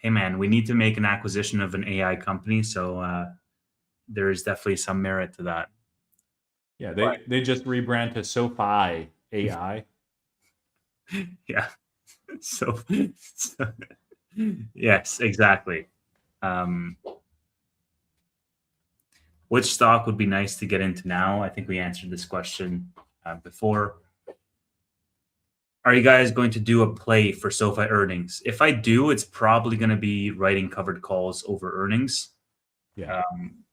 hey man, we need to make an acquisition of an AI company, so there is definitely some merit to that. Yeah, But they just rebrand to SoFi AI. yeah, so yes, exactly. Um, which stock would be nice to get into now? I think we answered this question before. Are you guys going to do a play for SoFi earnings? If I do, it's probably going to be writing covered calls over earnings. Yeah.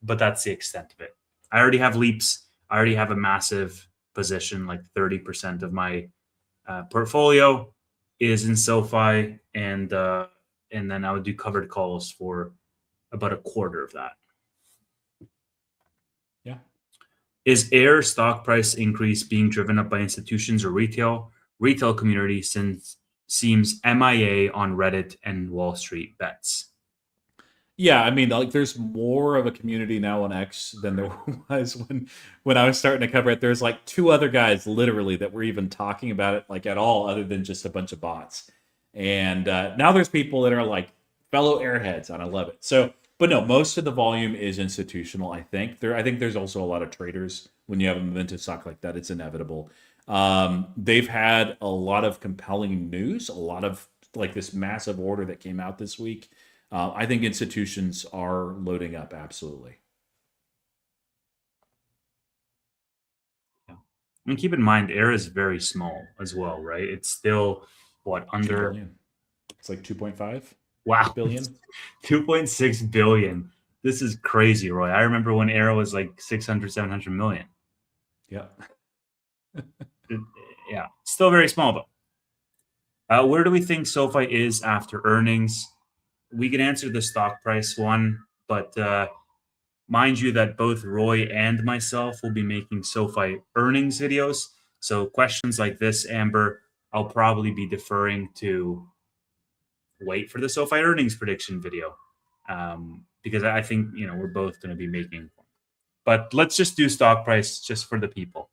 But that's the extent of it. I already have leaps. I already have a massive position, like 30% of my portfolio is in SoFi, and then I would do covered calls for about a quarter of that. Yeah. Is Air stock price increase being driven up by institutions or retail? Retail community since seems MIA on Reddit and Wall Street bets. Yeah, I mean, like, there's more of a community now on X than there was when I was starting to cover it. There's like two other guys literally that were even talking about it like at all, other than just a bunch of bots. And now there's people that are like fellow airheads, and I love it. So, but no, most of the volume is institutional. I think there's also a lot of traders. When you have a momentum stock like that, it's inevitable. They've had a lot of compelling news, a lot of like this massive order that came out this week. I think institutions are loading up absolutely. And keep in mind, Air is very small as well, right? It's still what 2 under billion. It's like 2.5 wow, billion. 2.6 billion. This is crazy, Roy. I remember when Air was like 600, 700 million. Yeah. It- yeah, still very small though. Where do we think SoFi is after earnings? We can answer the stock price one, but mind you that both Roy and myself will be making SoFi earnings videos. So questions like this, Amber, I'll probably be deferring to wait for the SoFi earnings prediction video, because I think we're both going to be making. But let's just do stock price just for the people.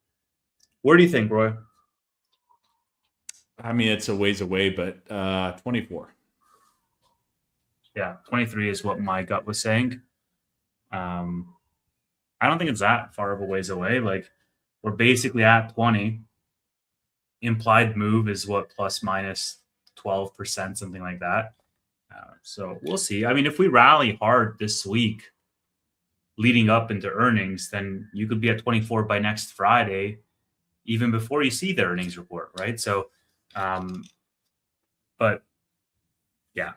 Where do you think, Roy? I mean, it's a ways away, but 24. Yeah, 23 is what my gut was saying. I don't think it's that far of a ways away. Like we're basically at 20. Implied move is what plus minus 12%, something like that. So we'll see. I mean, if we rally hard this week leading up into earnings, then you could be at 24 by next Friday, even before you see the earnings report, right? So, but yeah,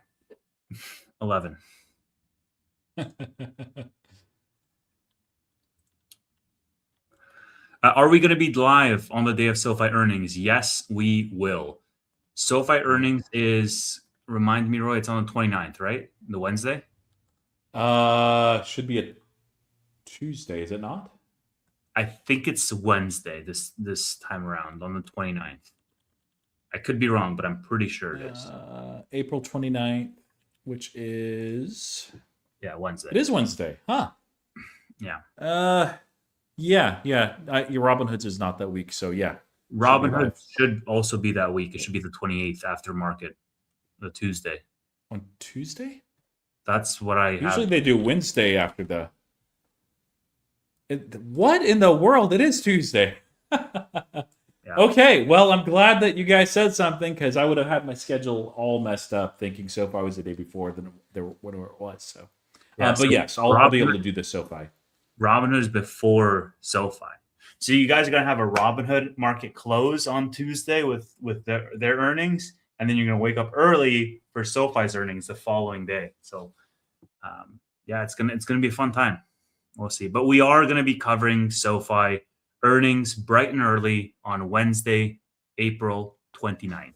11. Are we going to be live on the day of SoFi earnings? Yes, we will. SoFi earnings is, remind me, Roy, it's on the 29th, right? The Wednesday? Should be a Tuesday, is it not? I think it's Wednesday this time around on the 29th. I could be wrong, but I'm pretty sure it is. April 29th, which is Yeah, Wednesday. it is Wednesday, huh? Yeah. Yeah. Your Robinhood's is not that week, so yeah. Robinhood should also be that week. It should be the 28th after market, the Tuesday. On Tuesday? That's what I Usually have. they do Wednesday after the. What in the world? It is Tuesday. Yeah. Okay, well, I'm glad that you guys said something because I would have had my schedule all messed up thinking SoFi was the day before than whatever it was. So, Yeah, but so yes, I'll be able to do the SoFi. Robinhood is before SoFi. So you guys are going to have a Robinhood market close on Tuesday with their earnings, and then you're going to wake up early for SoFi's earnings the following day. So, yeah, it's gonna be a fun time. We'll see, but we are going to be covering SoFi earnings bright and early on Wednesday, April 29th.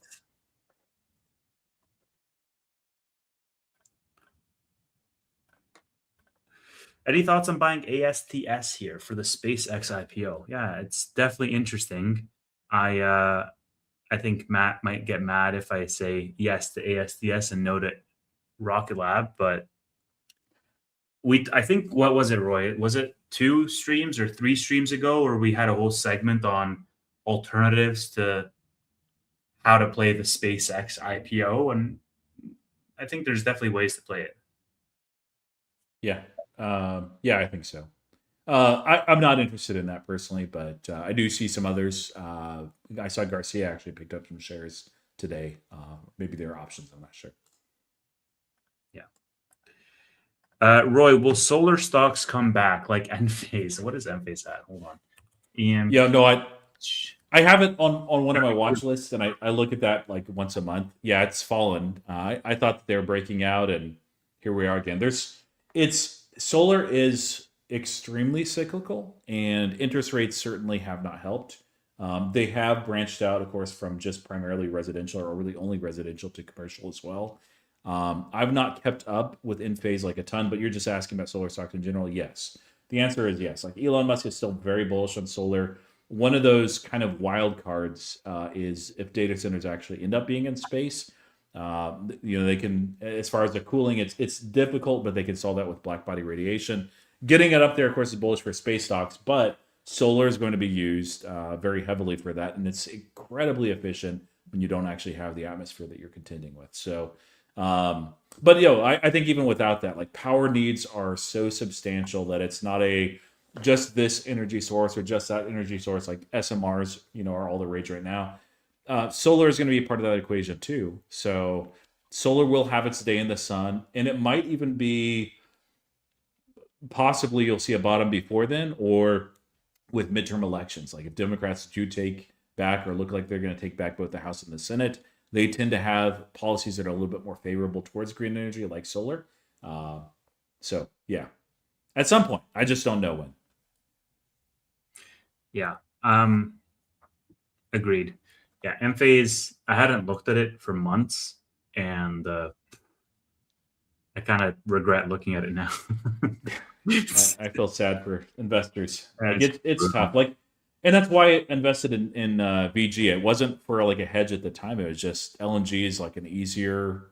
Any thoughts on buying ASTS here for the SpaceX IPO? Yeah, it's definitely interesting. I think Matt might get mad if I say yes to ASTS and no to Rocket Lab, but I think, what was it, Roy? Was it 2 streams or 3 streams ago where we had a whole segment on alternatives to how to play the SpaceX IPO? And I think there's definitely ways to play it. Yeah, yeah, I think so. I'm not interested in that personally, but I do see some others. I saw Garcia actually picked up some shares today. Maybe there are options. I'm not sure. Roy, will solar stocks come back like Enphase? What is Enphase at? Hold on. Yeah, no, I have it on one of my watch lists, and I look at that like once a month. Yeah, it's fallen. I thought that they were breaking out, and here we are again. Solar is extremely cyclical, and interest rates certainly have not helped. They have branched out, of course, from just primarily residential or really only residential to commercial as well. I've not kept up with Enphase like a ton, but you're just asking about solar stocks in general. Yes, the answer is yes. Like Elon Musk is still very bullish on solar. One of those kind of wild cards is if data centers actually end up being in space. They can, as far as the cooling, it's difficult, but they can solve that with black body radiation. Getting it up there, of course, is bullish for space stocks, but solar is going to be used very heavily for that, and it's incredibly efficient when you don't actually have the atmosphere that you're contending with. So, but I think even without that, like power needs are so substantial that it's not just this energy source or just that energy source. Like SMRs, are all the rage right now. Solar is going to be part of that equation too. So solar will have its day in the sun, and it might even be possibly you'll see a bottom before then, or with midterm elections. Like if Democrats do take back or look like they're going to take back both the House and the Senate, they tend to have policies that are a little bit more favorable towards green energy, like solar. Uh, so yeah, at some point, I just don't know when. Yeah. Agreed. Yeah, Enphase, I hadn't looked at it for months, and I kind of regret looking at it now. I feel sad for investors. Like It's it's tough. brutal. Like, and that's why I invested in VG. It wasn't for like a hedge at the time. It was just LNG is like an easier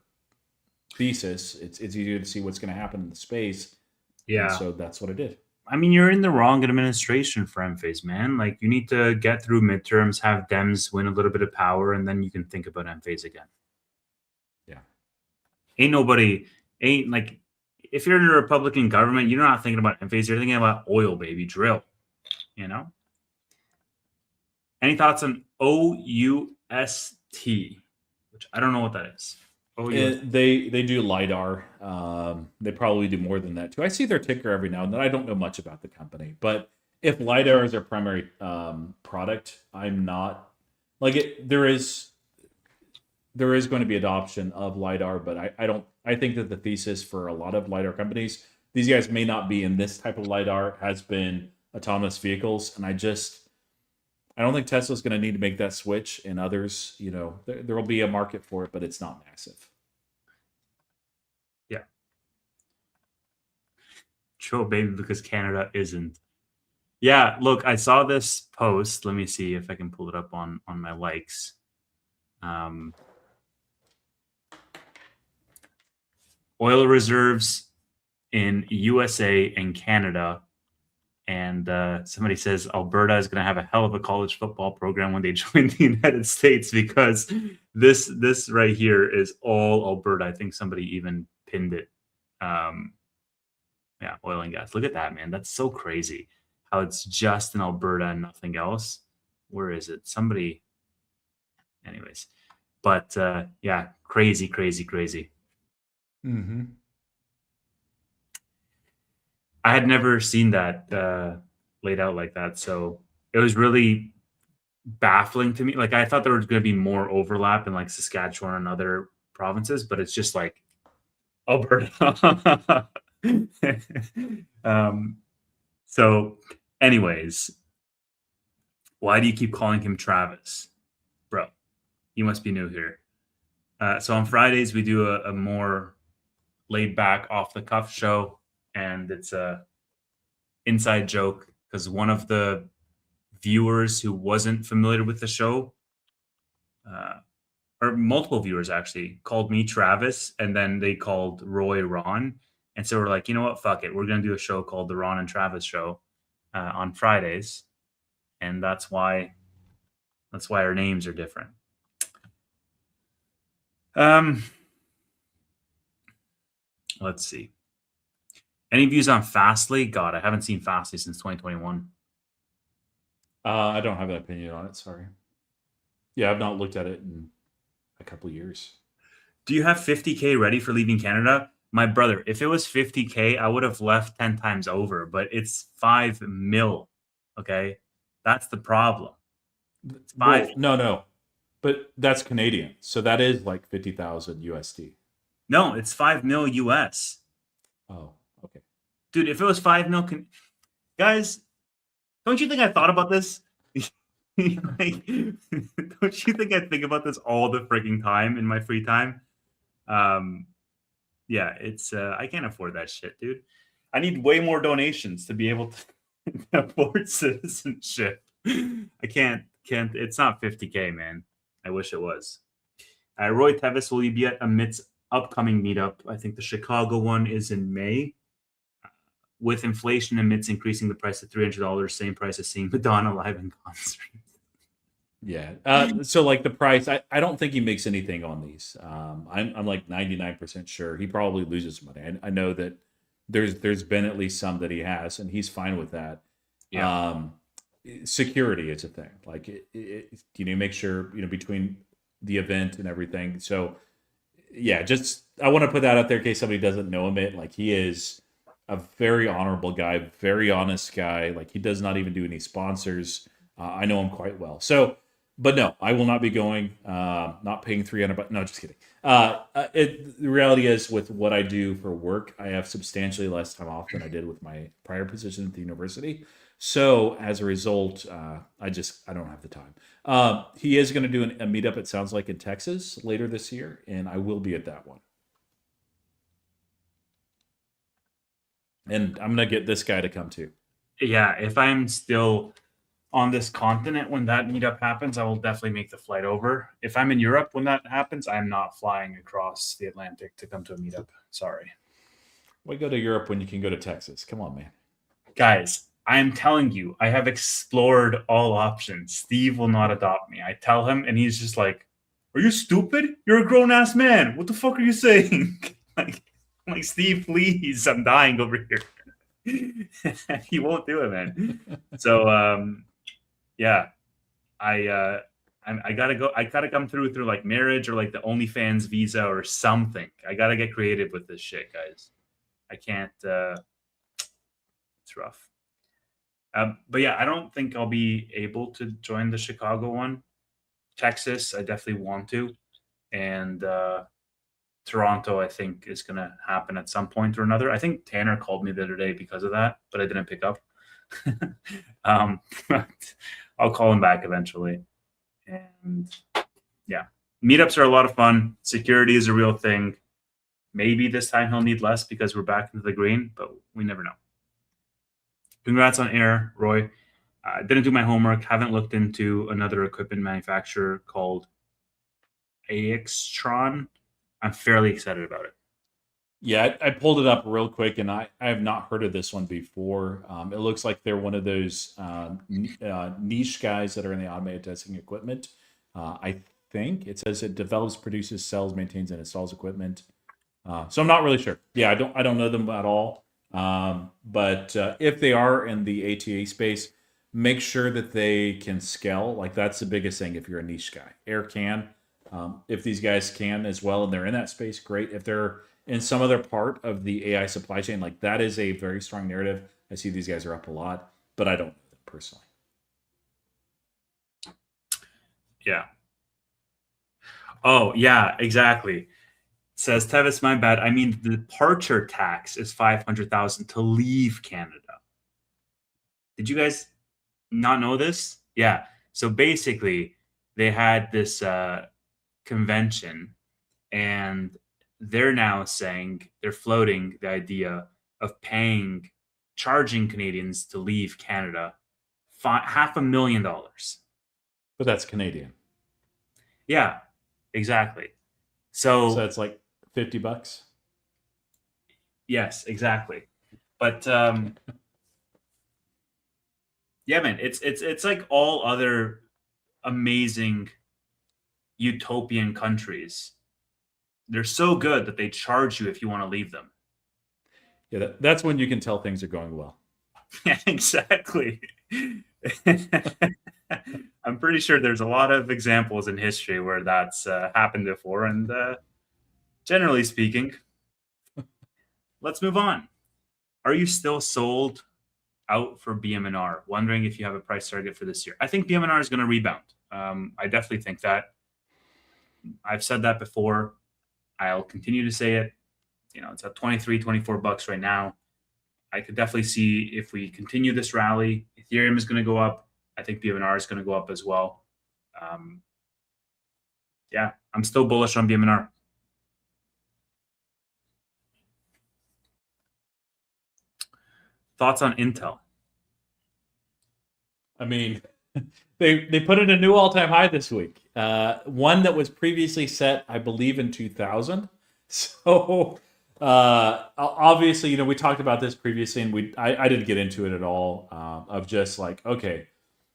thesis. It's easier to see what's going to happen in the space, and Yeah. so that's what I did. I mean, you're in the wrong administration for Enphase, man. Like, you need to get through midterms, have Dems win a little bit of power, and then you can think about Enphase again. Yeah. Ain't nobody, ain't like, if you're in a Republican government, you're not thinking about Enphase. You're thinking about oil, baby, drill. You know? Any thoughts on OUST, which I don't know what that is? OUST. They do lidar. They probably do more than that too. I see their ticker every now and then. I don't know much about the company, but if lidar is their primary product, I'm not like it. There is going to be adoption of lidar, but I don't. I think that the thesis for a lot of lidar companies, these guys may not be in this type of lidar. Has been autonomous vehicles, and I don't think Tesla's going to need to make that switch, and others, there will be a market for it, but it's not massive. Yeah. True, baby, because Canada isn't. Yeah, look, I saw this post. Let me see if I can pull it up on my likes. Oil reserves in USA and Canada, and somebody says Alberta is going to have a hell of a college football program when they join the United States, because this right here is all Alberta. I think somebody even pinned it. Yeah, oil and gas. Look at that, man. That's so crazy how it's just in Alberta and nothing else. Where is it? Somebody. Anyways, but yeah, crazy, crazy, crazy. Mm-hmm. I had never seen that laid out like that, so it was really baffling to me. Like, I thought there was going to be more overlap in like Saskatchewan and other provinces, but it's just like Alberta. um, so, anyways, why do you keep calling him Travis, bro? You must be new here. So on Fridays we do a more laid back, off the cuff show, and it's a inside joke because one of the viewers who wasn't familiar with the show, uh, or multiple viewers actually, called me Travis, and then they called Roy Ron, and so we're like, you know what, fuck it, we're gonna do a show called the Ron and Travis Show on Fridays, and that's why our names are different. Let's see. Any views on Fastly? God, I haven't seen Fastly since 2021. I don't have an opinion on it. Sorry. Yeah, I've not looked at it in a couple of years. Do you have 50K ready for leaving Canada? My brother, if it was 50K, I would have left 10 times over, but it's 5 mil. Okay. That's the problem. It's five. Well, no, but that's Canadian, so that is like 50,000 USD. No, it's 5 mil US. Oh, okay. Dude, if it was 5 mil, guys, don't you think I thought about this? Like, don't you think I think about this all the freaking time in my free time? Yeah, it's I can't afford that shit, dude. I need way more donations to be able to afford citizenship. I can't. It's not 50K, man. I wish it was. Roy Tevis, will you be at Amit's upcoming meetup? I think the Chicago one is in May. With inflation, Amit's increasing the price to $300, same price as seeing Madonna live in concert. Yeah. So like the price, I don't think he makes anything on these. I'm like 99% sure he probably loses money. I know that there's been at least some that he has, and he's fine with that. Yeah. Security is a thing. Like make sure between the event and everything. So yeah, just I want to put that out there in case somebody doesn't know him. Like he is a very honorable guy, very honest guy. Like he does not even do any sponsors. I know him quite well. So, but no, I will not be going. Not paying 300. But no, just kidding. The reality is, with what I do for work, I have substantially less time off than I did with my prior position at the university. So as a result, I don't have the time. He is going to do a meetup. It sounds like in Texas later this year, and I will be at that one. And I'm going to get this guy to come too. Yeah, if I'm still on this continent when that meetup happens, I will definitely make the flight over. If I'm in Europe when that happens, I'm not flying across the Atlantic to come to a meetup. Sorry. Why go to Europe when you can go to Texas? Come on, man. Guys, I'm telling you, I have explored all options. Steve will not adopt me. I tell him, and he's just like, "Are you stupid? You're a grown ass man. What the fuck are you saying?" like, Steve, please, I'm dying over here. He won't do it, man. So, yeah, I gotta go. I gotta come through like marriage or like the OnlyFans visa or something. I gotta get creative with this shit, guys. I can't. It's rough. But yeah, I don't think I'll be able to join the Chicago one. Texas, I definitely want to, and Toronto, I think, is going to happen at some point or another. I think Tanner called me the other day because of that, but I didn't pick up. But I'll call him back eventually. And yeah, meetups are a lot of fun. Security is a real thing. Maybe this time he'll need less because we're back into the green, but we never know. Congrats on air, Roy. Didn't do my homework. Haven't looked into another equipment manufacturer called Axtron. I'm fairly excited about it. Yeah, I pulled it up real quick, and I have not heard of this one before. It looks like they're one of those niche guys that are in the automated testing equipment. I think it says it develops, produces, sells, maintains, and installs equipment. So I'm not really sure. Yeah, I don't know them at all. But if they are in the ATA space, make sure that they can scale. Like that's the biggest thing. If you're a niche guy, Air can. If these guys can as well, and they're in that space, great. If they're in some other part of the AI supply chain, like that is a very strong narrative. I see these guys are up a lot, but I don't know them personally. Yeah. Oh, yeah, exactly. Says Tevis, my bad. I mean, the departure tax is 500,000 to leave Canada. Did you guys not know this? Yeah. So basically, they had this convention, and they're now saying they're floating the idea of charging Canadians to leave Canada $500,000. But that's Canadian. Yeah, exactly. So So that's like $50. yes, exactly. But yeah, man, it's like all other amazing utopian countries. They're so good that they charge you if you want to leave them. Yeah, that's when you can tell things are going well. Yeah, exactly. I'm pretty sure there's a lot of examples in history where that's happened before, and generally speaking, let's move on. Are you still sold out for BM&R? Wondering if you have a price target for this year. I think BM&R is going to rebound. I definitely think that. I've said that before. I'll continue to say it. You know, it's at 23, 24 bucks right now. I could definitely see if we continue this rally, Ethereum is going to go up. I think BM&R is going to go up as well. Yeah, I'm still bullish on BM&R. Thoughts on Intel? I mean, they put in a new all time high this week. One that was previously set, I believe, in 2000. So obviously, we talked about this previously, and I didn't get into it at all. Of just like, okay,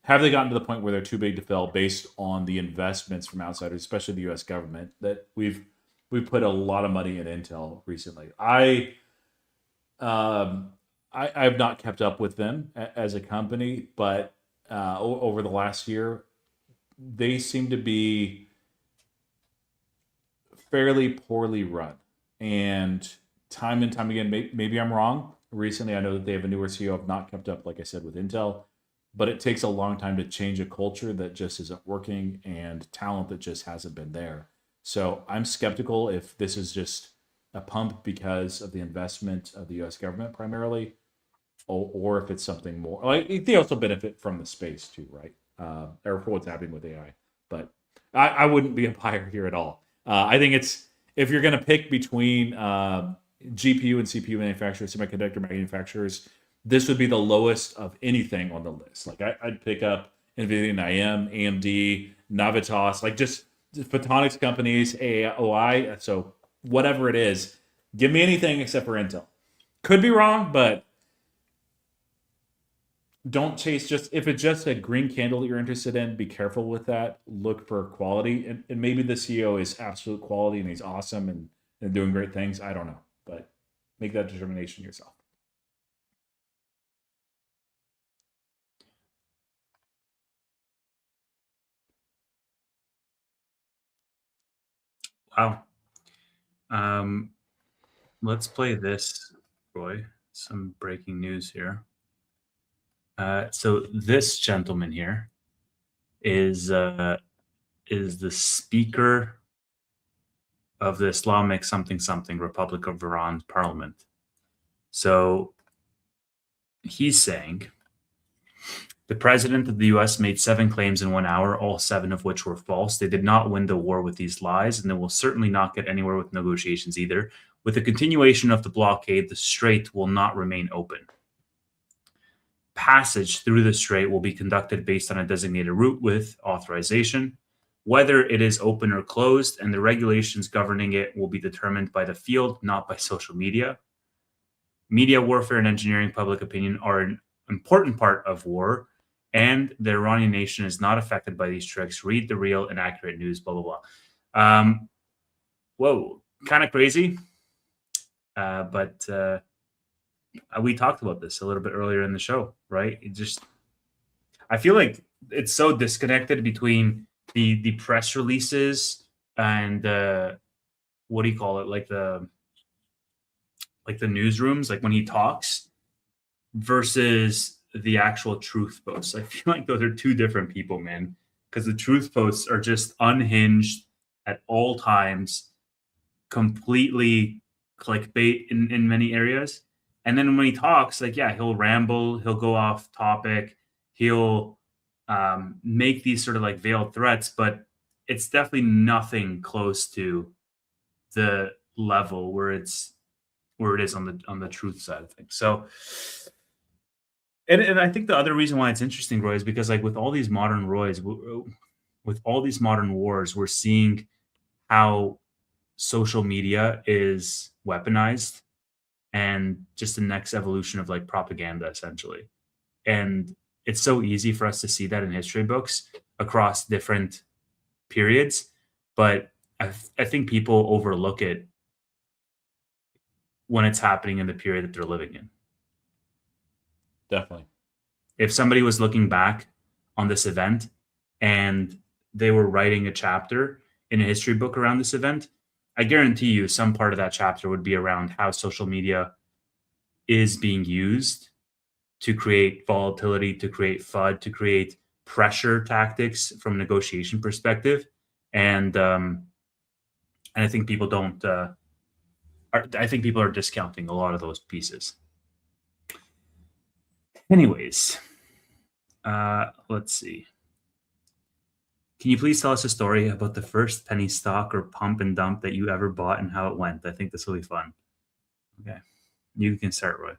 have they gotten to the point where they're too big to fail based on the investments from outsiders, especially the U.S. government, that we've put a lot of money in Intel recently. I have not kept up with them as a company, but over the last year, they seem to be fairly poorly run. And time again, maybe I'm wrong, recently. I know that they have a newer CEO. I've not kept up, like I said, with Intel, but it takes a long time to change a culture that just isn't working and talent that just hasn't been there. So I'm skeptical if this is just a pump because of the investment of the U.S. government primarily, or if it's something more. Like they also benefit from the space too, right? Or for what's happening with AI. But I wouldn't be a buyer here at all. I think it's if you're going to pick between GPU and CPU manufacturers, semiconductor manufacturers, this would be the lowest of anything on the list. Like I'd pick up NVIDIA and IM, AMD, Navitas, like just photonics companies, AOI. So whatever it is, give me anything except for Intel. Could be wrong, but don't chase just if it's just a green candle that you're interested in, be careful with that. Look for quality. And maybe the CEO is absolute quality and he's awesome and doing great things. I don't know. But make that determination yourself. Wow. Let's play this, Roy. Some breaking news here. So this gentleman here is the Speaker of the Islamic something something Republic of Iran Parliament. So he's saying the president of the US made 7 claims in 1 hour, all 7 of which were false. They did not win the war with these lies, and they will certainly not get anywhere with negotiations either. With the continuation of the blockade, the strait will not remain open. Passage through the strait will be conducted based on a designated route with authorization. Whether it is open or closed, and the regulations governing it will be determined by the field, not by social media. Media warfare and engineering public opinion are an important part of war, and the Iranian nation is not affected by these tricks. Read the real and accurate news, blah, blah, blah. Whoa, kind of crazy. But we talked about this a little bit earlier in the show, right? I feel like it's so disconnected between the press releases and what do you call it? Like the newsrooms, like when he talks versus the actual truth posts. I feel like those are two different people, man. Because the truth posts are just unhinged at all times, completely clickbait in many areas. And then when he talks, like, yeah, he'll ramble, he'll go off topic, he'll make these sort of like veiled threats, but it's definitely nothing close to the level where it is on the truth side of things. So, and I think the other reason why it's interesting, Roy, is because like with all these modern with all these modern wars, we're seeing how social media is weaponized and just the next evolution of like propaganda, essentially. And it's so easy for us to see that in history books across different periods, but I think people overlook it when it's happening in the period that they're living in. Definitely. If somebody was looking back on this event and they were writing a chapter in a history book around this event, I guarantee you some part of that chapter would be around how social media is being used to create volatility, to create FUD, to create pressure tactics from a negotiation perspective. And I think people don't. I think people are discounting a lot of those pieces. Anyways, let's see. Can you please tell us a story about the first penny stock or pump and dump that you ever bought and how it went? I think this will be fun. Okay, you can start, Roy.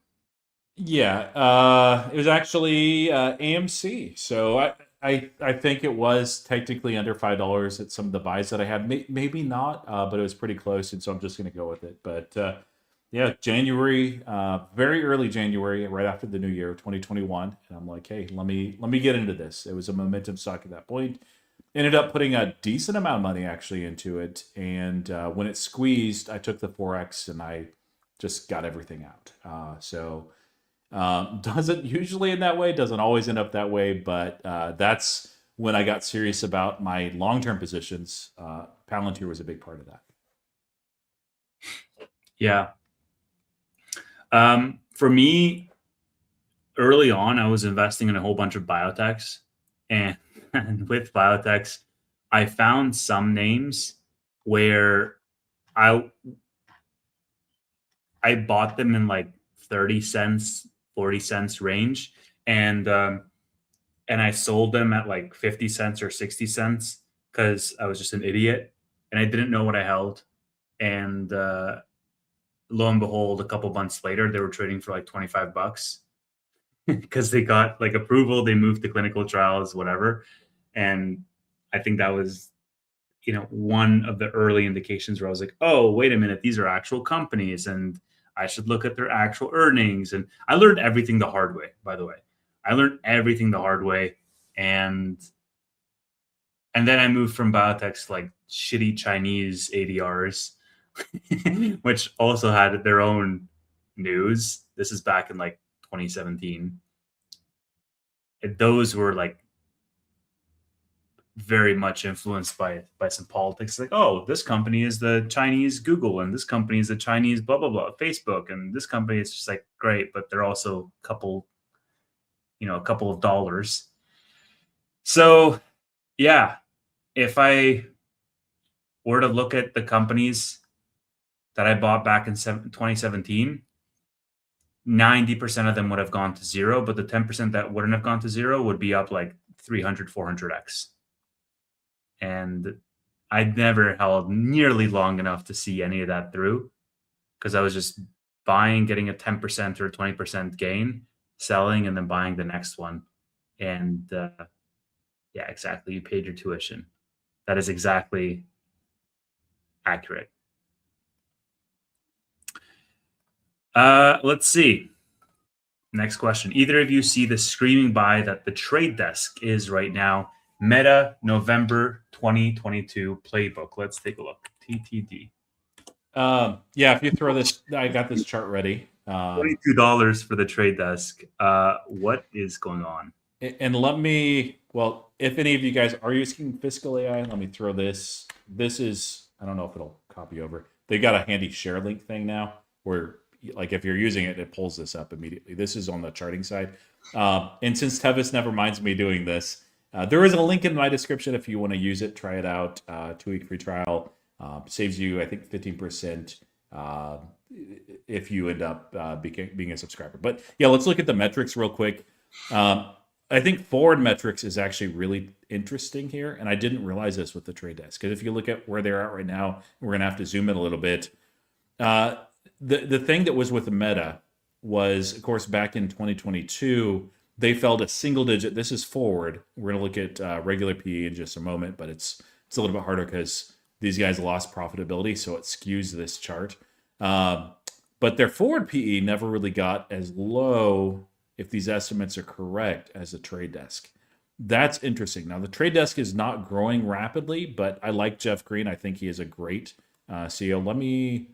Yeah, it was actually AMC. So I think it was technically under $5 at some of the buys that I had. Maybe not, but it was pretty close, and so I'm just going to go with it. But yeah, January, very early January, right after the new year, 2021, and I'm like, hey, let me get into this. It was a momentum stock at that point. Ended up putting a decent amount of money actually into it, and when it squeezed, I took the 4x and I just got everything out. So doesn't usually in that way, doesn't always end up that way, but that's when I got serious about my long-term positions. Palantir was a big part of that. Yeah. for me, early on, I was investing in a whole bunch of biotechs, and, and with biotechs, I found some names where I I bought them in like 30 cents, 40 cents range, and and I sold them at like 50 cents or 60 cents because I was just an idiot and I didn't know what I held. And lo and behold, a couple months later, they were trading for like 25 bucks because they got like approval, they moved to clinical trials, whatever. And I think that was, one of the early indications where I was like, oh, wait a minute, these are actual companies and I should look at their actual earnings. And I learned everything the hard way, by the way. I learned everything the hard way. And then I moved from biotechs to like shitty Chinese ADRs, which also had their own news. This is back in like 2017. And those were like very much influenced by some politics. Like, oh, this company is the Chinese Google, and this company is the Chinese blah blah blah Facebook, and this company is just like great, but they're also a couple of dollars. So yeah, if I were to look at the companies that I bought back in 2017, 90% of them would have gone to zero, but the 10% that wouldn't have gone to zero would be up like 300, 400x. And I never held nearly long enough to see any of that through because I was just buying, getting a 10% or 20% gain, selling, and then buying the next one. And yeah, exactly. You paid your tuition. That is exactly accurate. Let's see. Next question. Either of you see the screaming buy that the trade desk is right now? Meta November 2022 playbook. Let's take a look. TTD. Yeah, if you throw this, I got this chart ready. $22 for the trade desk. What is going on? And well, if any of you guys are using Fiscal AI, let me throw this. This is, I don't know if it'll copy over. They got a handy share link thing now where, like, if you're using it, it pulls this up immediately. This is on the charting side. And since Tevis never minds me doing this, there is a link in my description if you want to use it. Try it out. 2-week free trial. Saves you, I think, 15% if you end up being a subscriber. But yeah, let's look at the metrics real quick. I think forward metrics is actually really interesting here, and I didn't realize this with the trade desk. Because if you look at where they're at right now, we're going to have to zoom in a little bit. The thing that was with the Meta was, of course, back in 2022, they fell to single digit. This is forward. We're going to look at regular PE in just a moment, but it's a little bit harder because these guys lost profitability, so it skews this chart. But their forward PE never really got as low, if these estimates are correct, as the trade desk. That's interesting. Now, the trade desk is not growing rapidly, but I like Jeff Green. I think he is a great CEO. Let me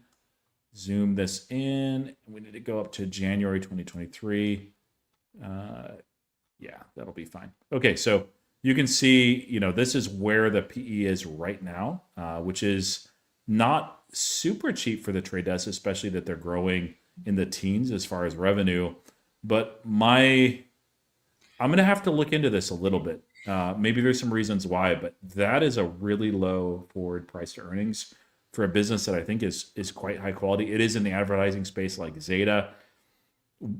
zoom this in. We need to go up to January 2023. Yeah, that'll be fine. Okay, so you can see, this is where the PE is right now, which is not super cheap for the trade desk, especially that they're growing in the teens as far as revenue. But I'm going to have to look into this a little bit. Maybe there's some reasons why, but that is a really low forward price to earnings for a business that I think is quite high quality. It is in the advertising space like Zeta.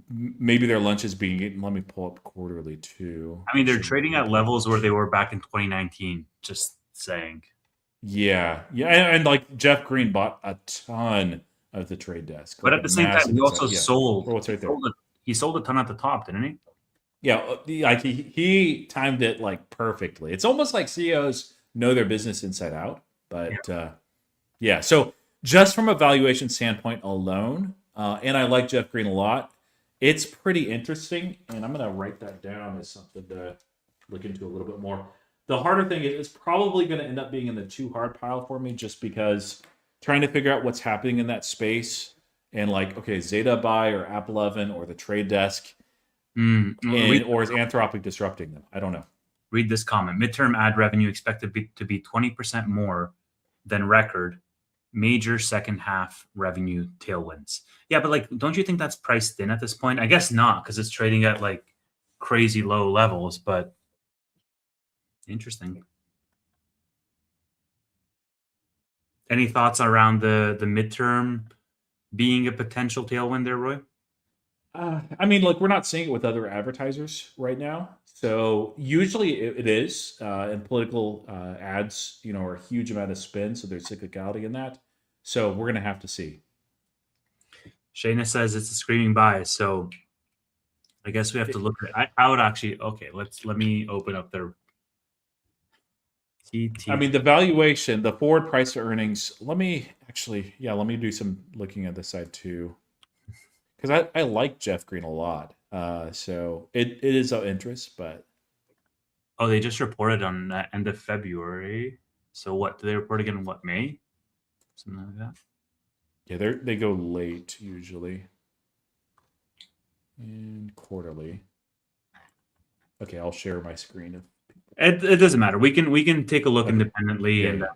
Maybe their lunch is being eaten. Let me pull up quarterly too. I mean, they're trading at levels where they were back in 2019. Just saying. Yeah, and like Jeff Green bought a ton of the trade desk, but at the same time, he also sold. What's right there? He sold a ton at the top, didn't he? Yeah, like he timed it like perfectly. It's almost like CEOs know their business inside out. But yeah, so just from a valuation standpoint alone, and I like Jeff Green a lot, it's pretty interesting. And I'm going to write that down as something to look into a little bit more. The harder thing is it's probably going to end up being in the too hard pile for me, just because trying to figure out what's happening in that space and like, okay, Zeta buy or App 11 or the trade desk, or is Anthropic disrupting them? I don't know. Read this comment. Midterm ad revenue expected to be 20% more than record major second half revenue tailwinds. Yeah, but like, don't you think that's priced in at this point? I guess not, because it's trading at like crazy low levels, but interesting. Any thoughts around the midterm being a potential tailwind there, Roy? I mean, like we're not seeing it with other advertisers right now. So usually it is, and political ads, are a huge amount of spin, so there's cyclicality in that. So we're gonna have to see. Shayna says it's a screaming buy, so I guess we have to look at it. I would actually okay. Let me open up their I TT. mean, the valuation, the forward price to earnings. Let me actually, yeah, let me do some looking at this side too, because I like Jeff Green a lot. So it is of interest, but Oh, they just reported on end of February. So what do they report again? In what, May? Something like that. yeah, they go late usually and quarterly. Okay, I'll share my screen. It doesn't matter. We can take a look Okay. independently Yeah, and yeah.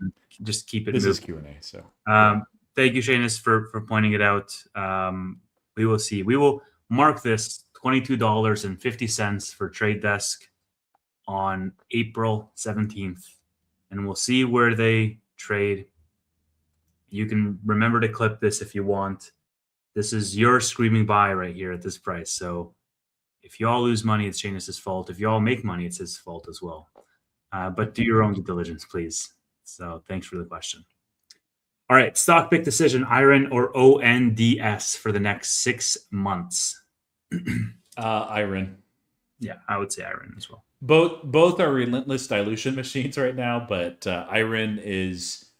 just keep it This is moving. Q&A, so yeah. Thank you, Shanis, for pointing it out. We will see. We will mark this $22.50 for Trade Desk on April 17th, and we'll see where they trade. You can remember to clip this if you want. This is your screaming buy right here at this price. So if you all lose money, it's Shanis' fault. If you all make money, it's his fault as well. But do your own due diligence, please. So thanks for the question. All right, stock pick decision: Iron or ONDS for the next 6 months. Iron. Yeah, I would say Iron as well. Both are relentless dilution machines right now, but Iron is,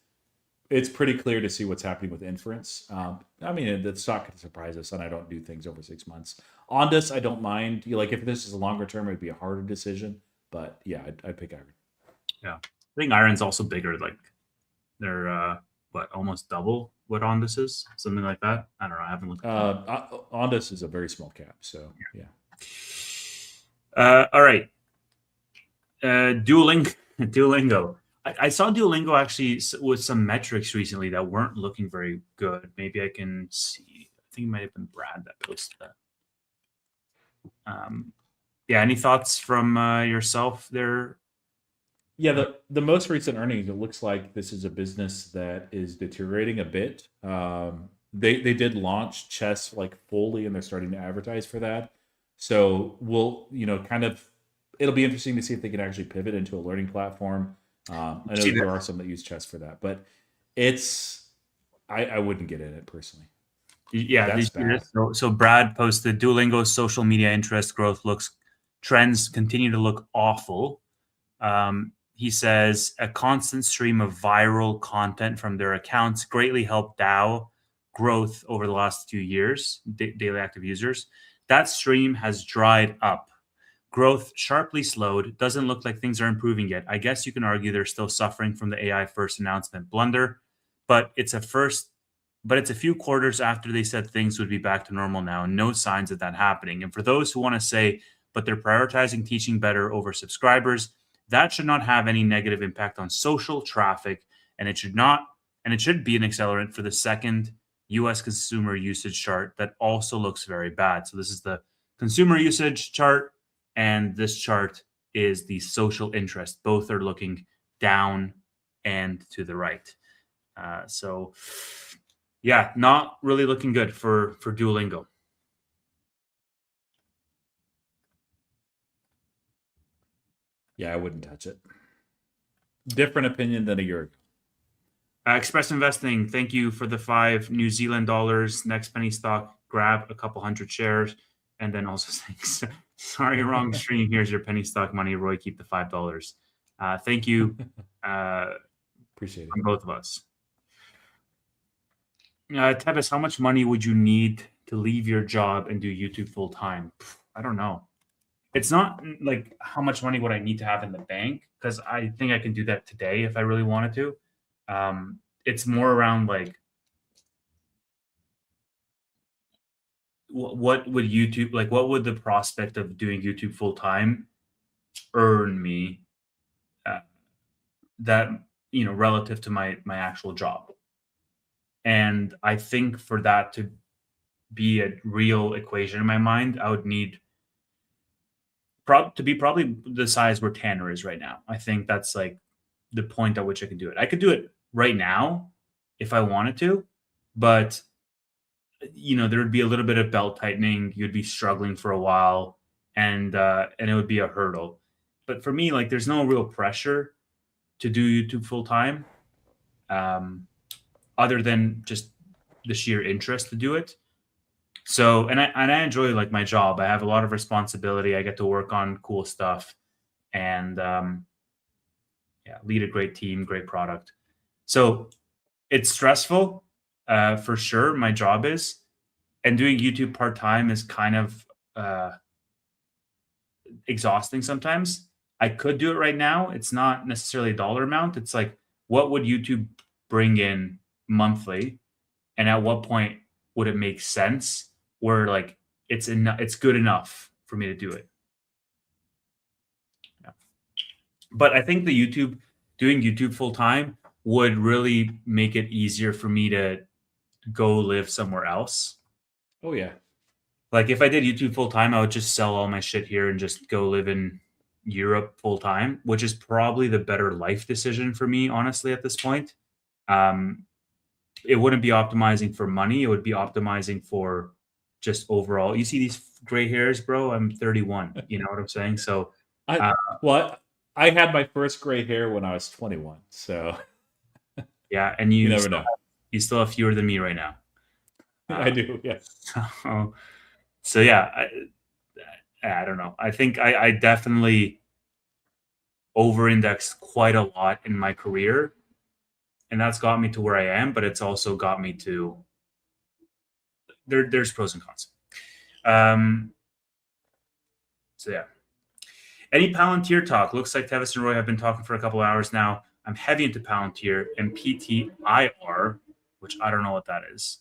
it's pretty clear to see what's happening with inference. I mean, the stock could surprise us, and I don't do things over 6 months. Ondas, I don't mind. Like if this is a longer term, it'd be a harder decision. But yeah, I'd pick Iron. Yeah, I think Iron's also bigger. Like they're almost double what Ondas is, something like that. I don't know. I haven't looked. Ondas is a very small cap, so yeah. All right. Duolingo. I saw Duolingo actually with some metrics recently that weren't looking very good. Maybe I can see. I think it might have been Brad that posted that. Yeah. Any thoughts from yourself there? Yeah, the most recent earnings, it looks like this is a business that is deteriorating a bit. They did launch chess like fully, and they're starting to advertise for that. So we'll kind of, it'll be interesting to see if they can actually pivot into a learning platform. I know See that there that? are some that use chess for that, but it's I wouldn't get in it personally. Yeah. Did you That's see bad. this? So Brad posted Duolingo's social media interest growth trends continue to look awful. He says a constant stream of viral content from their accounts greatly helped DAO growth over the last 2 years, daily active users. That stream has dried up. Growth sharply slowed. Doesn't look like things are improving yet. I guess you can argue they're still suffering from the AI first announcement blunder, but it's a few quarters after they said things would be back to normal now, and no signs of that happening. And for those who want to say, but they're prioritizing teaching better over subscribers, that should not have any negative impact on social traffic, and it should not, and it should be an accelerant for the second US consumer usage chart that also looks very bad. So this is the consumer usage chart, and this chart is the social interest. Both are looking down and to the right. So yeah, not really looking good for Duolingo. Yeah, I wouldn't touch it. Different opinion than a year ago. Express Investing, thank you for the $5 New Zealand. Next penny stock, grab a couple hundred shares, and then also thanks. Sorry, wrong stream. Here's your penny stock money, Roy. Keep the $5. Thank you, Appreciate it. from both of us. Tebis, how much money would you need to leave your job and do YouTube full time? I don't know. It's not like how much money would I need to have in the bank, because I think I can do that today if I really wanted to. It's more around like what would YouTube, like what would the prospect of doing YouTube full time earn me, that relative to my actual job. And I think for that to be a real equation in my mind, I would need to be probably the size where Tanner is right now. I think that's like the point at which I could do it. I could do it right now if I wanted to, but there would be a little bit of belt tightening. You'd be struggling for a while, and it would be a hurdle. But for me, like, there's no real pressure to do YouTube full time, um, other than just the sheer interest to do it. So, and I enjoy like my job. I have a lot of responsibility. I get to work on cool stuff, and yeah, lead a great team, great product. So it's stressful, for sure. My job is, and doing YouTube part time is kind of uh, exhausting sometimes. I could do it right now. It's not necessarily a dollar amount. It's like, what would YouTube bring in monthly, and at what point would it make sense where like it's good enough for me to do it. Yeah. But I think doing YouTube full time would really make it easier for me to go live somewhere else. Oh yeah. Like if I did YouTube full time, I would just sell all my shit here and just go live in Europe full time, which is probably the better life decision for me, honestly, at this point. Um, it wouldn't be optimizing for money. It would be optimizing for just overall. You see these gray hairs, bro? I'm 31. You know what I'm saying? So, I uh, well, I had my first gray hair when I was 21, so yeah, and you never know. you still have fewer than me right now. I do, yeah. So, so yeah, I don't know. I think I definitely over-indexed quite a lot in my career, and that's got me to where I am. But it's also got me to there's pros and cons. Um, so yeah. Any Palantir talk? Looks like Tevis and Roy have been talking for a couple hours now. I'm heavy into Palantir and PTIR, which I don't know what that is.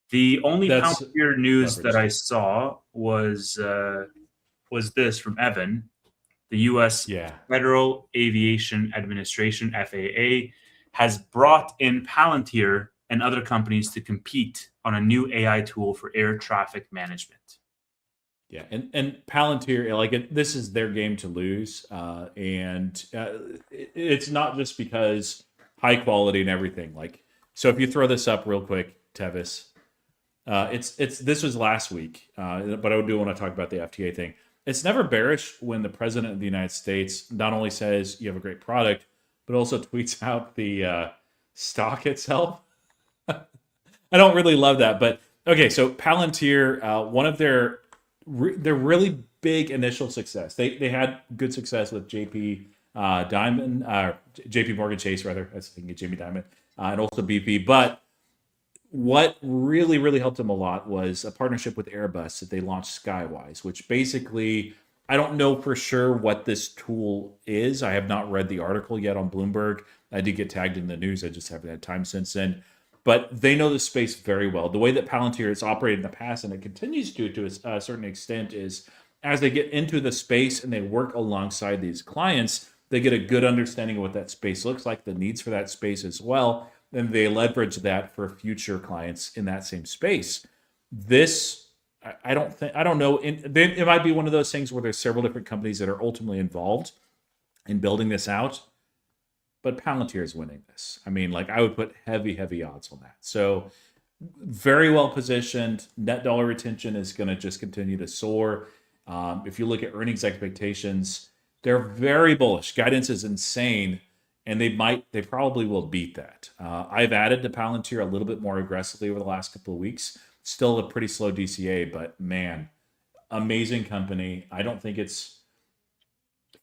The only That's Palantir news leverage. that I saw was this from Evan. The U.S. Yeah. Federal Aviation Administration (FAA) has brought in Palantir and other companies to compete on a new AI tool for air traffic management. Yeah, and Palantir, like this is their game to lose, and it's not just because high quality and everything. Like, so if you throw this up real quick, Tevis, it's this was last week, but I do want to talk about the FTA thing. It's never bearish when the president of the United States not only says you have a great product, but also tweets out the stock itself. I don't really love that, but okay. So Palantir, one of their really big initial success. They had good success with JP Diamond, JP Morgan Chase rather. I was thinking Jamie Dimon, and also BP. But what really helped them a lot was a partnership with Airbus that they launched Skywise, which basically I don't know for sure what this tool is. I have not read the article yet on Bloomberg. I did get tagged in the news. I just haven't had time since then. But they know the space very well. The way that Palantir has operated in the past, and it continues to a certain extent, is as they get into the space and they work alongside these clients, they get a good understanding of what that space looks like, the needs for that space as well, and they leverage that for future clients in that same space. This, I don't know. It might be one of those things where there's several different companies that are ultimately involved in building this out. But Palantir is winning this. I mean, like I would put heavy odds on that. So very well positioned. Net dollar retention is going to just continue to soar. If you look at earnings expectations, they're very bullish. Guidance is insane, and they probably will beat that. I've added to Palantir a little bit more aggressively over the last couple of weeks. Still a pretty slow DCA, but man, amazing company. I don't think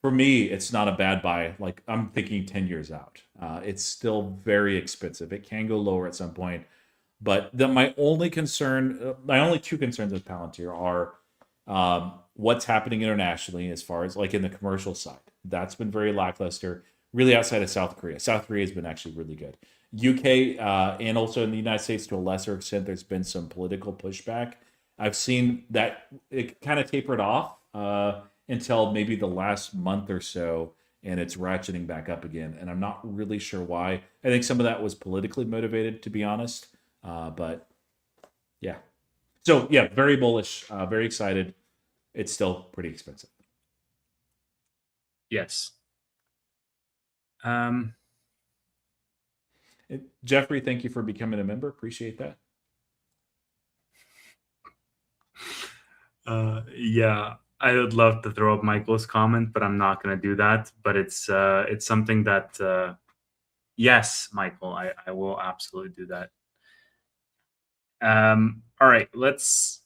for me, it's not a bad buy. Like I'm thinking 10 years out. It's still very expensive. It can go lower at some point. But my only two concerns with Palantir are what's happening internationally as far as like in the commercial side. That's been very lackluster, really outside of South Korea. South Korea has been actually really good. UK and also in the United States to a lesser extent, there's been some political pushback. I've seen that it kind of tapered off until maybe the last month or so, and it's ratcheting back up again. And I'm not really sure why. I think some of that was politically motivated, to be honest. But yeah. So yeah, very bullish, very excited. It's still pretty expensive. Yes. Um, Jeffrey, thank you for becoming a member. Appreciate that. yeah, I would love to throw up Michael's comment, but I'm not going to do that. But it's something that yes, Michael, I will absolutely do that. All right, let's.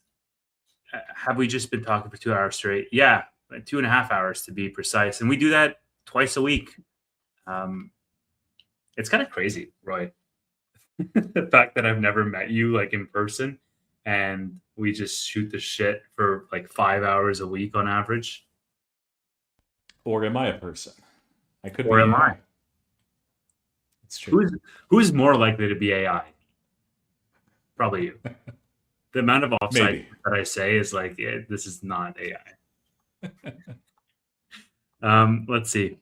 Have we just been talking for 2 hours straight? Yeah, like 2.5 hours to be precise, and we do that twice a week. Um, it's kind of crazy, Roy. The fact that I've never met you like in person, and we just shoot the shit for like 5 hours a week on average. Or am I a person? I could Or be am I? AI. It's true. Who's more likely to be AI? Probably you. The amount of offside Maybe. that I say is like, yeah, this is not AI. Let's see.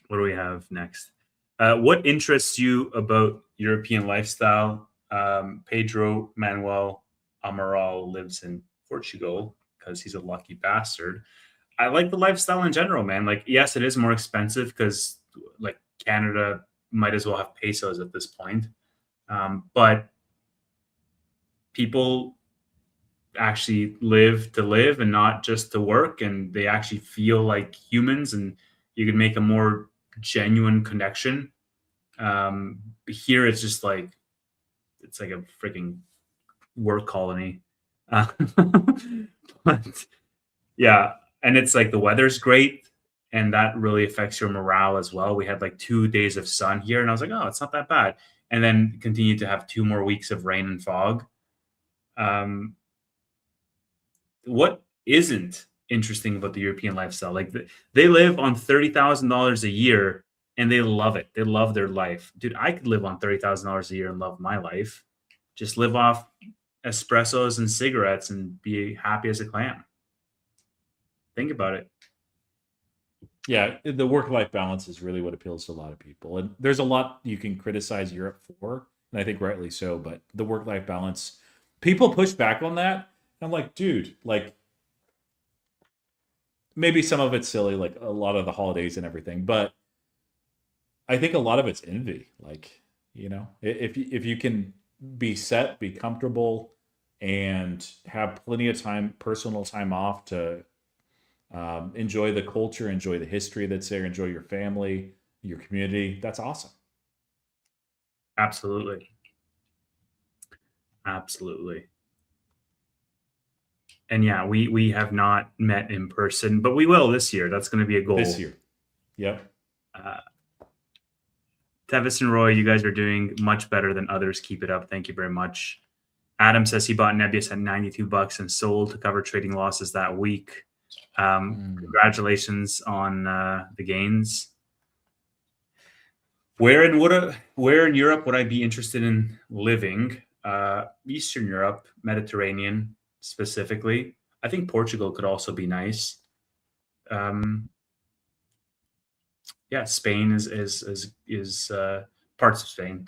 What do we have next? What interests you about European lifestyle? Pedro Manuel Amaral lives in Portugal because he's a lucky bastard. I like the lifestyle in general, man. Like, yes, it is more expensive because, like, Canada might as well have pesos at this point. But people actually live to live and not just to work, and they actually feel like humans, and you can make a more genuine connection. Here it's just like it's like a freaking work colony. uh, but yeah, and it's like the weather's great, and that really affects your morale as well. We had like 2 days of sun here, and I was like, oh, it's not that bad, and then continued to have 2 more weeks of rain and fog. um, what isn't interesting about the European lifestyle? Like they live on $30,000 a year and they love it. They love their life. Dude, I could live on $30,000 a year and love my life. Just live off espressos and cigarettes and be happy as a clam. Think about it. Yeah, the work-life balance is really what appeals to a lot of people. And there's a lot you can criticize Europe for, and I think rightly so, but the work-life balance, people push back on that. And I'm like, dude, like maybe some of it's silly, like a lot of the holidays and everything, but I think a lot of it's envy. Like, if you can be set, be comfortable, and have plenty of time, personal time off to enjoy the culture, enjoy the history that's there, enjoy your family, your community. That's awesome. Absolutely. Absolutely. And yeah, we have not met in person, but we will this year. That's going to be a This goal. year. Yep. Uh, Tevis and Roy, you guys are doing much better than others. Keep it up. Thank you very much. Adam says he bought Nebius at $92 and sold to cover trading losses that week. Congratulations on the gains. Where in Europe would I be interested in living? Eastern Europe, Mediterranean specifically. I think Portugal could also be nice. Yeah, Spain is parts of Spain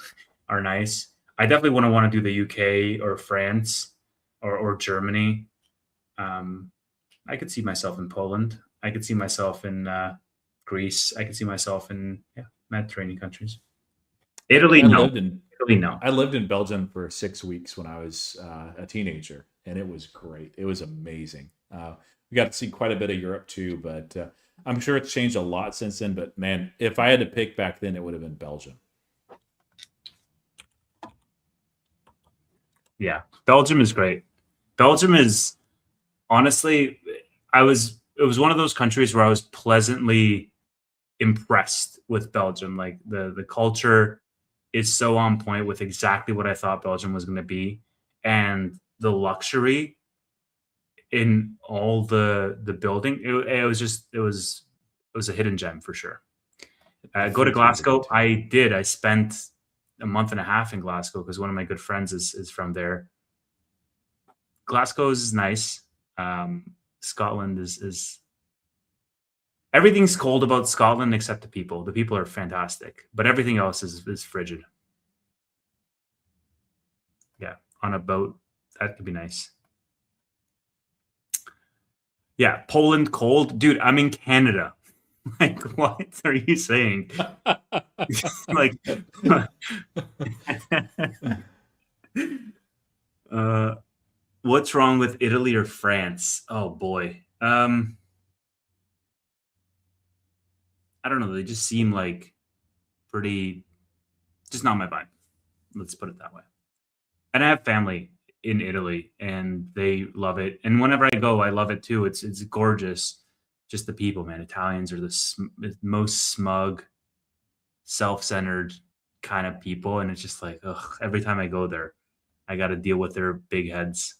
are nice. I definitely wouldn't want to do the UK or France or Germany. I could see myself in Poland. I could see myself in Greece. I could see myself in Mediterranean countries. Italy, I no. lived in Italy, no. I lived in Belgium for 6 weeks when I was a teenager, and it was great. It was amazing. We got to see quite a bit of Europe too, but I'm sure it's changed a lot since then. But man, if I had to pick back then, it would have been Belgium. Yeah, Belgium is great. Belgium is honestly, it was one of those countries where I was pleasantly impressed with Belgium. Like the culture is so on point with exactly what I thought Belgium was going to be, and the luxury in all the building. It was a hidden gem for sure. Go to Food's really good Glasgow. too. I did. I spent a month and a half in Glasgow because one of my good friends is from there. Glasgow is nice. Scotland is everything's cold about Scotland except the people. The people are fantastic, but everything else is frigid. Yeah, on a boat. That could be nice. Yeah, Poland cold. Dude, I'm in Canada. Like, what are you saying? Like, uh, what's wrong with Italy or France? Oh boy. I don't know. They just seem like pretty, just not my vibe. Let's put it that way. And I have family in Italy, and they love it. And whenever I go, I love it too. It's gorgeous. Just the people, man. Italians are the most smug, self-centered kind of people, and it's just like, ugh. Every time I go there, I got to deal with their big heads.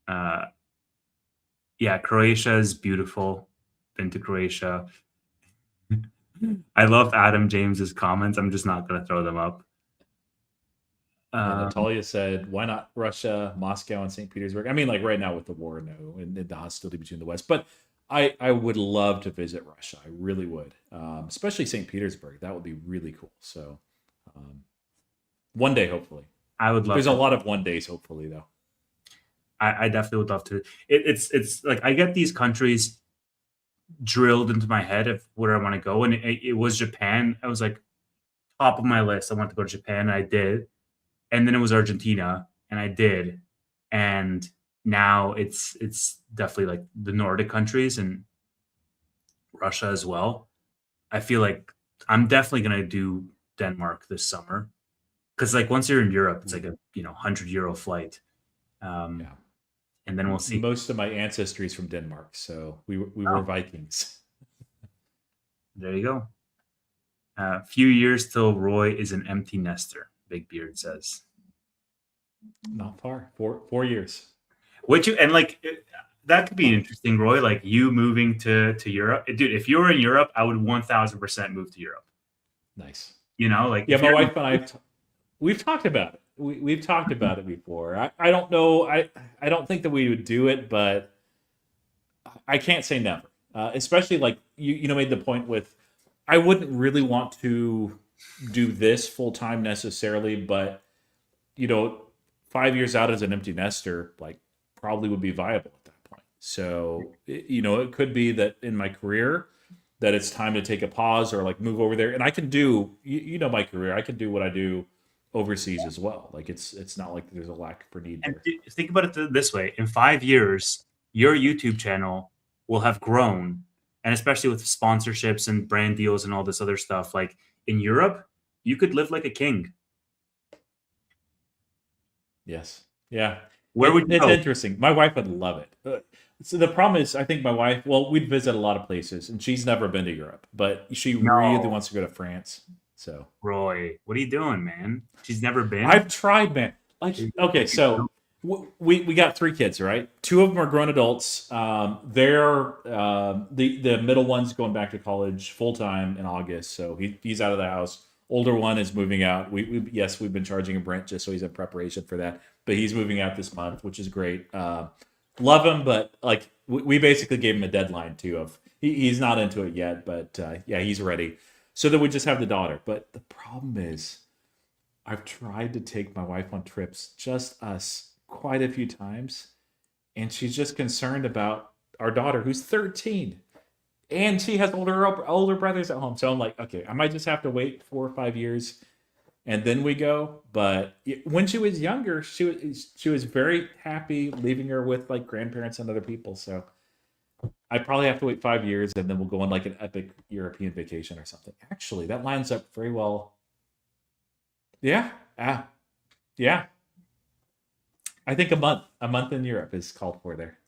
Uh, yeah, Croatia is beautiful. Been to Croatia. I love Adam James's comments. I'm just not gonna throw them up. Yeah, Um, Natalia said, "Why not Russia, Moscow, and St. Petersburg?" I mean, like right now with the war, no, and the hostility between the West. But I would love to visit Russia. I really would, especially St. Petersburg. That would be really cool. So um, one day, hopefully. I would love There's a to. lot of one days, hopefully, though. I definitely would love to. It's like I get these countries drilled into my head of where I want to go, and it was Japan. I was like top of my list. I want to go to Japan, and I did. And then it was Argentina, and I did. And now it's definitely like the Nordic countries and Russia as well. I feel like I'm definitely gonna do Denmark this summer because like once you're in Europe, it's like a 100 euro flight, um, Yeah, and then we'll see. most of my ancestry is from Denmark, so we were Oh, Vikings. there you go. Few years till Roy is an empty nester. Big Beard says. Not far, 4 years. Which and like that could be interesting, Roy. Like you moving to Europe, dude. If you were in Europe, I would 1000% move to Europe. Nice. Like Yeah, if my you're wife and I we've talked about it. We've talked about it before. I don't know. I don't think that we would do it, but I can't say never. Especially like you made the point with I wouldn't really want to do this full time necessarily, but you know, 5 years out as an empty nester, like probably would be viable at that point. So it could be that in my career that it's time to take a pause or like move over there, and I can do my career. I can do what I do overseas as well. Like it's not like there's a lack for need and there. think about it this way: in 5 years, your YouTube channel will have grown, and especially with sponsorships and brand deals and all this other stuff. Like in Europe, you could live like a king. Yes. Yeah. Where would you It's go? interesting. My wife would love it. So the problem is, I think my wife. Well, we'd visit a lot of places, and she's never been to Europe, but she really No, wants to go to France. So Roy. What are you doing, man? She's never been. I've tried, man. Like, Dude, okay, so we got 3 kids, right? Two of them are grown adults. They're the middle one's going back to college full time in August, so he's out of the house. Older one is moving out. Yes, we've been charging him rent just so he's in preparation for that, but he's moving out this month, which is great. Love him, but like we basically gave him a deadline too. Of he's not into it yet, but yeah, he's ready. So then we just have the daughter. But the problem is I've tried to take my wife on trips, just us, quite a few times, and she's just concerned about our daughter, who's 13, and she has older brothers at home. So I'm like, okay, I might just have to wait 4 or 5 years, and then we go. But when she was younger, she was very happy leaving her with like grandparents and other people. So I probably have to wait 5 years, and then we'll go on like an epic European vacation or something. Actually, that lines up very well. Yeah. Yeah. I think a month in Europe is called for there.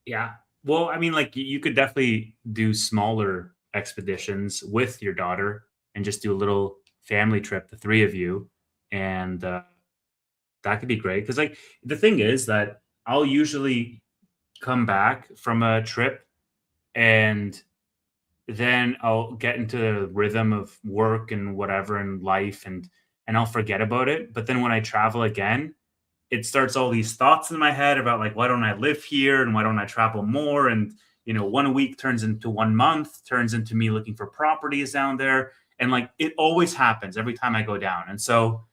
Yeah. Well, I mean, like you could definitely do smaller expeditions with your daughter and just do a little family trip, the three of you, and that could be great. Because like the thing is that I'll usually come back from a trip and then I'll get into the rhythm of work and whatever and life and I'll forget about it. But then when I travel again, it starts all these thoughts in my head about like why don't I live here and why don't I travel more, and 1 week turns into 1 month, turns into me looking for properties down there, And like it always happens every time I go down. And so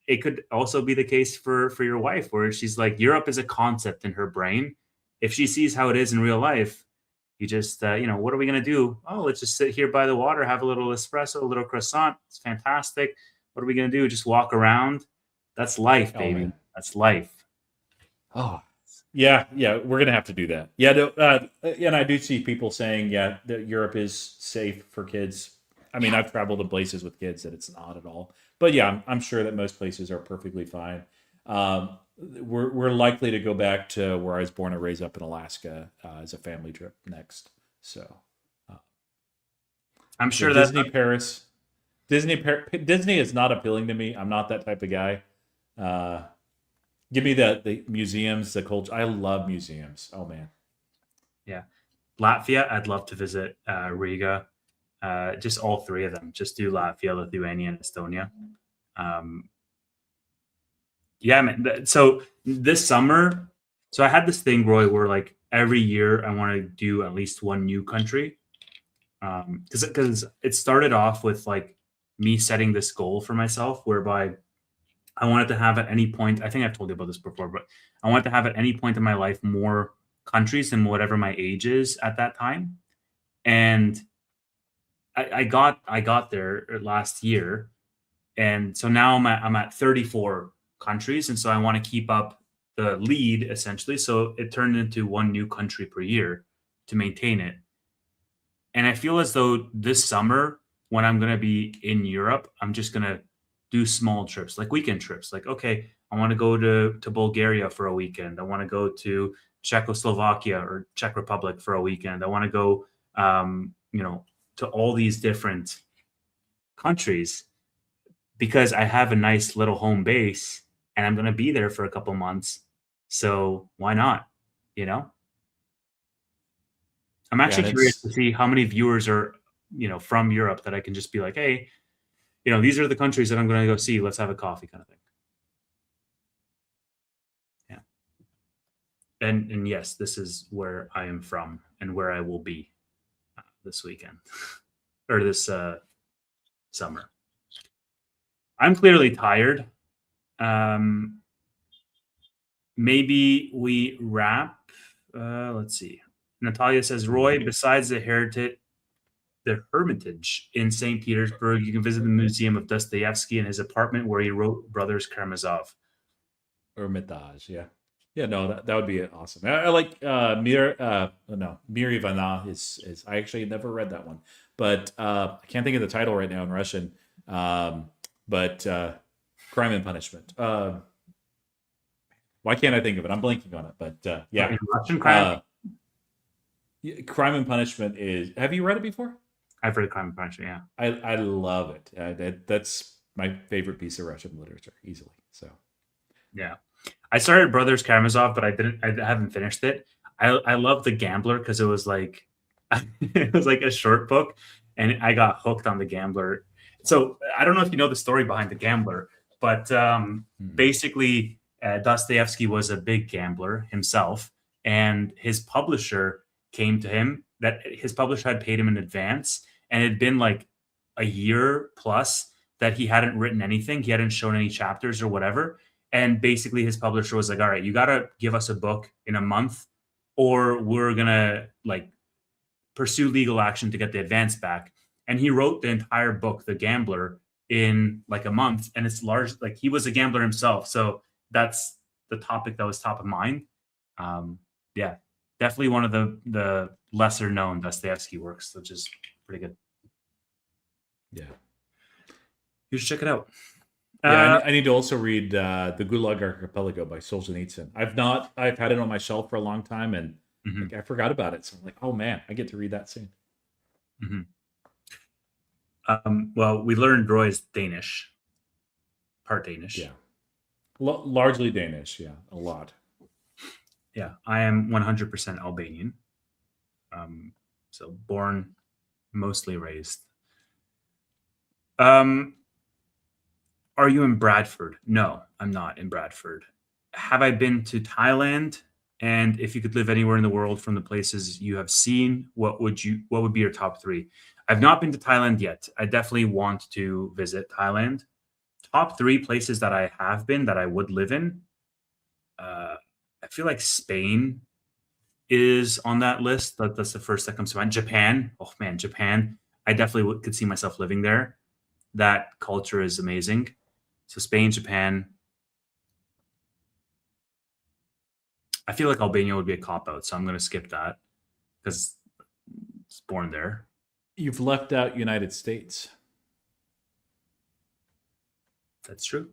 it could also be the case for your wife, where she's like Europe is a concept in her brain. If she sees how it is in real life, you just what are we gonna do? Oh, let's just sit here by the water, have a little espresso, a little croissant. It's fantastic. What are we gonna do? Just walk around? That's life, Oh baby. man. That's life. Oh, yeah, yeah, we're gonna have to do that. Yeah, no, and I do see people saying, yeah, that Europe is safe for kids. I mean, I've traveled to places with kids that it's not at all. But yeah, I'm sure that most places are perfectly fine. We're likely to go back to where I was born and raised up in Alaska as a family trip next. So, uh, I'm so sure that Disney Paris, Disney is not appealing to me. I'm not that type of guy. Uh, Give me the museums, the culture. I love museums. Oh man. yeah. Latvia, I'd love to visit Riga. Just all three of them. Just do Latvia, Lithuania, and Estonia. Um, yeah, man. So this summer, so I had this thing, Roy, where like every year I want to do at least one new country. Because it started off with like me setting this goal for myself, whereby I wanted to have at any point. I think I've told you about this before, but I wanted to have at any point in my life more countries than whatever my age is at that time. And I got there last year, and so now I'm at 34 countries, and so I want to keep up the lead essentially. So it turned into one new country per year to maintain it. And I feel as though this summer, when I'm going to be in Europe, I'm just going to do small trips, like weekend trips. Like, okay, I want to go to Bulgaria for a weekend. I want to go to Czechoslovakia or Czech Republic for a weekend. I want to go, to all these different countries because I have a nice little home base and I'm going to be there for a couple months. So why not? You know, I'm Yeah, actually and curious it's to see how many viewers are, from Europe that I can just be like, hey, these are the countries that I'm going to go see. Let's have a coffee kind of thing. Yeah. And yes, this is where I am from and where I will be this weekend or this summer. I'm clearly tired. Um, Maybe we wrap. Let's see. Natalia says, Roy, besides the Hermitage in St. Petersburg, you can visit the Museum of Dostoevsky and his apartment where he wrote Brothers Karamazov. Hermitage. Yeah. Yeah, no, that would be awesome. I like Mir. No, Mir Ivana is. I actually never read that one, but I can't think of the title right now in Russian. But Crime and Punishment. Why can't I think of it? I'm blanking on it. But yeah, In Russian crime, uh, Crime and Punishment is. Have you read it before? I've read Crime and Punishment. Yeah. I love it. That's my favorite piece of Russian literature, easily. So Yeah. I started Brothers Karamazov, but I haven't finished it. I love The Gambler because it was like it was like a short book and I got hooked on The Gambler. So I don't know if you know the story behind The Gambler, but mm, basically Dostoevsky was a big gambler himself, and his publisher came to him that his publisher had paid him in advance, and it had been like a year plus that he hadn't written anything, he hadn't shown any chapters or whatever. And basically, his publisher was like, "All right, you got to give us a book in a month, or we're gonna like pursue legal action to get the advance back." And he wrote the entire book, The Gambler, in like a month. And it's large, like he was a gambler himself. So that's the topic that was top of mind. Um, yeah, definitely one of the lesser known Dostoevsky works, which is pretty good. yeah. You should check it out. Yeah, Uh, I need to also read the Gulag Archipelago by Solzhenitsyn. I've had it on my shelf for a long time, and mhm, like I forgot about it. So I'm like, oh man, I get to read that soon. mhm. Well, we learned Roy's Danish, part Yeah, Danish. Largely Danish. Yeah, a lot. Yeah, I am 100% Albanian. Um, so born, mostly raised. Um, are you in Bradford? No, I'm not in Bradford. Have I been to Thailand? And if you could live anywhere in the world from the places you have seen, what would be your top three? I've not been to Thailand yet. I definitely want to visit Thailand. Top 3 places that I have been that I would live in. I feel like Spain is on that list. That's the first that comes to mind. Japan. Oh man, Japan. I definitely could see myself living there. That culture is amazing. So Spain, Japan. I feel like Albania would be a cop out, so I'm going to skip that because it's born there. You've left out United States. That's true.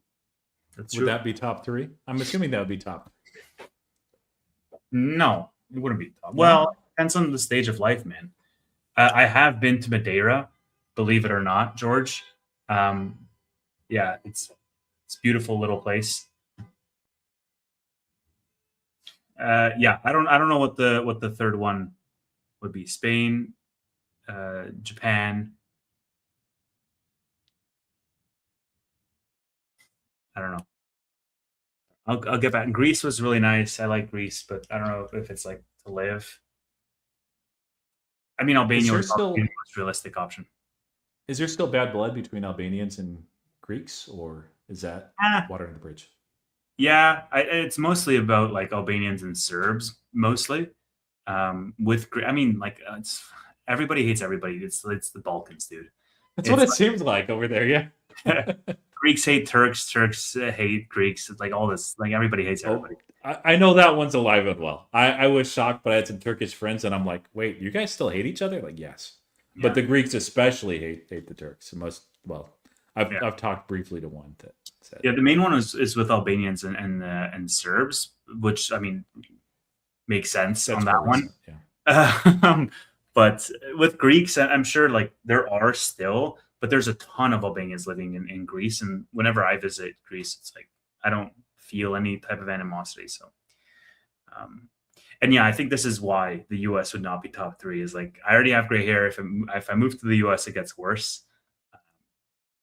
That's Would true. that be top 3? I'm assuming that would be top. No, it wouldn't be top. No? Well, depends on the stage of life, man. I have been to Madeira, believe it or not, George. Yeah, it's a beautiful little place. Yeah, I don't know what the third one would be. Spain, Japan. I don't know. I'll get back. Greece was really nice. I like Greece, but I don't know if it's like to live. I mean, Albania would probably be the most realistic option. Is there still bad blood between Albanians and Greeks, or is that water under the bridge? Yeah, it's mostly about like Albanians and Serbs, mostly. I mean, like everybody hates everybody. It's the Balkans, dude. That's what it seems like over there. Yeah. Greeks hate Turks. Turks hate Greeks. It's like all this. Like everybody hates everybody. I know that one's alive and well. I was shocked, but I had some Turkish friends, and I'm like, wait, you guys still hate each other? Like, yes. Yeah. But the Greeks especially hate the Turks. I've talked briefly to one that said. Yeah, the main one is with Albanians and Serbs, which I mean makes sense on that one. Yeah. But with Greeks, I'm sure like there are still, but there's a ton of Albanians living in Greece, and whenever I visit Greece, it's like I don't feel any type of animosity. So, and yeah, I think this is why the U.S. would not be top 3. Is like I already have gray hair. If I move to the U.S., it gets worse.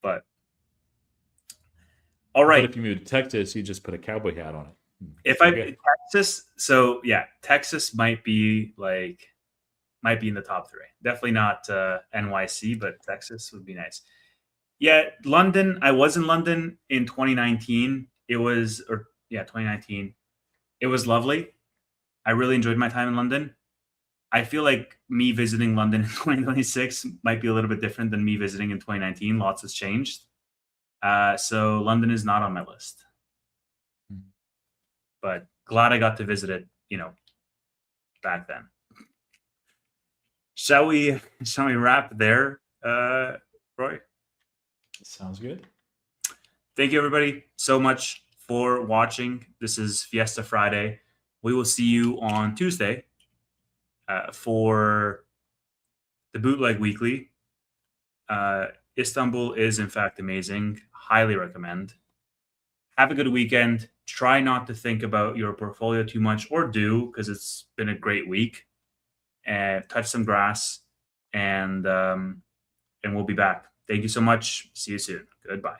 But all right, but if you move to Texas, you just put a cowboy hat on it. If Texas, so yeah, Texas might be in the top 3. Definitely not NYC, but Texas would be nice. Yeah, London. I was in London in 2019. 2019. It was lovely. I really enjoyed my time in London. I feel like me visiting London in 2026 might be a little bit different than me visiting in 2019. Lots has changed. So London is not on my list. But glad I got to visit it, back then. Shall we wrap there, Roy? Sounds good. Thank you, everybody, so much for watching. This is Fiesta Friday. We will see you on Tuesday for the Bootleg Weekly. Istanbul is, in fact, amazing. Highly recommend. Have a good weekend. Try not to think about your portfolio too much, or do, because it's been a great week. And touch some grass, and we'll be back. Thank you so much. See you soon. Goodbye.